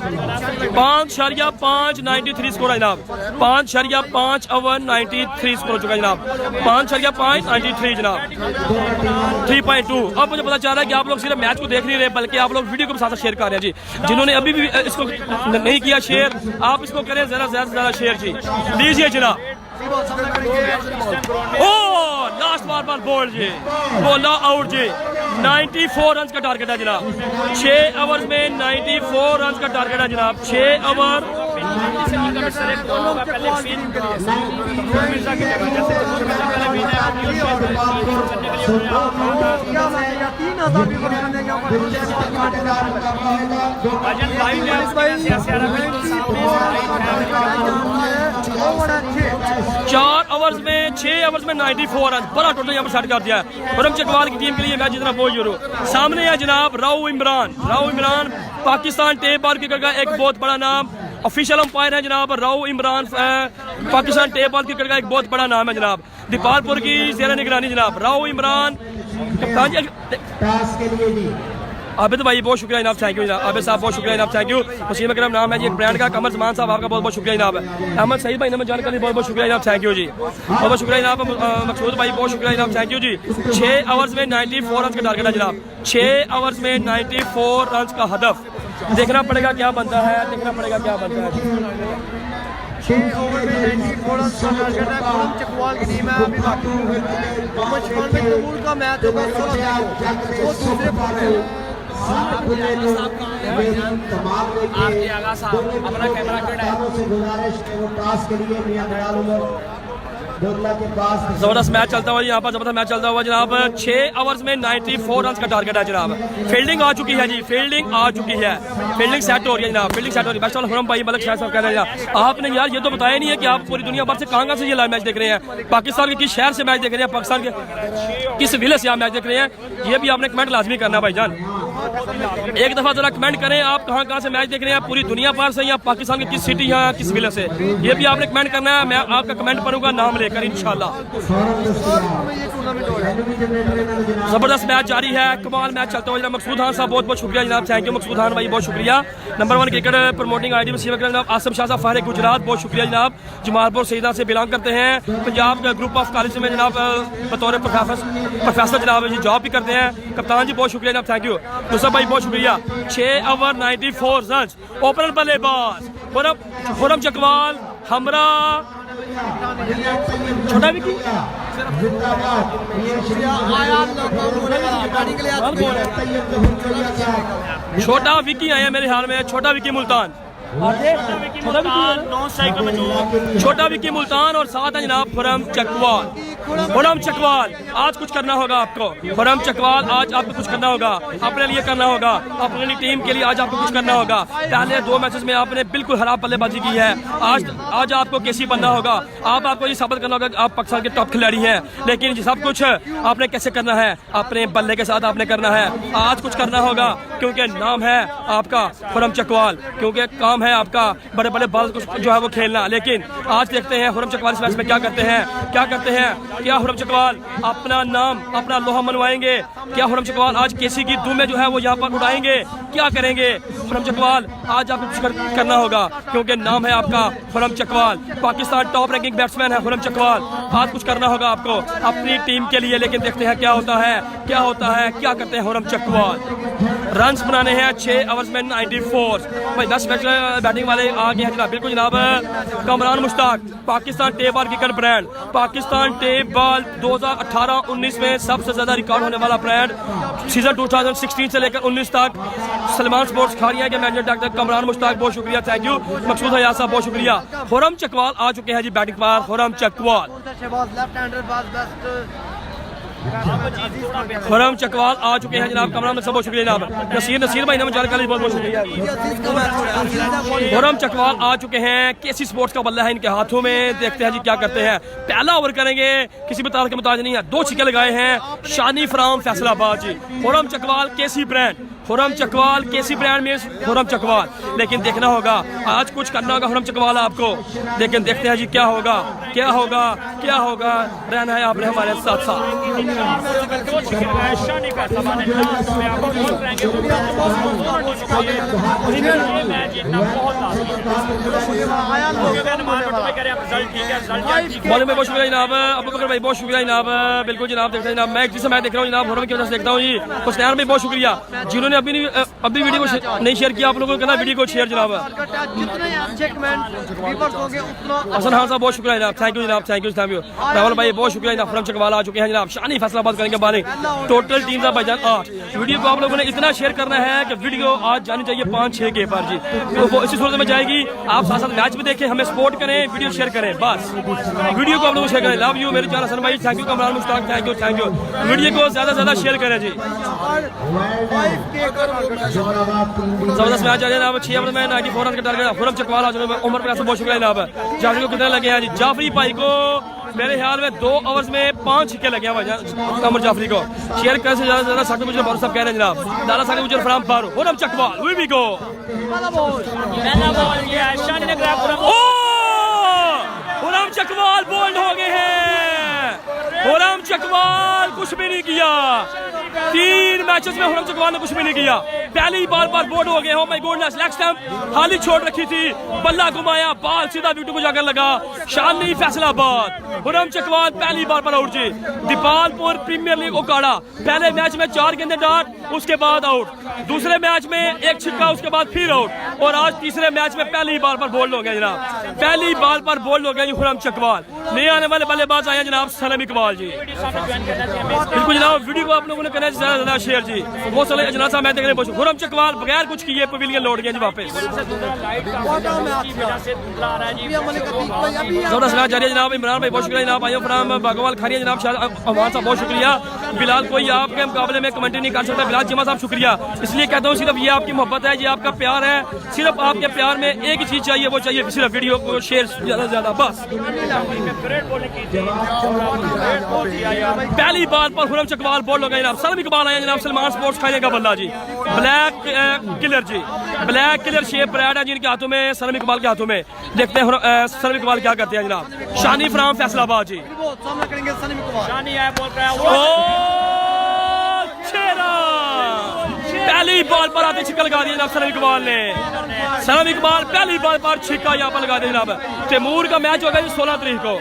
5.5 93 स्कोर है जनाब, 5.5 ओवर 93 स्कोर हो चुका है जनाब, 5.5 93 जनाब, 3.2। अब मुझे पता चल रहा है कि आप लोग सिर्फ मैच को देख नहीं रहे बल्कि आप लोग वीडियो को साथ शेयर कर रहे हैं जी। जिन्होंने अभी भी इसको नहीं किया शेयर, आप इसको करें जरा ज्यादा से ज्यादा शेयर जी, लीजिए जनाब। ओ लास्ट बार पर बोल्ड जी, बोला आउट जी। 94 रन का टारगेट है जनाब, 6 ओवर में 94 रन का टारगेट है जनाब, 6 ओवर। चार ओवर्स में 6 ओवर्स में 94 रन, बड़ा टोटल यहाँ पर सेट कर दिया है बरम चकवाल की टीम के लिए। मैच जितना बहुत जरूर सामने है जनाब Rao Imran, Rao Imran Pakistan tape ball cricket का एक बहुत बड़ा नाम, ऑफिशियल अंपायर है जनाब Rao Imran, Pakistan tape ball cricket का एक बहुत बड़ा नाम है जनाब, दीपालपुर की जेर निगरानी जनाब राव इमरान आबिद भाई बहुत शुक्रिया जनाब, थैंक यू जनाब। आबिद साहब बहुत शुक्रिया जनाब, थैंक यू। वसीम अकरम नाम है जी, एक ब्रांड का। कमर जमान साहब आपका बहुत बहुत शुक्रिया जनाब। अहमद सईद भाई नमक जानकारी बहुत बहुत शुक्रिया जनाब, थैंक यू जी, बहुत बहुत शुक्रिया जनाब। मकसूद भाई बहुत शुक्रिया जनाब, थैंक यू जी। 6 ओवर्स में 94 रन का टारगेट है जनाब, 6 ओवर्स में 94 रन का हदफ। देखना पड़ेगा क्या बनता है, देखना पड़ेगा क्या बनता है। 6 ओवर में 94 रन का टारगेट है, बरम चकवाल की टीम है। अभी बाकी मोहम्मद में तमूर का मैच होगा 16 को, वो दूसरे पर है। आपके आगा साहब अपना कैमरा कट है। जबरदस्त मैच चलता हुआ यहाँ पर, जबरदस्त मैच चलता हुआ जनाब। 6 ओवर्स में 94 रन का टारगेट है जनाब। फील्डिंग आ चुकी है जी, फील्डिंग आ चुकी है, फील्डिंग सेट हो रही है जनाब, फील्डिंग सेट हो रही है। बैट्समैन हुरम भाई मलिक शाह साहब कह रहे हैं आपने यार ये तो बताया नहीं है कि आप पूरी दुनिया भर से कहाँ से ये लाइव मैच देख रहे हैं, पाकिस्तान के किस शहर से मैच देख रहे हैं, पाकिस्तान के किस विले से आप मैच देख रहे हैं, ये भी आपने कमेंट लाजमी करना है भाईजान। एक दफा जरा कमेंट करें आप कहाँ से मैच देख रहे हैं, पूरी दुनिया भर से या पाकिस्तान की किस सिटी या किस विले से, ये भी आपने कमेंट करना है। मैं आपका कमेंट पढ़ूंगा नाम लेकर इंशाल्लाह। जबरदस्त मैच जारी है, कमाल मैच चलता हुआ। मकसूद खान साहब बहुत बहुत शुक्रिया जनाब, थैंक यू मकसूद खान भाई, बहुत शुक्रिया। Number 1 cricket promoting ID Wasim Akram जनाब। आसम शाह साहब फारिग गुजरात बहुत शुक्रिया जनाब, जमालपुर सईदा से बिलोंग करते हैं, पंजाब ग्रुप ऑफ कॉलेज में जनाब बतौर प्रोफेसर जनाब जी जॉब भी करते हैं। कप्तान जी बहुत शुक्रिया जनाब, थैंक यू। मुसब भाई बहुत शुक्रिया। 6 ओवर 94 रन, ओपनर बल्लेबाज खुरम चकवाल, हमरा छोटा विकी जिंदाबाद ये श्री आया लोगों बोले गाड़ी के लिए आज छोटा विकी आया मेरे ख्याल में, छोटा विकी मुल्तान, नॉन स्ट्राइकर में जो छोटा विकी मुल्तान और साथ है जनाब खुरम चकवाल। खुरम चकवाल आज कुछ करना होगा आपको, खुरम चकवाल आज आपको कुछ करना होगा, अपने लिए करना होगा, अपनी टीम के लिए आज आपको कुछ करना होगा। पहले 2 मैचेस में आपने बिल्कुल खराब बल्लेबाजी की है, आज आपको कैसी बनना होगा, आपको ये साबित करना होगा कि आप पाकिस्तान के टॉप खिलाड़ी हैं। लेकिन ये सब कुछ आपने कैसे करना है, अपने बल्ले के साथ आपने करना है, आज कुछ करना होगा क्योंकि नाम है आपका खुरम चकवाल, क्योंकि काम है आपका बड़े बड़े बॉल जो है वो खेलना। लेकिन आज देखते हैं खुरम चकवाल इस मैच में क्या करते हैं, क्या खुरम चकवाल अपना नाम अपना लोहा मनवाएंगे, क्या खुरम चकवाल आज केसी की दुम में जो है वो यहाँ पर उड़ाएंगे, क्या करेंगे खुरम चकवाल। आज आपको कुछ करना होगा क्योंकि नाम है आपका Khurram Chakwal, Pakistan top ranking batsman है खुरम चकवाल, आज कुछ करना होगा आपको अपनी टीम के लिए। लेकिन देखते हैं क्या होता है, क्या करते हैं खुरम चकवाल। रन्स बनाने हैं 6 ओवर्स में 94 भाई, 10 बैटिंग वाले आ गए हैं जनाब, बिल्कुल जनाब। Kamran Mushtaq Pakistan tape ball cricket brand, Pakistan tape ball 2018-19 में सबसे ज्यादा रिकॉर्ड होने वाला ब्रांड, सीजन 2016 से लेकर 19 तक। सलमान स्पोर्ट्स खारिया के मैनेजर डॉक्टर कमरान मुश्ताक बहुत शुक्रिया, थैंक यू। मकसूद हयात साहब बहुत शुक्रिया। खुरम चकवाल आ चुके हैं जी बैटिंग पर, खुरम चकवाल खुरम चकवाल आ चुके हैं जनाब, कमरान सब बहुत शुक्रिया जनाब। नसीर भाई ने जानकारी बहुत बहुत शुक्रिया। खुरम चकवाल आ चुके हैं, केसी स्पोर्ट्स का बल्ला है इनके हाथों में, देखते हैं जी क्या करते हैं। पहला ओवर करेंगे, किसी भी तरह के मुताबिक नहीं है, 2 छक्के लगाए हैं शानी फ्राम फैसलाबाद जी। Khurram Chakwal KC brand, Khurram Chakwal KC brand में खुरम चकवाल। लेकिन देखना होगा आज कुछ करना होगा खुरम चकवाल आपको, लेकिन देखते हैं जी क्या होगा, रहना है आपने हमारे साथ साथ। बहुत शुक्रिया जनाब, अबू बकर भाई बहुत शुक्रिया जनाब, बिल्कुल जनाब। देखते हैं जनाब, मैं जिसे मैं देख रहा हूँ जनाब खुरम की वजह से देखता हूँ जी। हुसैन भाई बहुत शुक्रिया जिन्होंने अभी वीडियो को नहीं शेयर किया, आप लोगों को कहना वीडियो को शेयर जनाब। हसन खान साहब बहुत शुक्रिया जनाब, थैंक यू जनाब, थैंक यू। रावल भाई बहुत शुक्रिया जनाब, खुरम चकवाल आ चुके हैं जनाब, शानी फैसलाबाद करेंगे बालिंग। टोटल टीम का भाईजान 8। वीडियो को आप लोगों ने इतना शेयर करना है कि वीडियो आज जानी चाहिए 5-6 के पर जी, तो वो इसी सूरत में जाएगी। आप साथ साथ मैच भी देखें, हमें सपोर्ट करें, वीडियो शेयर करें, बस वीडियो को आप लोग शेयर करें। लव यू मेरे जान हसन भाई, thank you. Kamran Mushtaq thank you. Video को ज्यादा से ज्यादा शेयर करें जी। जबरदस्त मैच आ जनाब, 6 ओवर में 94 रन का टारगेट। खुरम चकवाल आ चुके हैं, उमर पे बहुत शुक्रिया जनाब। जाफरी को कितने लगे हैं जी, जाफरी भाई को मेरे ख्याल में 2 ओवर्स में 5 छक्के लगे हैं भाई अमर जाफरी को। शेयर करने से ज्यादा ज्यादा साकिब गुजर सब कह रहे हैं जनाब, लाला साकिब गुजर फ्राम फारू। Khurram Chakwal we go, Khurram Chakwal bowled हो गए हैं, खुरम चकवाल कुछ भी नहीं किया, 3 मैचेस में खुरम चकवाल ने कुछ भी नहीं किया। पहली बार बोल्ड हो गए। हो माय गॉडनेस, लेग स्टंप खाली छोड़ रखी थी, बल्ला घुमाया, बॉल सीधा विकेट को जाकर लगा। शानी फैसलाबाद, खुरम चकवाल पहली बार पर आउट जी। दीपालपुर प्रीमियर लीग उकाड़ा, पहले मैच में 4 गेंदें डॉट, उसके बाद आउट। दूसरे मैच में 1 छक्का, उसके बाद फिर आउट। और आज तीसरे मैच में पहली बार पर बोल्ड हो गया जनाब, पहली बार पर बोल्ड हो गया खुरम चकवाल। नए आने वाले बल्लेबाज आए जनाब सलम इकबाल जी, बिल्कुल जनाब। वीडियो को आप लोगों ने करना है ज्यादा ज्यादा शेयर जी। वो सले जनाब साहब मैं देख रहे हैं, खुरम चकवाल बगैर कुछ किए पवेलियन लौट गए जी वापस। जबरदस्त मैच जारी है जनाब। इमरान भाई बहुत शुक्रिया जनाब, आयो फ्राम बागोवाल खारिया जनाब, अमान साहब बहुत शुक्रिया। बिलाल कोई आपके मुकाबले में कमेंट्री नहीं कर सकता, बिलाल जिमा साहब शुक्रिया। इसलिए कहता हूँ सिर्फ ये आपकी मोहब्बत है, ये आपका प्यार है, सिर्फ आपके प्यार में एक ही चीज चाहिए, वो चाहिए सिर्फ वीडियो को शेयर ज्यादा से ज्यादा, बस। पहली बार पर खुरम चकवाल बॉल हो गए जनाब, सलम इकबाल आए जनाब, सलमान स्पोर्ट्स खाने का बल्ला जी। ब्लैक किलर जी, ब्लैक किलर शेप ब्रांड है जिनके हाथों में, सलम इकबाल के हाथों में। देखते हैं सलम इकबाल क्या करते हैं जनाब। शानी फ्राम फैसलाबाद जी, पहली बॉल पर आते छिक्का लगा दिया जनाब सलम इकबाल ने। सलम इकबाल पहली बॉल पर छिक्का यहाँ पर लगा दिया जनाब। तैमूर का मैच होगा 16 तारीख को,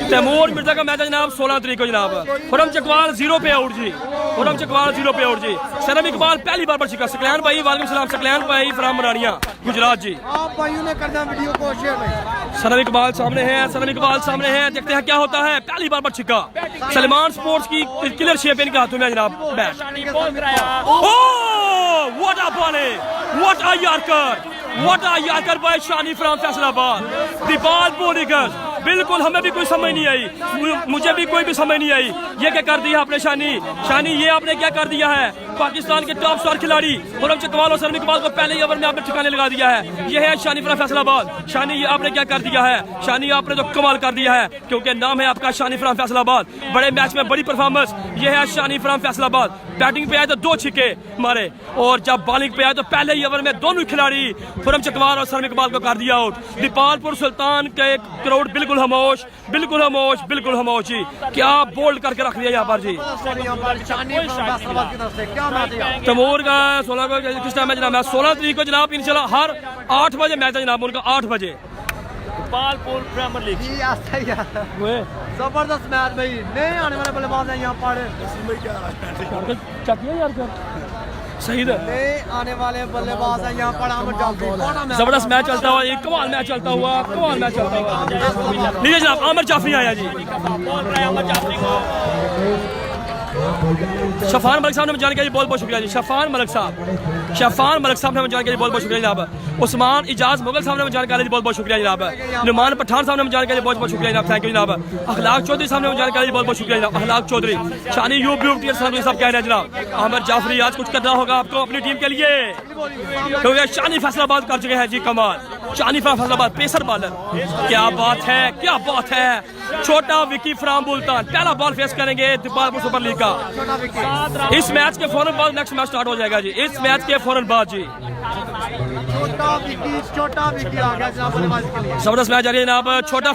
तैमूर मिर्जा का मैच है जनाब 16 तारीख को जनाब। खुरम चकवाल 0 पे आउट जी, खुरम चकवाल 0 पे आउट जी। सलम इकबाल पहली बार पर छिक्का। सकलैन भाई वालेकुम सलाम, सकलैन भाई फ्राम मरानिया गुजरात जी। आप भाइयों ने करना वीडियो को शेयर भाई। सनम इकबाल सामने है, सनम इकबाल सामने है, देखते हैं क्या होता है। पहली बार पर छिक्का सलमान स्पोर्ट्स की क्लियर शेप इनके हाथों में जनाब। शानी बॉल कराया Oh, what a volley! What a Yorker! What a Yorker by Shani from Faisalabad. The ball bowlers. बिल्कुल हमें भी कोई समझ नहीं आई, मुझे भी कोई भी समझ नहीं आई। ये क्या कर दिया आपने शानी? शानी ये आपने क्या कर दिया है? पाकिस्तान के टॉप स्टार खिलाड़ी खुर्रम चकवाल और सनम इकबाल को पहले ही ओवर में आपने ठिकाने लगा दिया है। ये है शानी फ्रॉम फैसलाबाद। शानी ये आपने क्या कर दिया है? शानी आपने तो कमाल कर दिया है, क्योंकि नाम है आपका शानी फ्रॉम फैसलाबाद। बड़े मैच में बड़ी परफॉर्मेंस, ये है शानी फ्रॉम फैसलाबाद। बैटिंग पे आए तो 2 छिक्के मारे, और जब बॉलिंग पे आए तो पहले ही ओवर में दोनों खिलाड़ी खुर्रम चकवाल और सनम इकबाल को कर दिया आउट। दीपालपुर सुल्तान के क्राउड बिल्कुल खामोश, बिल्कुल खामोश, बिल्कुल खामोश जी। क्या बोल्ड करके रख दिया यहाँ पर जी। तैमूर का 16 को किस टाइम है जनाब? 16 तारीख को जनाब इंशाल्लाह हर 8 बजे मैच है जनाब उनका, 8 बजे। गोपालपुर प्रीमियर लीग जबरदस्त मैच भाई, नहीं आने वाले बल्लेबाज हैं यहाँ पर, सही है, नहीं आने वाले बल्लेबाज हैं यहाँ पर। आमिर जाफरी जबरदस्त मैच चलता हुआ, एक कमाल मैच चलता हुआ, कमाल मैच चलता हुआ। लीजिए जनाब, आमिर जाफरी आया जी। बॉल कराया अमर जाफरी को। शफान मलिक साहब ने जानकारी, बहुत बहुत शुक्रिया जी। शफान मलिक साहब, शफान मलिक साहब ने जानकारी, बहुत बहुत शुक्रिया जनाब। उस्मान इजाज मुगल साहब ने जानकारी, बहुत बहुत शुक्रिया जनाब। नुमान पठान साहब ने जानकारी, बहुत बहुत शुक्रिया जनाब, थैंक यू जनाब। अखलाक चौधरी साहब ने जानकारी, बहुत बहुत शुक्रिया जनाब। अखलाक चौधरी, शानी यूट्यूब सब कह रहे हैं जनाब। आमिर जाफरी आज कुछ करना होगा आपको अपनी टीम के लिए, क्योंकि शानी फैसलाबाद कर चुके हैं जी कमाल। शानी फैसलाबाद पेसर बॉलर, क्या बात है, क्या बात है। छोटा विकी फ्राम मुल्तान पहला बॉल फेस करेंगे दीपालपुर सुपर लीग का। इस मैच के फौरन बाद नेक्स्ट मैच स्टार्ट हो जाएगा जी, इस मैच के फौरन बाद जी। छोटा विकी आ गया जनाब बल्लेबाज के लिए। जबरदस्त मैच जारी है जनाब। छोटा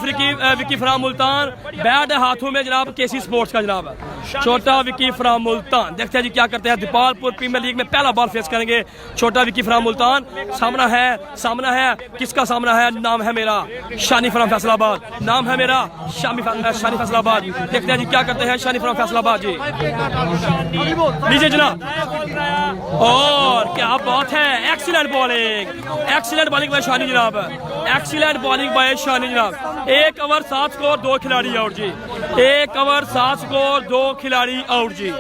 विकी फ्राम मुल्तान, बैट हाथों में जनाब केसी स्पोर्ट्स का जनाब। छोटा विकी फ्राम मुल्तान, देखते हैं जी क्या करते हैं। दीपालपुर प्रीमियर लीग में पहला बॉल फेस करेंगे छोटा विकी फ्राम मुल्तान। सामना है, किसका सामना है? नाम है मेरा शानी फ्राम फैसलाबाद, नाम है मेरा शानी फैसलाबाद। देखते हैं जी क्या करते हैं शानी फ्राम फैसलाबाद जी। लीजिए जनाब, और क्या बात है, एक्सीलेंट बॉलिंग बाय शानी जनाब, एक्सीलेंट बॉलिंग बाय शानी जनाब। 1 ओवर 7 स्कोर, 2 खिलाड़ी आउट जी। 1 ओवर 7 स्कोर, 2 खिलाड़ी आउट जी।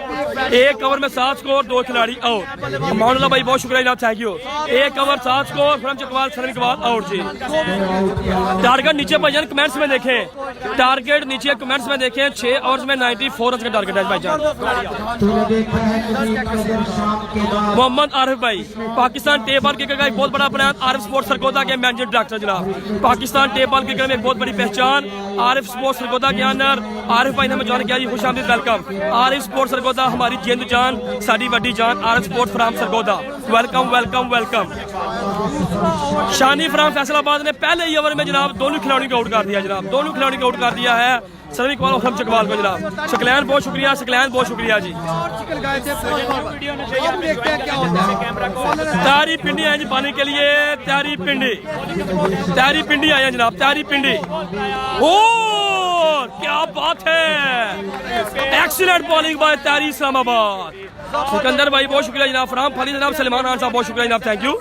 1 ओवर में 7 स्कोर, 2 खिलाड़ी आउट। मानुल्लाह भाई बहुत शुक्रिया जनाब, thank you. 1 over 7 score, Khurram Chakwal Sanam Iqbal out जी। टारगेट नीचे भाईजान कमेंट्स में देखें, टारगेट नीचे कमेंट्स में देखें। 6 ओवर्स में 94 रन का टारगेट है भाईजान। मोहम्मद आरिफ भाई, पाकिस्तान टेप बॉल क्रिकेट का एक बहुत बड़ा ब्रांड, आरिफ स्पोर्ट्स सरगोदा के मैनेजिंग डायरेक्टर जनाब। पाकिस्तान टेप बॉल क्रिकेट में एक बहुत बड़ी पहचान, आरिफ स्पोर्ट्स सरगोदा के अंदर। आरिफ भाई ने हमें जान किया जी, खुशामदीद, वेलकम। आरिफ स्पोर्ट्स सरगोदा हमारी जिंद जान, साडी वड्डी जान। Arif sports from Sargodha, welcome welcome welcome. Shani from Faisalabad ने पहले ही ओवर में जनाब दोनों खिलाड़ियों को आउट कर दिया जनाब, दोनों खिलाड़ियों को आउट कर दिया है सनम इकबाल और खुर्रम चकवाल को जनाब। शकलैन बहुत शुक्रिया, शकलैन बहुत शुक्रिया जी। तैयारी पिंडी है जी पानी के लिए, तैयारी पिंडी आए हैं जनाब, तैयारी पिंडी। ओ क्या बात है, एक्सीलेंट बॉलिंग बाय तैयारी इस्लामाबाद। सिकंदर भाई बहुत शुक्रिया जनाब। फराम फाली जनाब, सलमान खान साहब बहुत शुक्रिया जनाब, थैंक यू।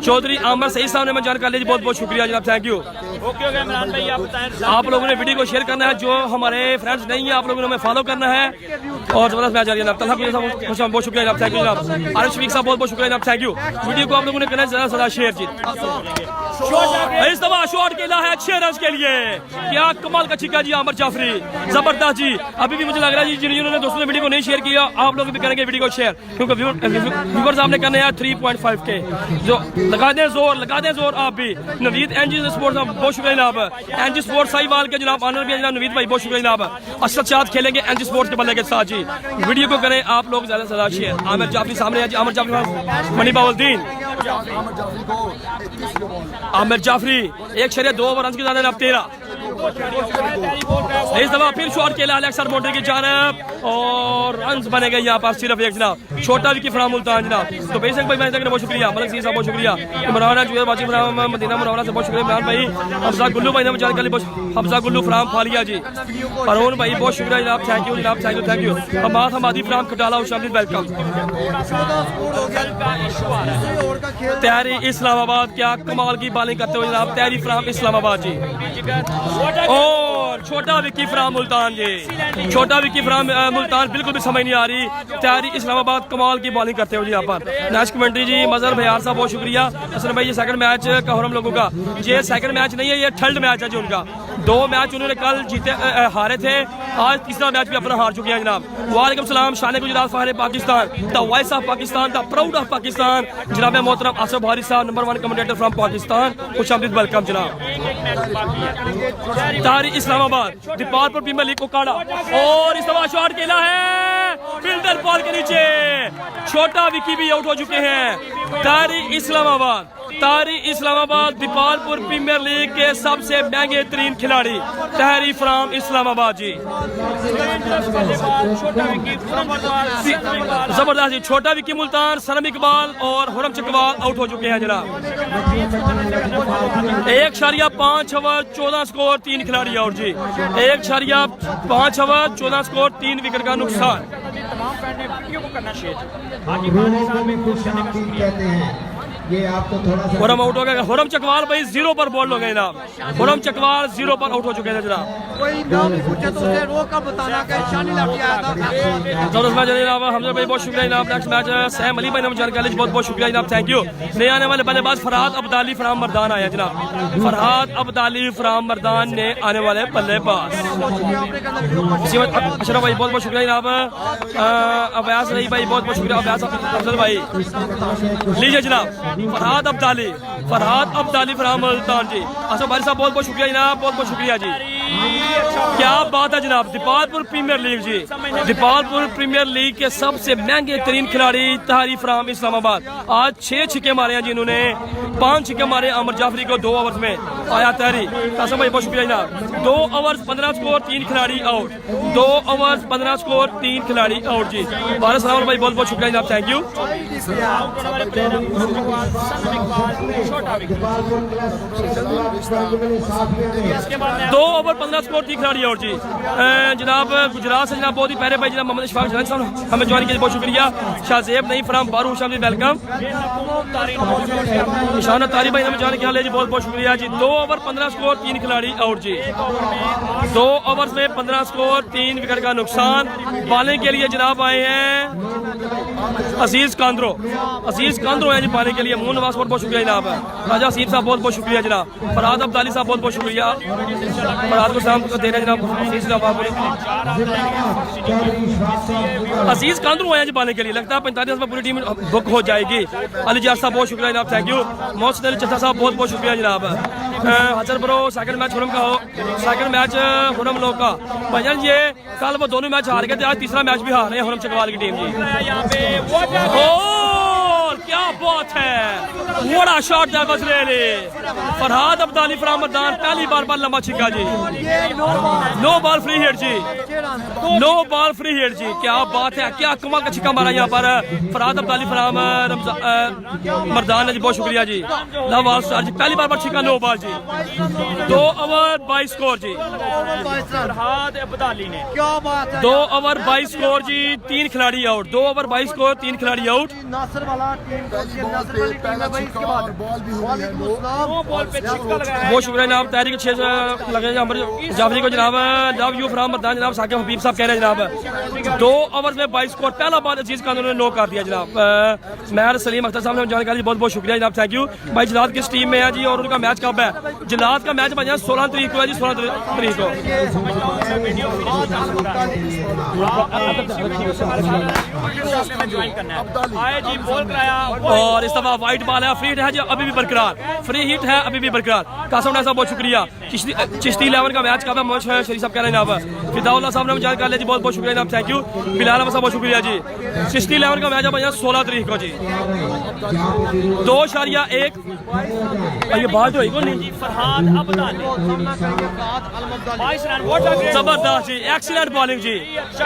चौधरी आमर सही साहब ने मैं जानकारी ली, बहुत बहुत शुक्रिया जनाब, थैंक यू। ओके इमरान भाई आप बताएं। आप लोगों ने वीडियो को शेयर करना है, जो हमारे फ्रेंड्स नहीं है आप लोगों ने हमें फॉलो करना है। और जबरदस्त मैच आ रही है जनाब, तलहा बहुत शुक्रिया जनाब, थैंक यू जनाब। आरिफ शफीक साहब बहुत बहुत शुक्रिया जनाब, थैंक यू। वीडियो को आप लोगों ने करना है ज़्यादा से ज़्यादा शेयर जी। इस दफा शॉट खेला है 6 रन के लिए, क्या कमाल का छिक्का जी आमिर जाफरी, जबरदस्त जी। अभी भी मुझे लग रहा है जी जिन्होंने दोस्तों ने वीडियो को नहीं शेयर किया, आप लोग भी करेंगे वीडियो को शेयर, क्योंकि व्यूअर्स आपने करने हैं 3.5 के। जो लगा दें जोर आप भी। नवीद एनजी स्पोर्ट्स बहुत शुक्रिया जनाब। एनजी स्पोर्ट्स साहिवाल के जनाब ऑनर भी जनाब नवीद भाई बहुत शुक्रिया जनाब। अशरफ शाद खेलेंगे एनजी स्पोर्ट्स के बल्ले के साथ जी। वीडियो को करें आप लोग ज्यादा से ज्यादा शेयर। आमिर जाफरी सामने है जी, आमिर जाफरी, मनी बाउद्दीन, आमिर जाफरी 1.2 ओवर रन की जाने 13। इस दफा फिर शॉट खेला अलेक्सर मोंटे की जानब और रन बने गए यहाँ पर सिर्फ एक जनाब, छोटा विकी फ्राम मुल्तान जनाब। तो बेसिक भाई मैच देखने बहुत शुक्रिया, मलिक सिंह साहब बहुत शुक्रिया, इमरान जुएर बाजी फ्राम मदीना मुनव्वरा से बहुत शुक्रिया, इमरान भाई। हमजा गुल्लू भाई ने जानकारी, हमजा गुल्लू फ्राम फालिया जी। फरहून भाई बहुत शुक्रिया जनाब, थैंक यू जनाब, thank you thank you. Hamad Hamadi from Khatala, शामिल वेलकम। तैयारी इस्लामाबाद, क्या कमाल की बॉलिंग करते हो जनाब, तैयारी फ्राम इस्लामाबाद जी। और छोटा विक्की फ्राम मुल्तान जी, छोटा विक्की फ्राम मुल्तान, बिल्कुल भी समझ नहीं आ रही, तैयारी इस्लामाबाद, कमाल की बॉलिंग करते हो जी यहाँ पर। नेक्स्ट कमेंट्री जी मजहर भैयार साहब, बहुत शुक्रिया। हसन भाई ये सेकंड मैच का हम लोगों का, ये सेकंड मैच नहीं है, ये थर्ड मैच है जी उनका। 2 मैच उन्होंने कल जीते हारे थे, आज तीसरा मैच भी अपना हार चुके हैं जनाब। वालेकुम सलाम, शान गुजरात फहर Pakistan, the voice of Pakistan, the proud of Pakistan, जनाब मोहतरम आसिफ भारी साहब, नंबर 1 कमेंटेटर फ्रॉम पाकिस्तान, खुशामदीद, वेलकम जनाब। तारी इस्लामाबाद, दीपालपुर प्रीमियर लीग को काढ़ा और इस दफा शॉट खेला है फील्डर बॉल के नीचे, छोटा विकी भी आउट हो चुके हैं। तारी इस्लामाबाद, तारी इस्लामाबाद दीपालपुर प्रीमियर लीग के सबसे महंगे तरीन खिलाड़ी तहरी फ्राम इस्लामाबाद जी। जबरदस्त जी, छोटा विकी मुल्तान, सनम इकबाल और हुरम चकवाल आउट हो चुके हैं जनाब। 1.5 ओवर 14 स्कोर, 3 खिलाड़ी आउट जी। 1.5 ओवर 14 स्कोर, 3 विकेट का नुकसान। कहते हैं ये आपको थोड़ा सा हुरम आउट हो गया, हुरम चकवाल भाई 0 पर बॉल हो गए जनाब, हुरम चकवाल 0 पर आउट हो चुके हैं जनाब। कोई नाम पूछे तो उसे रोक कर बताना कि शानी लाठी आया था। जबरदस्त मैच जनाब, हमजा भाई बहुत शुक्रिया जनाब। नेक्स्ट मैच सैम अली भाई ने जानकारी दी, बहुत बहुत शुक्रिया जनाब, थैंक यू। नए आने वाले बल्लेबाज फरहाद अब्दाली फ्राम मर्दान आया जनाब, फरहाद अब्दाली फ्राम मर्दान ने आने वाले बल्लेबाज। अशरफ भाई बहुत बहुत शुक्रिया जनाब। अब्यास रही भाई बहुत बहुत शुक्रिया, अब्यास अफजल भाई। लीजिए जनाब फरहाद अब्दाली, फरहाद अब्दाली फ्राम मुल्तान जी। असफ भाई साहब बहुत बहुत शुक्रिया जनाब, बहुत बहुत शुक्रिया जी, क्या बात है जनाब। दीपालपुर प्रीमियर लीग जी, दीपालपुर प्रीमियर लीग के सबसे महंगे तरीन खिलाड़ी तहरी फ्राम इस्लामाबाद, आज 6 छक्के मारे हैं जिन्होंने, 5 छक्के मारे अमर जाफरी को 2 ओवर में आया तहरी। असफ भाई बहुत शुक्रिया जनाब। 2 ओवर 15 स्कोर, 3 खिलाड़ी आउट, 2 ओवर 15 स्कोर, 3 खिलाड़ी आउट जी। भारत सलाम भाई बहुत बहुत शुक्रिया जनाब, थैंक यू। 2 ओवर 15 स्कोर, 3 खिलाड़ी और जी। जनाब गुजरात से जनाब बहुत ही प्यारे भाई जनाब मोहम्मद इशफाक जलान साहब हमें ज्वाइन किया, बहुत शुक्रिया। शाहजेब नहीं फ्राम बारू शामिल, वेलकम। निशाना तारी भाई हमें ज्वाइन किया जी, बहुत बहुत शुक्रिया जी। 2 ओवर 15 स्कोर, 3 खिलाड़ी आउट जी। 2 ओवर में 15 स्कोर, 3 विकेट का नुकसान। बॉलिंग के लिए जनाब आए हैं अजीज कांद्रो, अजीज कांद्रो है जी बॉलिंग के लिए। मोहन नवाज बहुत बहुत शुक्रिया जनाब। राजा सीफ साहब बहुत बहुत शुक्रिया जनाब। फरहाद अब्दाली साहब बहुत बहुत शुक्रिया, फरहाद को शाम को दे रहे जनाब। अजीज कांद्रो आया जी बॉलिंग के लिए, लगता है 45 में पूरी टीम बुक हो जाएगी। अली जाट साहब बहुत शुक्रिया जनाब, थैंक यू। मोहसिन अली चट्टा साहब बहुत बहुत शुक्रिया जनाब। हसन ब्रो सेकंड मैच हुरम का हो, सेकंड मैच हुरम लोग का भजन ये कल वो दोनों मैच हार गए थे, आज तीसरा मैच भी हार रहे हैं हुरम चकवाल की टीम जी। क्या बात है, बड़ा shot that was really Farhad Abdali from Mardan, पहली बार लंबा छिक्का जी। नो बॉल फ्री हिट जी, नो बॉल फ्री हिट जी, क्या बात है, क्या कमाल का छिक्का मारा यहाँ पर फरहाद अब्दाली फ्रॉम मर्दान ने जी, बहुत शुक्रिया जी। लव ऑल स्टार जी, पहली बार छिक्का, नो बॉल जी। 2 ओवर 22 स्कोर जी, फरहाद अब्दाली ने, क्या बात है। 2 ओवर 22 स्कोर जी, 3 खिलाड़ी आउट। 2 ओवर 22 स्कोर, 3 खिलाड़ी आउट। नासिर वाला टीम को, नासिर वाली टीम है भाई, इसके बाद बॉल भी हुई है। बॉल पे छिक्का लगाया। बहुत शुक्रिया जनाब। तहरीक 6 लगे अमर जाफरी को जनाब। लव यू फ्राम मर्दान जनाब, साकिब हबीब साहब कह रहे हैं जनाब। 2 ओवर में 22 स्कोर, पहला बॉल अजीज खान ने नो कर दिया जनाब। महर सलीम अख्तर साहब ने जानकारी, बहुत बहुत शुक्रिया जनाब, थैंक यू भाई। जलाद किस टीम में है जी और उनका मैच कब है? जलाद का मैच बना 16 तारीख को है जी, 16 तारीख को। और इस दफा व्हाइट बॉल है, फ्री हिट है जी अभी भी बरकरार, फ्री हिट है अभी भी बरकरार। कासम साहब बहुत शुक्रिया। चिश्ती 11 का मैच कब है? मोहम्मद शरीफ साहब कह रहे हैं जनाब। फिदाउल्लाह साहब ने जानकारी ली जी, बहुत बहुत शुक्रिया जनाब, थैंक यू। बिलाल अहमद साहब बहुत शुक्रिया जी। चिश्ती 11 का मैच है 16 तारीख को जी। 2.1 ये बात होगी कौन नहीं? फरहाद अब्दाली, जबरदस्त जी, एक्सीलेंट बॉलिंग जी।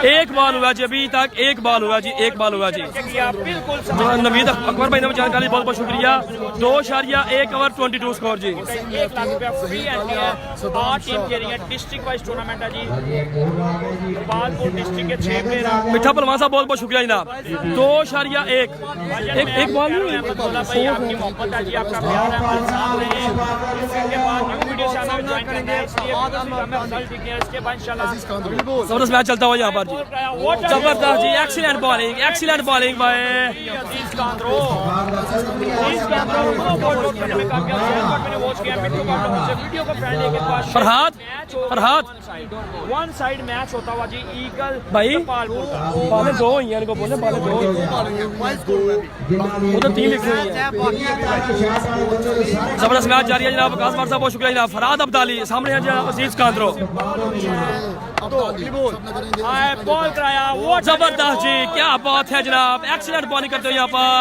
1 बॉल हुआ जी, अभी तक 1 बॉल हुआ जी, 1 बॉल हुआ जी। बिल्कुल नवीद अकबर अकबर भाई ने जानकारी बहुत बहुत शुक्रिया 2.1 ओवर 22 स्कोर जी 1 लाख रुपया फ्री एंट्री है 8 टीम खेली है डिस्ट्रिक्ट वाइज टूर्नामेंट है जी गोपालपुर डिस्ट्रिक्ट के 6 प्लेयर हैं मिठा पलवान साहब बहुत बहुत शुक्रिया जनाब 2.1 एक बॉल नहीं भाई आपकी मोहब्बत है जी आपका प्यार है हमारे साथ रहे इसके बाद न्यू वीडियो से हमें ज्वाइन करना है इसलिए हमें रिजल्ट दिखे इसके बाद इंशाल्लाह जबरदस्त मैच चलता हुआ यहाँ पर जी जबरदस्त जी एक्सीलेंट बॉलिंग भाई अजीज कांद्रो वीडियो को फ्रेंड लेके फरहाद वन साइड मैच होता हुआ जी ईगल भाई गोपालपुर का बालें दो ही हैं इनको बोले बालें दो उधर 3 लिखे हुए हैं जबरदस्त मैच जारी है जनाब कासमार साहब बहुत शुक्रिया जनाब फरहाद अब्दाली सामने है जनाब अजीज कांद्रो बॉल कराया वो जबरदस्त जी क्या बात है जनाब एक्सीलेंट बॉलिंग करते हो यहाँ पर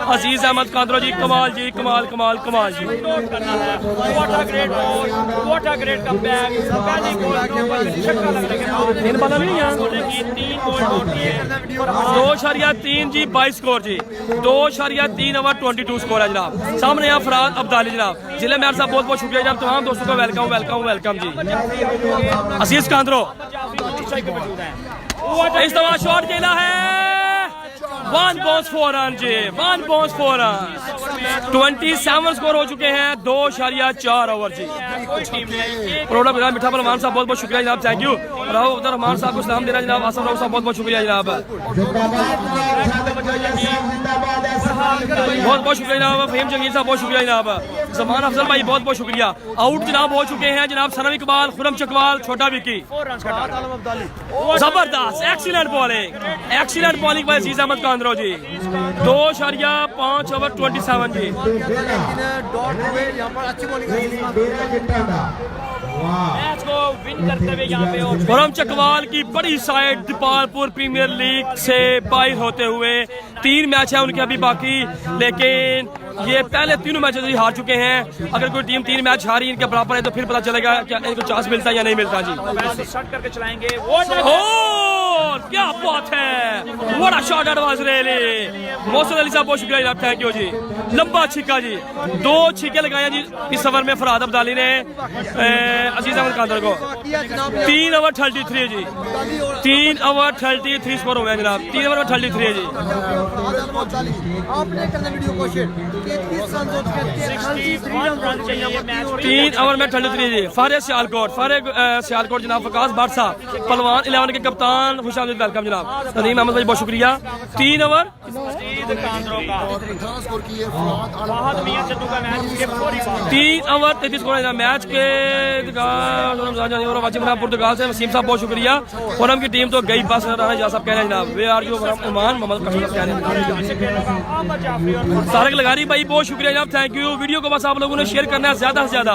अजीज अहमद कांद्रो जी कमाल जी कमाल जी करना है what a great ball what a great comeback पहली बॉल के ऊपर छक्का लगने के बाद 3 बाला नहीं है 3 बॉल होती है 2.3 जी 22 स्कोर जी 2.3 ओवर 22 स्कोर है जनाब सामने यहाँ फरहाद अब्दाली जनाब जिले मेयर साहब बहुत बहुत शुक्रिया जनाब तमाम दोस्तों का वेलकम जी अजीज कांद्रो इस दफा शॉट खेला है 1 बाउंस 4 रन जी 1 बाउंस 4 रन 27 स्कोर हो चुके हैं 2.4 ओवर जी प्रोग्राम जनाब मिठा पलवान साहब बहुत बहुत शुक्रिया जनाब थैंक यू राहुल उधर रहमान साहब को सलाम देना जनाब आसम राव साहब बहुत बहुत शुक्रिया जनाब बहुत बहुत शुक्रिया जनाब फहीम जंगीर साहब बहुत शुक्रिया जनाब जमान अफजल भाई बहुत बहुत शुक्रिया आउट जनाब हो चुके हैं जनाब सनम इकबाल खुरम चकवाल छोटा विकी जबरदस्त excellent bowling by Aziz Ahmed कांद्रो जी 2.5 ओवर 27 जी मैच को विन करते हुए यहाँ पे खुरम चकवाल की बड़ी साइड दीपालपुर प्रीमियर लीग से बाहर होते हुए 3 मैच है उनके अभी बाकी लेकिन ये पहले तीनों मैच हार चुके हैं अगर कोई टीम 3 मैच हारी इनके बराबर है तो फिर पता चलेगा क्या इनको चांस मिलता है या नहीं मिलता जी शॉट करके चलाएंगे क्या बात है बड़ा शॉट एडवांस रेली मोहसिन अली साहब बहुत शुक्रिया जनाब थैंक यू जी लंबा छिक्का जी 2 छिक्के लगाए जी इस ओवर में फरहाद अब्दाली ने अजीज अहमद कांद्रो को 3 ओवर 33 जी 3 ओवर 33 स्कोर हो गया जनाब 3 ओवर 33 है जी आपने करना वीडियो क्वेश्चन 3 ओवर में 33 जी फारे सियालकोट जनाब फकास बाट साहब पलवान 11 के कप्तान खुशामदीद वेलकम जनाब नदीम अहमद भाई बहुत शुक्रिया 3 ओवर 3 ओवर 33 स्कोर है मैच के पुर्तगाल से वसीम साहब बहुत शुक्रिया और हम की टीम तो गई बस राना जा साहब कह रहे हैं जनाब वे आर यू ईमान मोहम्मद कशफ कह रहे हैं तारक लगारी भाई बहुत शुक्रिया जनाब थैंक यू वीडियो को बस आप लोगों ने शेयर करना है ज्यादा से ज्यादा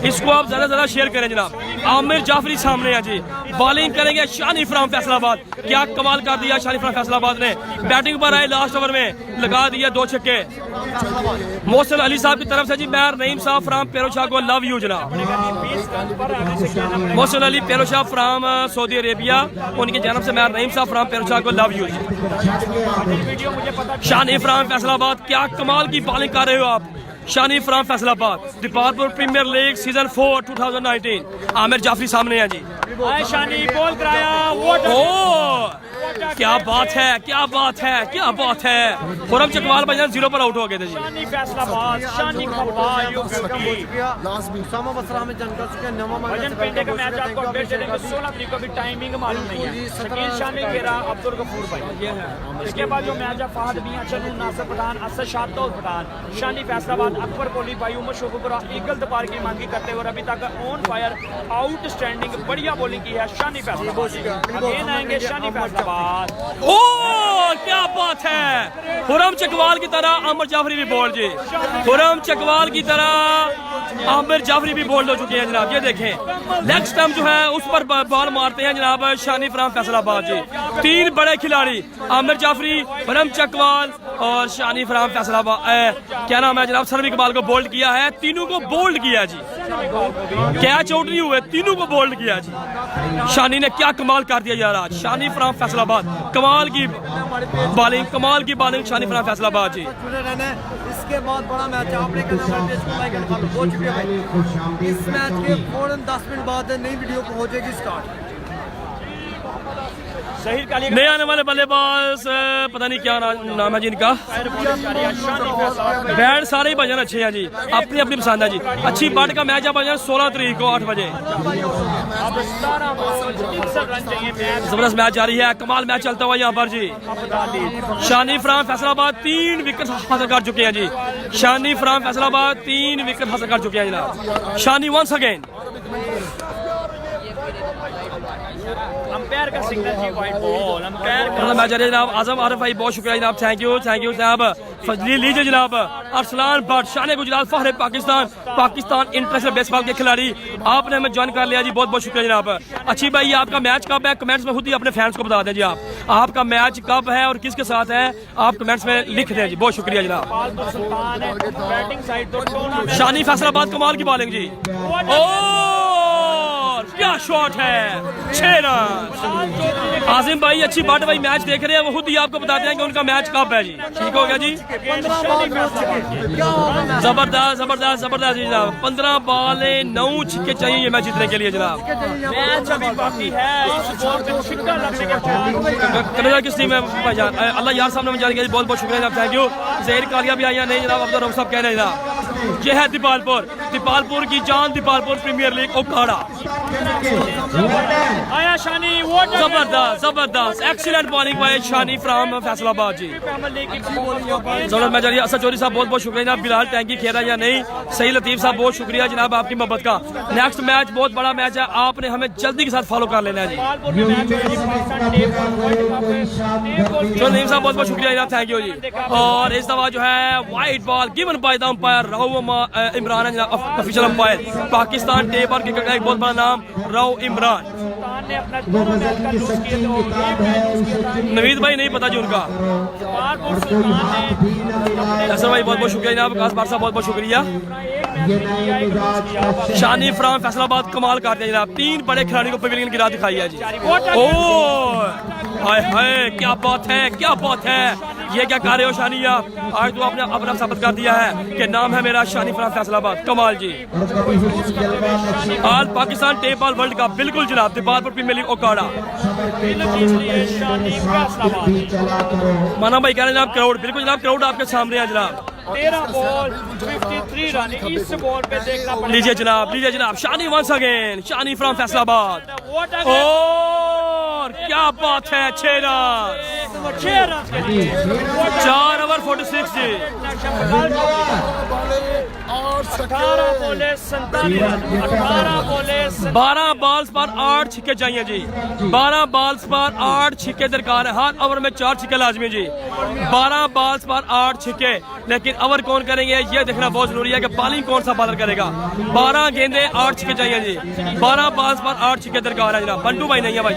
इसको आप ज्यादा शेयर करें जनाब आमिर जाफरी सामने है जी बॉलिंग करेंगे शानी फ्राम फैसलाबाद क्या कमाल कर दिया शानी फ्राम फैसलाबाद ने बैटिंग पर आए लास्ट ओवर में लगा दिया 2 छक्के मोहसिन अली साहब की तरफ से जी मैर नईम साहब फ्राम पेरोशाह को लव यू जनाब मोहसिन अली पेरोशाह फ्राम सऊदी अरेबिया उनकी जन्म से मैर नईम साहब फ्राम पेरोशाह को love you Shani from Faisalabad क्या कमाल की बॉलिंग कर रहे हो आप Shani from Faisalabad Dipalpur premier league season 4 2019 Aamir Jafri सामने हैं जी शानी बॉल कराया क्या बात है खुरम चकवाल भाई 0 पर आउट हो गए थे जी शानी फैसलाबाद शानी भजन पेंडे का मैच आपको अपडेट दे देंगे 16 तारीख को भी टाइमिंग मालूम नहीं है शकील शानी घेरा अब्दुल गफूर भाई इसके बाद जो मैच है फहद मियां चन्नू नासिर पठान असद शाहतौल पठान शानी फैसलाबाद अकबर कोहली भाई उमर शोकुपुरा ईगल दपार की मांगी करते हुए अभी तक ऑन फायर आउटस्टैंडिंग बढ़िया बॉलिंग की है शानी फैसलाबाद अगेन आएंगे शानी फैसलाबाद क्या बात है खुरम चकवाल की तरह आमिर जाफरी भी बोल्ड जी खुरम चकवाल की तरह आमिर जाफरी भी बोल्ड हो चुके हैं जनाब ये देखें लेग स्टंप जो है उस पर बॉल मारते हैं जनाब शानी फ्राम फैसलाबाद जी 3 बड़े खिलाड़ी आमिर जाफरी खुरम चकवाल और शानी फ्राम फैसलाबाद क्या नाम है जनाब सनम इकबाल को बोल्ड किया है तीनों को बोल्ड किया जी कैच आउट नहीं हुए तीनों को बोल्ड किया जी शानी ने क्या कमाल कर दिया यार आज शानी फ्राम फैसलाबाद कमाल की आपने हमारे पेज बॉलिंग कमाल की बॉलिंग शानी फराम फैसलाबाद जी। जुड़े रहना है। इसके बाद बड़ा मैच है, आपने करना है पेज को लाइक एंड फॉलो। बहुत शुक्रिया भाई। इस मैच के फौरन 10 मिनट बाद नई वीडियो को हो जाएगी स्टार्ट। जहीर काली नए आने वाले बल्लेबाज पता नहीं क्या नाम है जी इनका। बैट सारे ही भजन अच्छे हैं जी, अपनी अपनी पसंद है जी। अच्छी बट का मैच है भजन 16 तारीख को 8 बजे। जबरदस्त मैच जारी है, कमाल मैच चलता हुआ यहाँ पर जी। शानी फराम फैसलाबाद 3 विकेट हासिल कर चुके हैं जी। शानी फराम फैसलाबाद 3 विकेट हासिल कर चुके हैं जनाब। Shani once again. अंपायर का सिग्नल जी, वाइट बॉल। अंपायर का मैच जारी है जनाब। आजम आरिफ भाई बहुत शुक्रिया जनाब, थैंक यू जनाब। फजली लीजिए जनाब। अरसलान भट्ट शान गुजरात फहर पाकिस्तान इंटरनेशनल बेसबॉल के खिलाड़ी, आपने हमें ज्वाइन कर लिया जी, बहुत बहुत शुक्रिया जनाब। अच्छी भाई आपका मैच कब है, कमेंट्स में खुद ही अपने फैंस को बता दें जी। आपका मैच कब है और किसके साथ है, आप कमेंट्स में लिख दें जी। बहुत शुक्रिया जनाब। सुल्तान है बैटिंग साइड तो टूर्नामेंट शानी फैसलाबाद कमाल की बॉलिंग जी। और क्या शॉट है, 6 रन। आजिम भाई अच्छी बात भाई मैच देख रहे हैं, वो खुद ही आपको बताते हैं कि उनका मैच कब है जी। ठीक हो गया जी। 15 बॉल 9 छक्के, क्या होगा मैच? जबरदस्त जी जनाब। 15 बॉल 9 छक्के चाहिए ये मैच जीतने के लिए जनाब। मैच अभी बाकी है। इस बॉल पे छिक्का लगने के बाद कनाडा किस टीम है भाईजान? अल्लाह यार साहब ने जान के बहुत बहुत शुक्रिया जनाब, थैंक यू। जहीर कालिया भी आई है नहीं जनाब, अब तो सब कह रहे हैं जनाब। ये है दीपालपुर की जान, दीपालपुर प्रीमियर लीग ओकाड़ा। आया शानी, वो जबरदस्त excellent bowling by Shani from Faisalabad जी। जबरदस्त मैच जारी है। असद चौधरी साहब बहुत बहुत शुक्रिया जनाब। बिलाल टैंकी खेल रहा है या नहीं, सही लतीफ साहब बहुत शुक्रिया जनाब आपकी मोहब्बत का। नेक्स्ट मैच बहुत बड़ा मैच है, आपने हमें जल्दी के साथ फॉलो कर लेना है जी। तो नईम साहब बहुत बहुत शुक्रिया जनाब, थैंक यू जी। और इस दफा जो है white ball given by the umpire Rao Imran है जनाब, ऑफिशियल अंपायर पाकिस्तान टेप और क्रिकेट का एक बहुत बड़ा नाम राव इमरान। ने अपना दोनों मैच का लूज किए थे और एक मैच नवीद भाई नहीं पता जी उनका। असर भाई बहुत बहुत शुक्रिया जनाब। कास बार साहब बहुत बहुत शुक्रिया। शानी फ्राम फैसलाबाद कमाल करते हैं जनाब। 3 बड़े खिलाड़ियों को पवेलियन की राह दिखाई है जी। ओ हाय हाय, क्या बात है, क्या बात है। ये क्या कर रहे हो शानी आप? आज तो आपने अपना साबित कर दिया है कि नाम है मेरा शानी फ्राम फैसलाबाद। कमाल जी। आज Pakistan tape ball world cup बिल्कुल जनाब, दीपालपुर प्रीमियर लीग ओकाड़ा। माना भाई कह रहे हैं जनाब क्राउड, बिल्कुल जनाब क्राउड आपके सामने है जनाब। 13 बॉल 53 रन। इस बॉल पे देखना पड़ेगा। लीजिए जनाब Shani once again, Shani from Faisalabad. और क्या बात है, 6 रन 4 ओवर 46 जी। 18 बोले 47 रन। 18 बोले 12 बॉल्स पर 8 छिक्के चाहिए जी। 12 बॉल्स पर 8 छिक्के दरकार है। हर ओवर में 4 छिक्के लाजमी जी। 12 बॉल्स पर 8 छिक्के, लेकिन ओवर कौन करेंगे ये देखना बहुत जरूरी है कि बॉलिंग कौन सा बॉलर करेगा। 12 गेंदे 8 छिक्के चाहिए जी। 12 बॉल्स पर 8 छिक्के दरकार है जनाब। बंटू भाई नहीं है भाई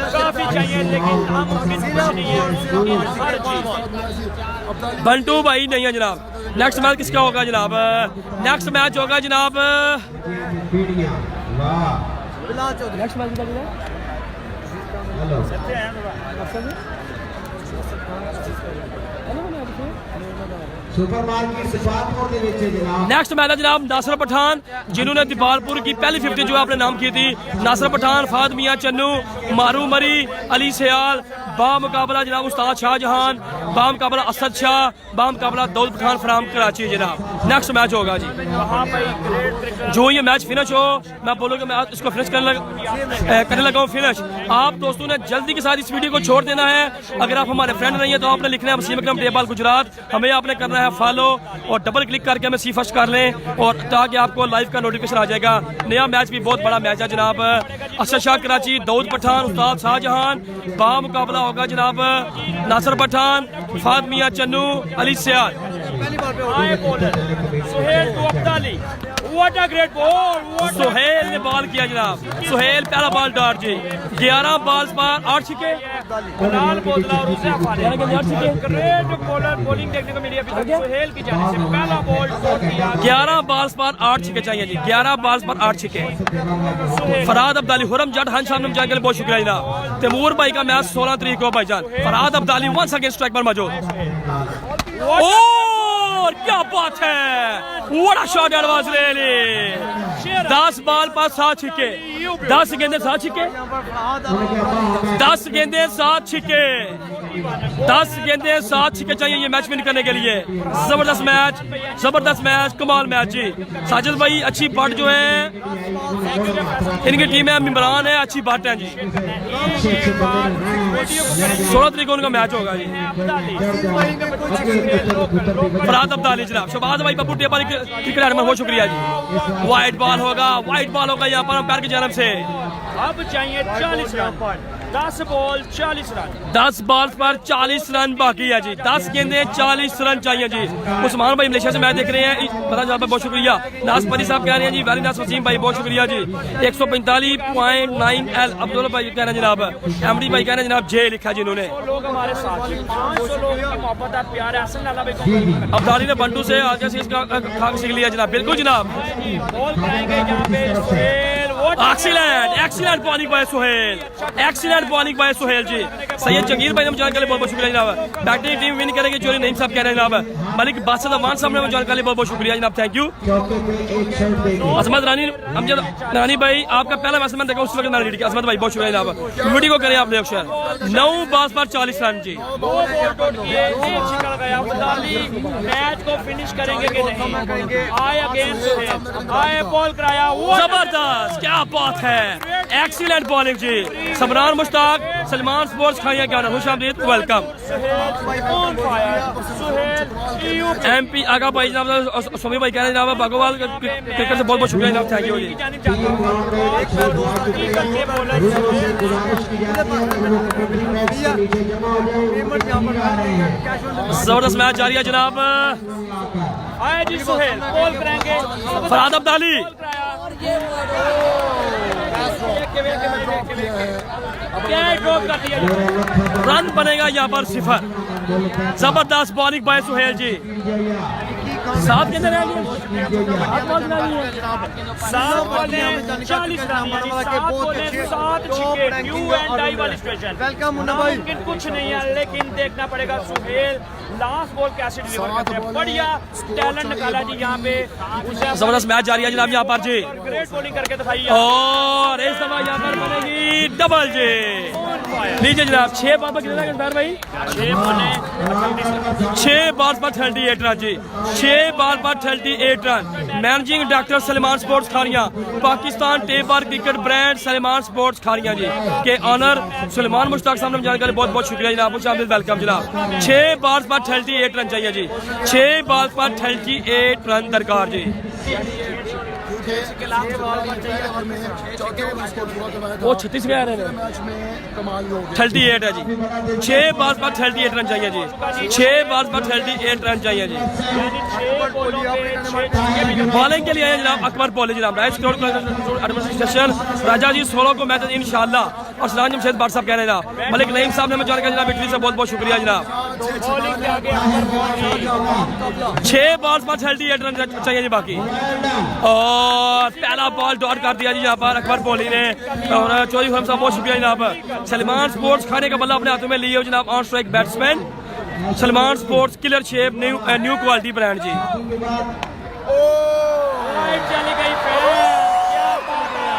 काफी चाहिए, लेकिन हम नहीं है। हर चीज बंटू भाई नहीं है जनाब। नेक्स्ट मैच किसका होगा जनाब? नेक्स्ट मैच होगा जनाब Bilal Chaudhry. Next match next match है जनाब नासिर पठान, जिन्होंने दीपालपुर की पहली 50 जो आपने नाम की थी। नासिर पठान, फाद मियां चन्नू, मारू मरी, अली सयाल, बा मुकाबला जनाब उस्ताद शाहजहान, बा मुकाबला असद शाह, बा मुकाबला दाऊद पठान फ्राम कराची जनाब। नेक्स्ट मैच होगा जी। जो ये मैच फिनिश हो, मैं बोलूँगा मैं इसको फिनिश करने लगा हूँ फिनिश। आप दोस्तों ने जल्दी के साथ इस वीडियो को छोड़ देना है। अगर आप हमारे फ्रेंड नहीं है तो आपने लिखना है वसीम अकरम टेप बॉल गुजरात, हमें आपने करना है फॉलो और डबल क्लिक करके हमें सी फर्स्ट कर लें, और ताकि आपको लाइव का नोटिफिकेशन आ जाएगा। नया मैच भी बहुत बड़ा मैच है जनाब। असद शाह कराची, दाऊद पठान, उस्ताद शाहजहान, बा मुकाबला होगा जनाब नासिर पठान, फाद मियां चन्नू, अली सयाल। आए बॉलर सुहेल दुअब्दाली, what a great ball. Suhail ने बॉल किया जनाब, सुहेल पहला बॉल डॉट जी, 11 बॉल्स पर 8 छक्के। लाल बोतला और उसे ग्रेट बॉलर बॉलिंग देखने को मिली अभी तक सुहेल की जाने से। पहला बॉल डॉट किया, 11 बॉल्स पर 8 छक्के चाहिए जी, 11 बॉल्स पर 8 छक्के। फरहाद अब्दाली, हुरम जट, हंस शाम के लिए बहुत शुक्रिया जनाब। तैमूर भाई का मैच 16 तारीख को भाईजान। Farhad Abdali once again strike पर मौजूद। और क्या बात है, व्हाट अ शॉट एडवांस ले 10 बॉल पर 7 छक्के, 10 गेंदें 7 छक्के, 10 गेंदें 7 छक्के, 10 गेंदें 7 छक्के चाहिए ये मैच विन करने के लिए। जबरदस्त मैच, जबरदस्त मैच, कमाल मैच जी। साजिद भाई अच्छी बट जो है इनकी टीम है, इमरान है, अच्छी बट है जी। 16 तारीख को उनका मैच होगा जी। फरहाद अब्दाली जनाब, शहबाज भाई बब्बू टेपा क्रिकेट एडमन, बहुत शुक्रिया जी। वाइट बॉल होगा, वाइट बॉल होगा यहाँ पर पैर की जानब से। अब चाहिए 40 रन, 10 बॉल 40 रन, 10 बॉल पर 40 रन बाकी है जी, 10 गेंदें 40 रन चाहिए जी। उस्मान भाई मलेशिया से मैच देख रहे हैं, पता जनाब बहुत शुक्रिया। नाज परी साहब कह रहे हैं जी, वेरी नाइस वसीम भाई बहुत शुक्रिया जी। 145.9 L अब्दुल्ला भाई कह रहे हैं जनाब, एमडी भाई कह रहे हैं जनाब जे लिखा जी इन्होंने। लोग हमारे साथ हैं, 500 लोगों की मोहब्बत और प्यार है। हसन लाला भाई अब्दाली ने बंटू से आगे से इसका खा सीख लिया जनाब, बिल्कुल जनाब। बॉल कराएंगे यहाँ पे Suhail. Excellent, excellent bowling by Suhail, excellent bowling by Suhail जी। सैयद जगीर भाई ने जानकारी बहुत बहुत शुक्रिया जनाब। बैटिंग टीम विन करेगी, चोरी नईम साहब कह रहे हैं जनाब। मलिक बादशाह अमान साहब ने जानकारी बहुत बहुत शुक्रिया जनाब, थैंक यू। असमत रानी, अमजद रानी भाई आपका पहला मैच मैं देखा उस वक्त नानी की, असमत भाई बहुत शुक्रिया जनाब। वीडियो को करें आप लोग शेयर। 9 बॉल्स पर 40 रन जी। मैच को फिनिश करेंगे कि नहीं, आए अगेन सुहेल, आए बॉल कराया, जबरदस्त, क्या बात है, एक्सीलेंट बॉलिंग जी। समरान मुश्ताक, सलमान स्पोर्ट्स खाइया क्या ना, खुश आमदीद, वेलकम। MP आगा भाई जनाब, सोमी भाई कह रहे हैं जनाब बागोवाल क्रिकेट से बहुत बहुत शुक्रिया जनाब, थैंक यू जी। जबरदस्त मैच जारी है जनाब। आए जी सुहेल, बॉल कराएंगे फरहाद अब्दाली, रन बनेगा यहाँ पर 0। जबरदस्त बॉलिंग बाय सुहेल जी। 7 गेंदें रह गई, 7 बॉलें 40 रन, 7 बॉलें 7 छक्के, न्यू एंड डाई वाली सिचुएशन। वेलकम मुन्ना भाई। नामुमकिन कुछ नहीं है, लेकिन देखना पड़ेगा सुहेल लास्ट बॉल कैसे डिलीवर करते हैं। बढ़िया टैलेंट निकाला जी यहाँ पे, जबरदस्त मैच जारी है जनाब यहाँ पर जी। ग्रेट बॉलिंग करके दिखाई और इस दफा यहाँ पर बनेगी डबल जी। लीजिए जनाब, 6 बॉल पर कितना रन भाई, 6 बॉल पर 38 रन जी, 6 बॉल पर 38 run. Managing director Salman sports Kharian, Pakistan टेबर cricket brand Salman sports Kharian जी के ऑनर सलमान मुश्ताक साहब ने जानकारी बहुत बहुत शुक्रिया जनाब, वेलकम जनाब। 6 बॉल पर 38 रन चाहिए जी, 6 बॉल पर 38 रन दरकार जी। वो 36 में आ रहे हैं, 38 है जी। 6 बॉल पर 38 रन चाहिए जी, 6 बॉल पर 38 रन चाहिए जी। बॉलिंग के लिए आए जनाब अकबर पॉली जनाब, एडमिनिस्ट्रेशन राजा जी 16 को मैच इंशाल्लाह। और सलाम जमशेद बाट साहब कह रहे हैं जनाब, मलिक नईम साहब ने हमें जानकारी जनाब इटली से बहुत बहुत शुक्रिया जनाब। 6 बॉल पर 38 रन चाहिए जी बाकी। और पहला बॉल डॉट कर दिया जी यहाँ पर अकबर पॉली ने। और चौधरी खुरम साहब बहुत शुक्रिया जनाब। सलमान स्पोर्ट्स खाने का बल्ला अपने हाथों में लिए हो जनाब, on strike batsman Salman sports killer shape new quality brand जी। चली गई फिर, क्या बात है,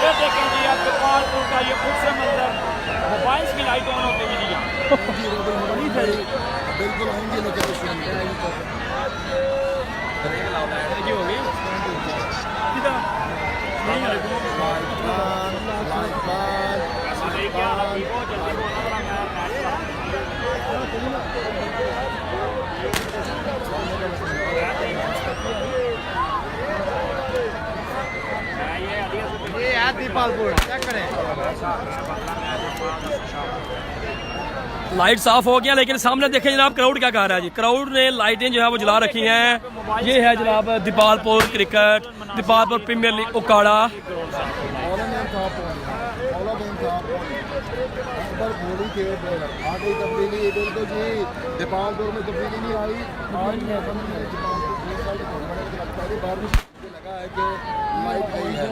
ये देखें जी आपके पालपुर का ये खूबसूरत मंजर, मोबाइल्स की लाइट ऑन होते हुए बिल्कुल आएंगे लोकेशन ये है दीपालपुर, चेक करें। लाइट साफ हो गया, लेकिन सामने देखें जनाब क्राउड क्या कर रहा है जी। क्राउड ने लाइटें जो है वो जला रखी हैं। ये है जनाब Dipalpur cricket, Dipalpur premier league Okara. बोली के आगे तब्दीली बिल्कुल जी, दीपालपुर में तब्दीली नहीं आई। लगा है कि लाइट आई है,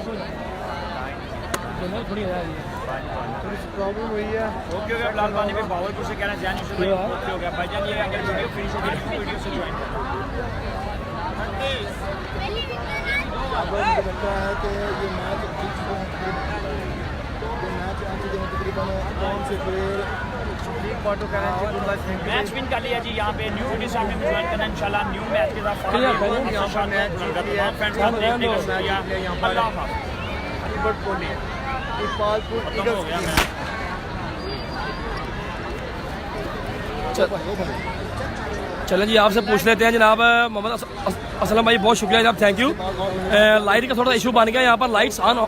प्रॉब्लम हुई है। ओके हो गया बिलाल पानी पे बावलपुर से कहना जान यूसुफ भाई ओके हो गया भाईजान। ये अगर वीडियो फिनिश हो गई वीडियो से ज्वाइन अब मुझे लगता है कि ये मैच तकरीबन कौन से प्लेयर मैच विन कर लिया जी। यहाँ पे न्यू वीडियो सामने ज्वाइन करना इंशाल्लाह न्यू मैच के साथ यहाँ पर मैच जीत लिया है। दीपालपुर ईगल्स की चलें जी, आपसे पूछ लेते हैं जनाब मोहम्मद असलम भाई, बहुत शुक्रिया जनाब, थैंक यू। लाइट का थोड़ा इशू बन गया यहाँ पर, लाइट्स ऑन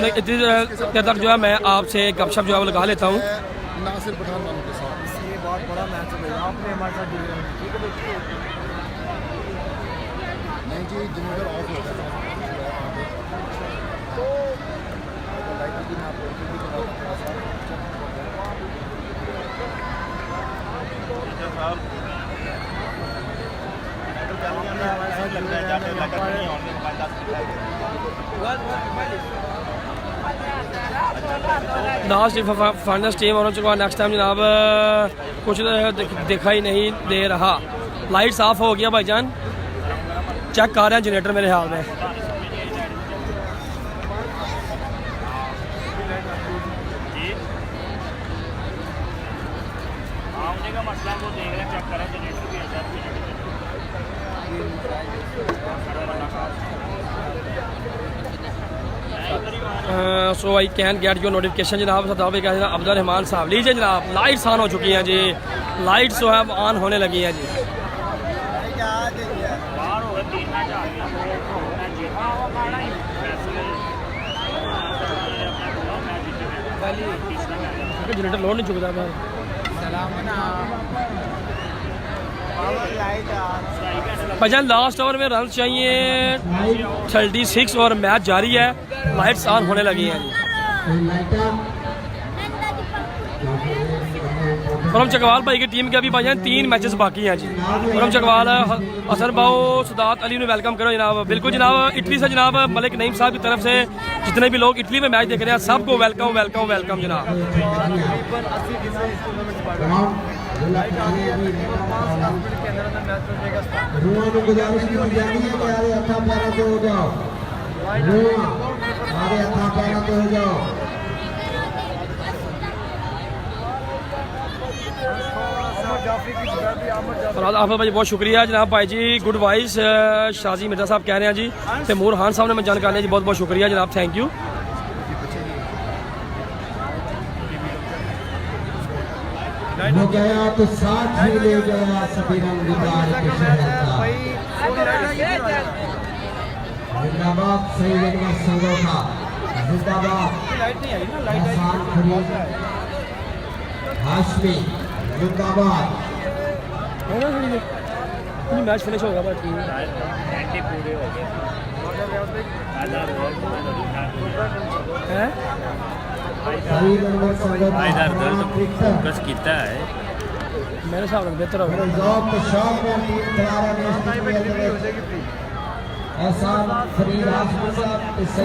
इतनी देर तक जो है मैं आपसे गपशप जो है वो लगा लेता हूँ। नासिर पठान वालों के साथ ये बहुत बड़ा मैच है भाई, आपने हमारे साथ जुड़ रहे हैं, ठीक है भाई। नहीं जी, जनरेटर ऑफ हो गया था तो लाइट की ना लास्ट फाइनल टीम और चुका नेक्स्ट टाइम जनाब कुछ दिखाई नहीं दे रहा। लाइट्स ऑफ हो गया भाईजान, चेक कर रहे हैं जनरेटर मेरे ख्याल में। का मसला वो देख रहे हैं, चेक कर रहे हैं जनरेटर भी so I can get your notification जनाब। सरदार भाई कहते हैं अब्दुल रहमान साहब, लीजिए जनाब लाइट्स ऑन हो चुकी हैं जी, लाइट्स जो है ऑन होने लगी हैं जी। बाहर हो गए 3 मैच आ गया जनरेटर लोड नहीं चुकता मैं भाईजान। लास्ट ओवर में रन चाहिए 36 और मैच जारी है, लाइट्स ऑन होने लगी हैं जी। परम चकवाल भाई की टीम के अभी भाईजान 3 मैचेस बाकी हैं जी। परम चकवाल हसन भाव सदात अली ने वेलकम करो जनाब। बिल्कुल जनाब, इटली से जनाब मलिक नईम साहब की तरफ से जितने भी लोग इटली में मैच देख रहे हैं सबको वेलकम वेलकम वेलकम जनाब। गुजारिश की जाती है कि यार अच्छा पैरा तो हो जाओ, अरे अच्छा पैरा तो हो जाओ। फराद आफर भाई बहुत शुक्रिया जनाब भाई जी। गुड वाइस शाजी मिर्जा साहब कह रहे हैं जी, तैमूर खान साहब ने मैं जानकारी है जी, बहुत बहुत शुक्रिया जनाब, थैंक यू। वो गया तो साथ ही ले गया सभी रंग गुजार के शहर का। जिंदाबाद सईद अनवर संगोखा, जिंदाबाद हसन फरीद हाशमी, जिंदाबाद। मैच फिनिश होगा भाई ठीक है। सईद अनवर संगोखा फोकस किया है मेरे हिसाब से बेहतर होगा। जॉब के शौक में टीम खिलाड़ी ने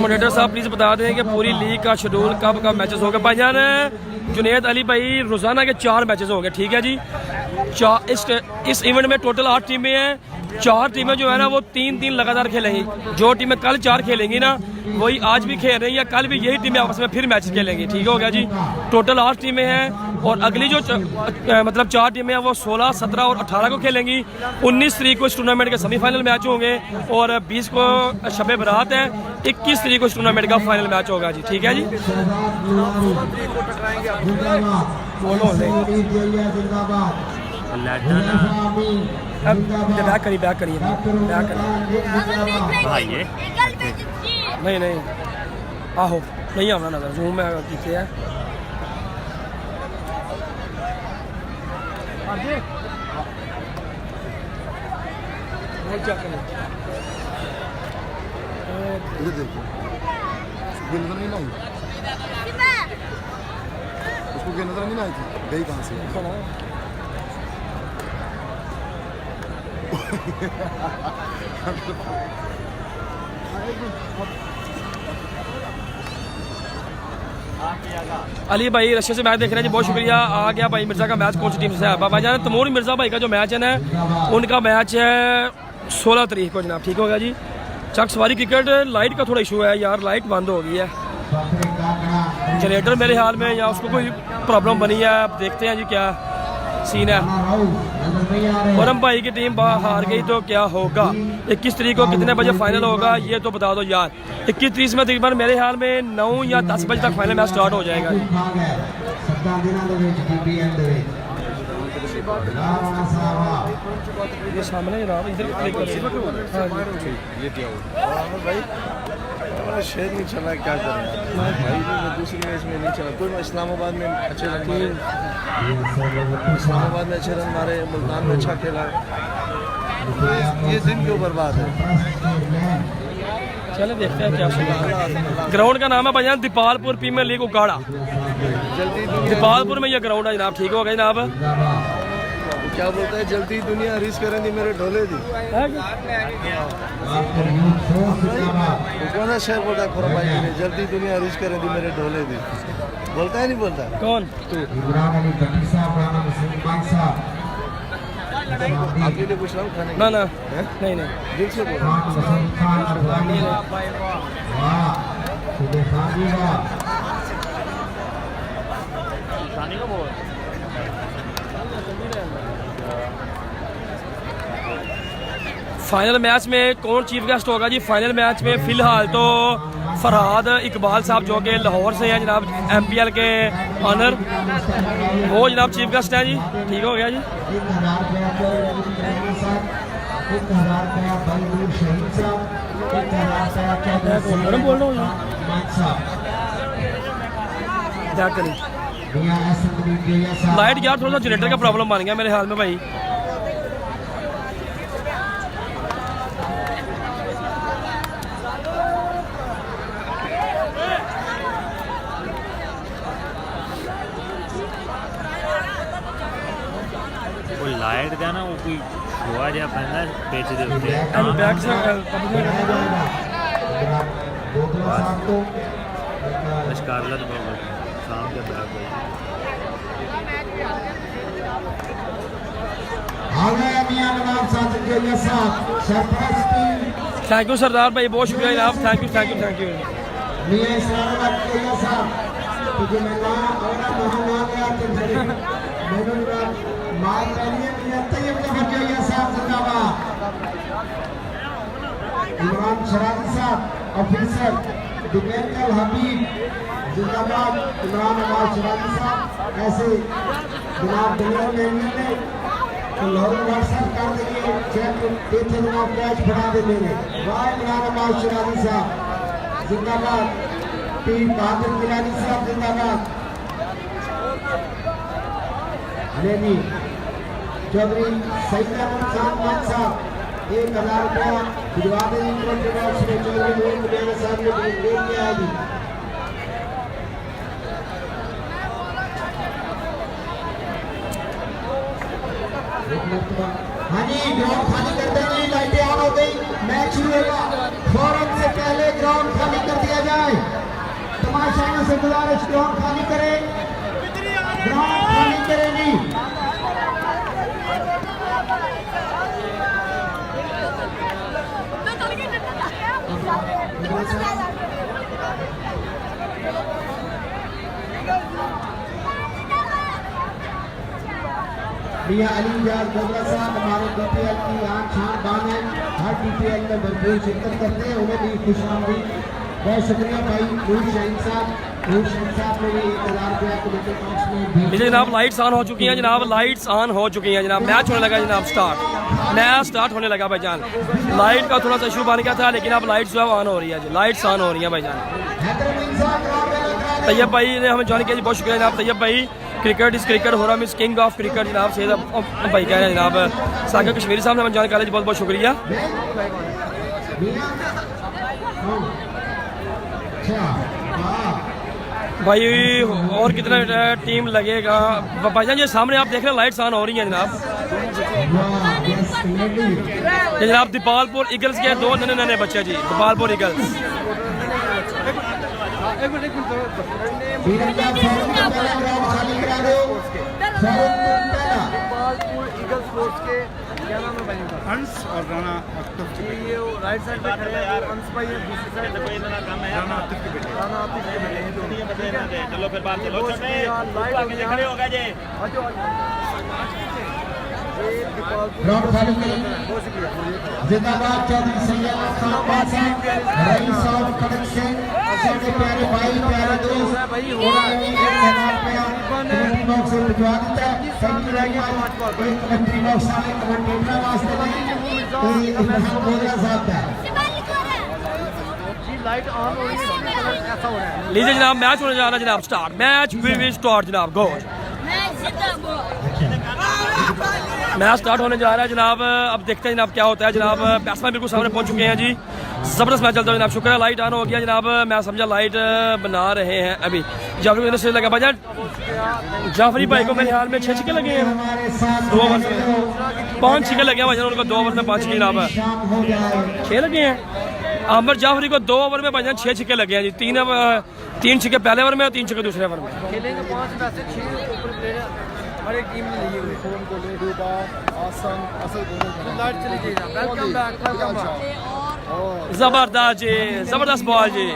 मॉडरेटर साहब प्लीज़ बता दें कि पूरी लीग का शेड्यूल कब कब मैचेस होगा। भाईजान जुनेद अली भाई रोज़ाना के 4 मैचेस होंगे, ठीक है जी। इस इवेंट में टोटल 8 टीमें हैं, 4 टीमें जो है ना वो 3-3 लगातार खेलेंगी। जो टीमें कल 4 खेलेंगी ना वही आज भी खेल रही है, कल भी यही टीमें आपस में फिर मैच खेलेंगी, ठीक हो गया जी। टोटल 8 टीमें हैं और अगली जो मतलब 4 टीमें हैं वो 16, 17 और 18 को खेलेंगी। 19 तारीख को इस टूर्नामेंट के सेमीफाइनल मैच होंगे और 20 को शब बारात है, 21 तारीख को इस टूर्नामेंट का फाइनल मैच होगा जी, ठीक है जी। बैक करिए बैक करिए बैक करिए नहीं नहीं आहो नहीं आना नजर जूम में कितने है चेक करें। इधर देखो ये नजर नहीं आई उसको ये नजर नहीं आई थी गई कहाँ से अली भाई रशिया से मैच देख रहे हैं जी, बहुत शुक्रिया। आ गया भाई मिर्जा का मैच कौन सी टीम से है भाई जान? तमूर मिर्जा भाई का जो मैच है ना, उनका मैच है 16 तारीख को जनाब, ठीक होगा जी। चक सवारी क्रिकेट लाइट का थोड़ा इशू है यार, लाइट बंद हो गई है जनरेटर मेरे हाल में, या उसको कोई प्रॉब्लम बनी है, अब देखते हैं जी क्या सीन है। परम भाई की टीम हार गई तो क्या होगा? 21 तारीख को कितने बजे फाइनल होगा ये तो बता दो यार। 21 तारीख में तकरीबन मेरे ख्याल में 9 या 10 बजे तक फाइनल मैच स्टार्ट हो जाएगा। ये सामने जनाब इधर क्लिक कर भाई हमारा शेयर नहीं चला, क्या करें भाई? दूसरी मैच में नहीं चला कोई। इस्लामाबाद में अच्छे रन मारे, इस्लामाबाद में अच्छे रन मारे, मुल्तान में अच्छा खेला, ये दिन क्यों बर्बाद है? चले देखते हैं क्या सुना। ग्राउंड का नाम है भाईजान दीपालपुर प्रीमियर लीग उकाड़ा, जल्दी दीपालपुर में ये ग्राउंड है जनाब, ठीक हो गया जनाब। क्या बोलता है जल्दी दुनिया रिस करें दी मेरे ढोले दी कौन सा शेर बोलता है खुरा भाई ने, जल्दी दुनिया रिस करें दी मेरे ढोले दी, बोलता है नहीं बोलता? कौन तू? आपके लिए पूछ रहा हूँ खाने ना ना है? नहीं नहीं दिल से बोल रहा हूँ। फाइनल मैच में कौन चीफ गेस्ट होगा जी? फाइनल मैच में फिलहाल तो फरहाद इकबाल साहब जो कि लाहौर से हैं जनाब, MPL के ऑनर, वो जनाब चीफ गेस्ट हैं जी, ठीक हो गया जी। बोल रहा हूँ लाइट यार थोड़ा सा जनरेटर का प्रॉब्लम बन गया मेरे हाल में भाई। वो लाइट का ना वो कोई हुआ जा पैंदा पेच दे उत्ते बैक से मशकारला तो शाम के बैक हो थैंक यू सरदार भाई, बहुत शुक्रिया जनाब, thank you thank you thank you. Imran Shirazi साहब ऑफिसर डिमेंटल हबीब जिंदाबाद। इमरान अब्बास शराजी साहब ऐसे जनाब दिल्ली में तो लाहौर व्हाट्सएप कर देंगे, चेक देते जनाब कैच बढ़ा दे मेरे। वाह इमरान अब्बास शराजी साहब जिंदाबाद। पीर बहादुर गिलानी साहब जिंदाबाद। लेनी चौधरी सईद अहमद खान साहब 1000 रुपया भिजवा देंगे तुरंत बॉक्स में। चौधरी मोहन मेरे सामने दे दिया है जी। हाँ जी ग्राउंड खाली कर देंगे, लाइटें ऑन हो गई, मैच शुरू होगा। फौरन से पहले ग्राउंड खाली कर दिया जाए। तमाशाइयों से गुजारिश ग्राउंड खाली करें, ग्राउंड खाली करें जी। मियां अलीजाद गोबरा साहब हमारे DPL की आन शान बान है, हर DPL में भरपूर शिरकत करते हैं, उन्हें भी खुशामदीद। बहुत शुक्रिया भाई नूर शाहीन साहब ने भी 1000 रुपया कमेटी बॉक्स में जी जनाब लाइट्स ऑन हो चुकी हैं जनाब, लाइट्स ऑन हो चुकी हैं जनाब। मैच होने लगा जनाब स्टार्ट, मैच स्टार्ट होने लगा भाईजान। लाइट का थोड़ा सा इशू बन गया था, लेकिन अब लाइट्स जो है ऑन हो रही है जी, लाइट्स ऑन हो रही है भाईजान। तैयब भाई ने हमें ज्वाइन किया जी, बहुत शुक्रिया जनाब तैयब भाई। क्रिकेट इस क्रिकेट हो रहा मिस किंग ऑफ क्रिकेट जनाब सैयद भाई कह रहे हैं जनाब। साकिब कश्मीरी साहब ने हमें ज्वाइन किया जी, बहुत बहुत शुक्रिया। मियां कौन अच्छा भाई और कितना टीम लगेगा भाईजान? ये सामने आप देख रहे हैं लाइट्स ऑन हो रही हैं जनाब। वाह यस लेडी ये जनाब दीपालपुर ईगल्स के दो नन्हे नन्हे बच्चे जी, दीपालपुर ईगल्स। बीरंगा फॉर्म का पहला ग्राउंड खाली करा दो फॉर्म पहला गोपालपुर ईगल स्पोर्ट्स के क्या नाम है भाई उनका? हंस और राणा अख्तर जी, ये वो राइट साइड पे खड़े हैं, अंश भाई है, दूसरी साइड पे राणा आतिफ के बेटे राणा आतिफ के बेटे हैं दोनों। ठीक है? चलो फिर बात चलो बहुत शुक्रिया, लाइट हो गया। खड़े हो गए जी। आ जाओ, आ जाओ। ये दीपालपुर ग्राउंड खाली करें बहुत शुक्रिया। जिंदाबाद चौधरी सैयद खान बादशाह रईस साहब खड़क सिंह सबसे प्यारे भाई प्यारे दोस्त उन्होंने एक खिलाफ पे कमेंट्री बॉक्स से भिजवा देता है। Thank you very much. एक कमेंट्री बॉक्स वाले कमेंटेटर वास्ते में इब्राहिम बोदरा साहब का जी लाइट ऑन हो रही है, ऐसा हो रहा है। लीजिए जनाब, मैच होने जा रहा है जनाब स्टार्ट। मैच विल स्टार्ट जनाब, गो। मैच स्टार्ट होने जा रहा है जनाब। अब देखते हैं जनाब क्या होता है जनाब। बैट्समैन बिल्कुल सामने पहुंच चुके हैं जी। जबरदस्त मैच चलता है जनाब। शुक्र है लाइट ऑन हो गया जनाब। मैं समझा लाइट बना रहे हैं अभी। जाफरी से लगा भाई जाफरी भाई को मेरे ख्याल में 6 छक्के लगे हैं, हमारे साथ 2 ओवर में 5 छक्के लगे हैं भाई उनको। 2 ओवर में 5 छक्के जनाब शाम हो जाए 6 लगे हैं। आमिर जाफरी को 2 ओवर में भाई 6 छक्के लगे हैं जी। 3 छक्के पहले ओवर में और 3 छक्के दूसरे ओवर में। खेलेंगे 5 में से 6 ऊपर प्लेयर हर एक टीम ने लिए हुए। फोन को ले डूबा आसन असल दोनों लाइट चली जाएगी। Welcome back, welcome back. जबरदस्त जी, जबरदस्त बॉल जी।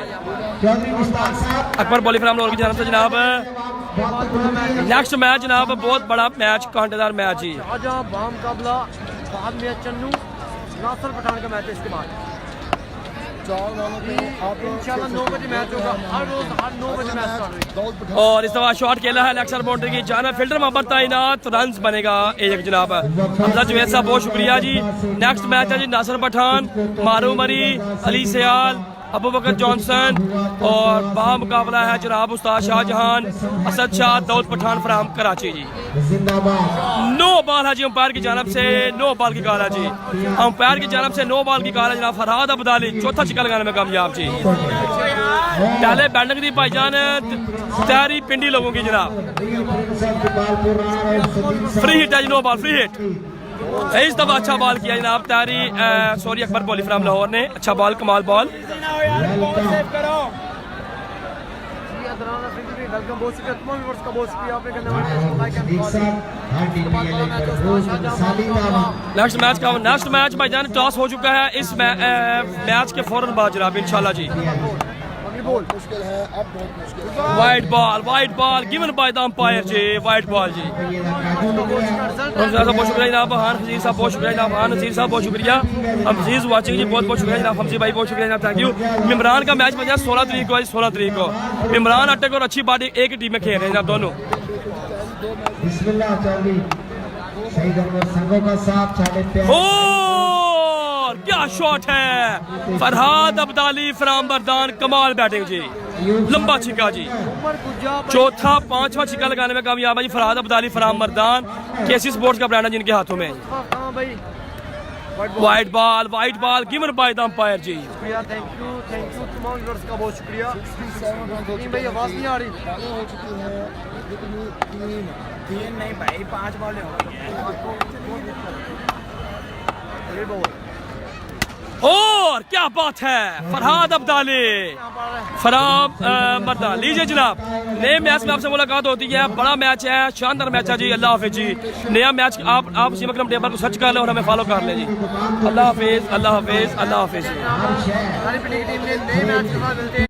चौधरी मुश्ताक साहब अकबर बॉली फ्राम लोर की जानब से जनाब। बहुत बहुत नेक्स्ट मैच जनाब बहुत बड़ा मैच, कांटेदार मैच जी। शाहजहां बाम मुकाबला, बाद में चन्नू नासर पठान का मैच है। इसके बाद चार वालों पे आप इंशाल्लाह 9 बजे मैच होगा। हर रोज हर 9 बजे मैच स्टार्ट होगा। दौड़ और इस दफा शॉट खेला है लेक्चर बाउंड्री की जाना फील्डर मोहम्मद तैनात। रन्स बनेगा एक जनाब। हमजा जुवैद साहब बहुत शुक्रिया जी। नेक्स्ट मैच है जी नासर पठान, मारू मरी, अली सयाल, अबू बकर जॉनसन और बामुकाबला है जनाब उस्ताद शाहजहां, असद शाह, दाऊद पठान फ्राम कराची जी। जिंदाबाद 9 बॉल है जी अंपायर की जानब से। 9 बॉल की कॉल है जी अंपायर की जानब से। 9 बॉल की कॉल है जनाब। फरहाद अब्दाली चौथा छक्का लगाने में कामयाब जी। पहले बैटिंग दी भाईजान तैयारी पिंडी लोगों की जनाब। फ्री हिट है जी, 9 बॉल फ्री हिट। इस दफा अच्छा बॉल किया जनाब तैयारी सॉरी अकबर बॉली फ्राम लाहौर ने। अच्छा बॉल, कमाल बॉल। वेलकम, बहुत शुक्रिया तमाम व्यूअर्स का, बहुत शुक्रिया आपने करने। नेक्स्ट मैच का नेक्स्ट मैच भाईजान टॉस हो चुका है। इस मैच के फौरन बाद जनाब इंशाल्लाह जी। मुश्किल है अब, बहुत मुश्किल है। White ball given by the umpire जी। वाइट बॉल जी। बहुत शुक्रिया जनाब। हान नजीर साहब बहुत शुक्रिया जनाब। हान नजीर साहब बहुत शुक्रिया। अजीज वाचिंग जी बहुत बहुत शुक्रिया जनाब। हमजी भाई बहुत शुक्रिया जनाब, थैंक यू। इमरान का मैच बजा 16 तारीख को। 16 तारीख को इमरान अटक और अच्छी बात एक ही टीम में खेल रहे हैं जनाब दोनों। बिस्मिल्लाह चौधरी शहीद अनवर संघों का साथ साढ़े प्यार और क्या शॉट है फरहाद अब्दाली फ्राम बरदान। कमाल बैटिंग जी, लंबा छिक्का जी। चौथा 5वां छिक्का लगाने में कामयाब है जी Farhad Abdali from Mardan. KC sports का ब्रांड है जिनके हाथों में। White ball given by the umpire जी। थैंक यू तमाम व्यूअर्स का बहुत शुक्रिया। भाई आवाज नहीं आ रही। हो चुकी है तीन नहीं भाई 5 बॉलें हो गई हैं। और क्या बात है फरहाद अब्दाली फराम मरदान। लीजिए जनाब, नए मैच में आपसे मुलाकात होती है। बड़ा मैच है, शानदार मैच है जी। अल्लाह हाफिज जी। नया मैच आप उसी मकरम टेबल को सर्च कर लें और हमें फॉलो कर लें जी। अल्लाह हाफिज, अल्लाह हाफिज, अल्लाह हाफिज।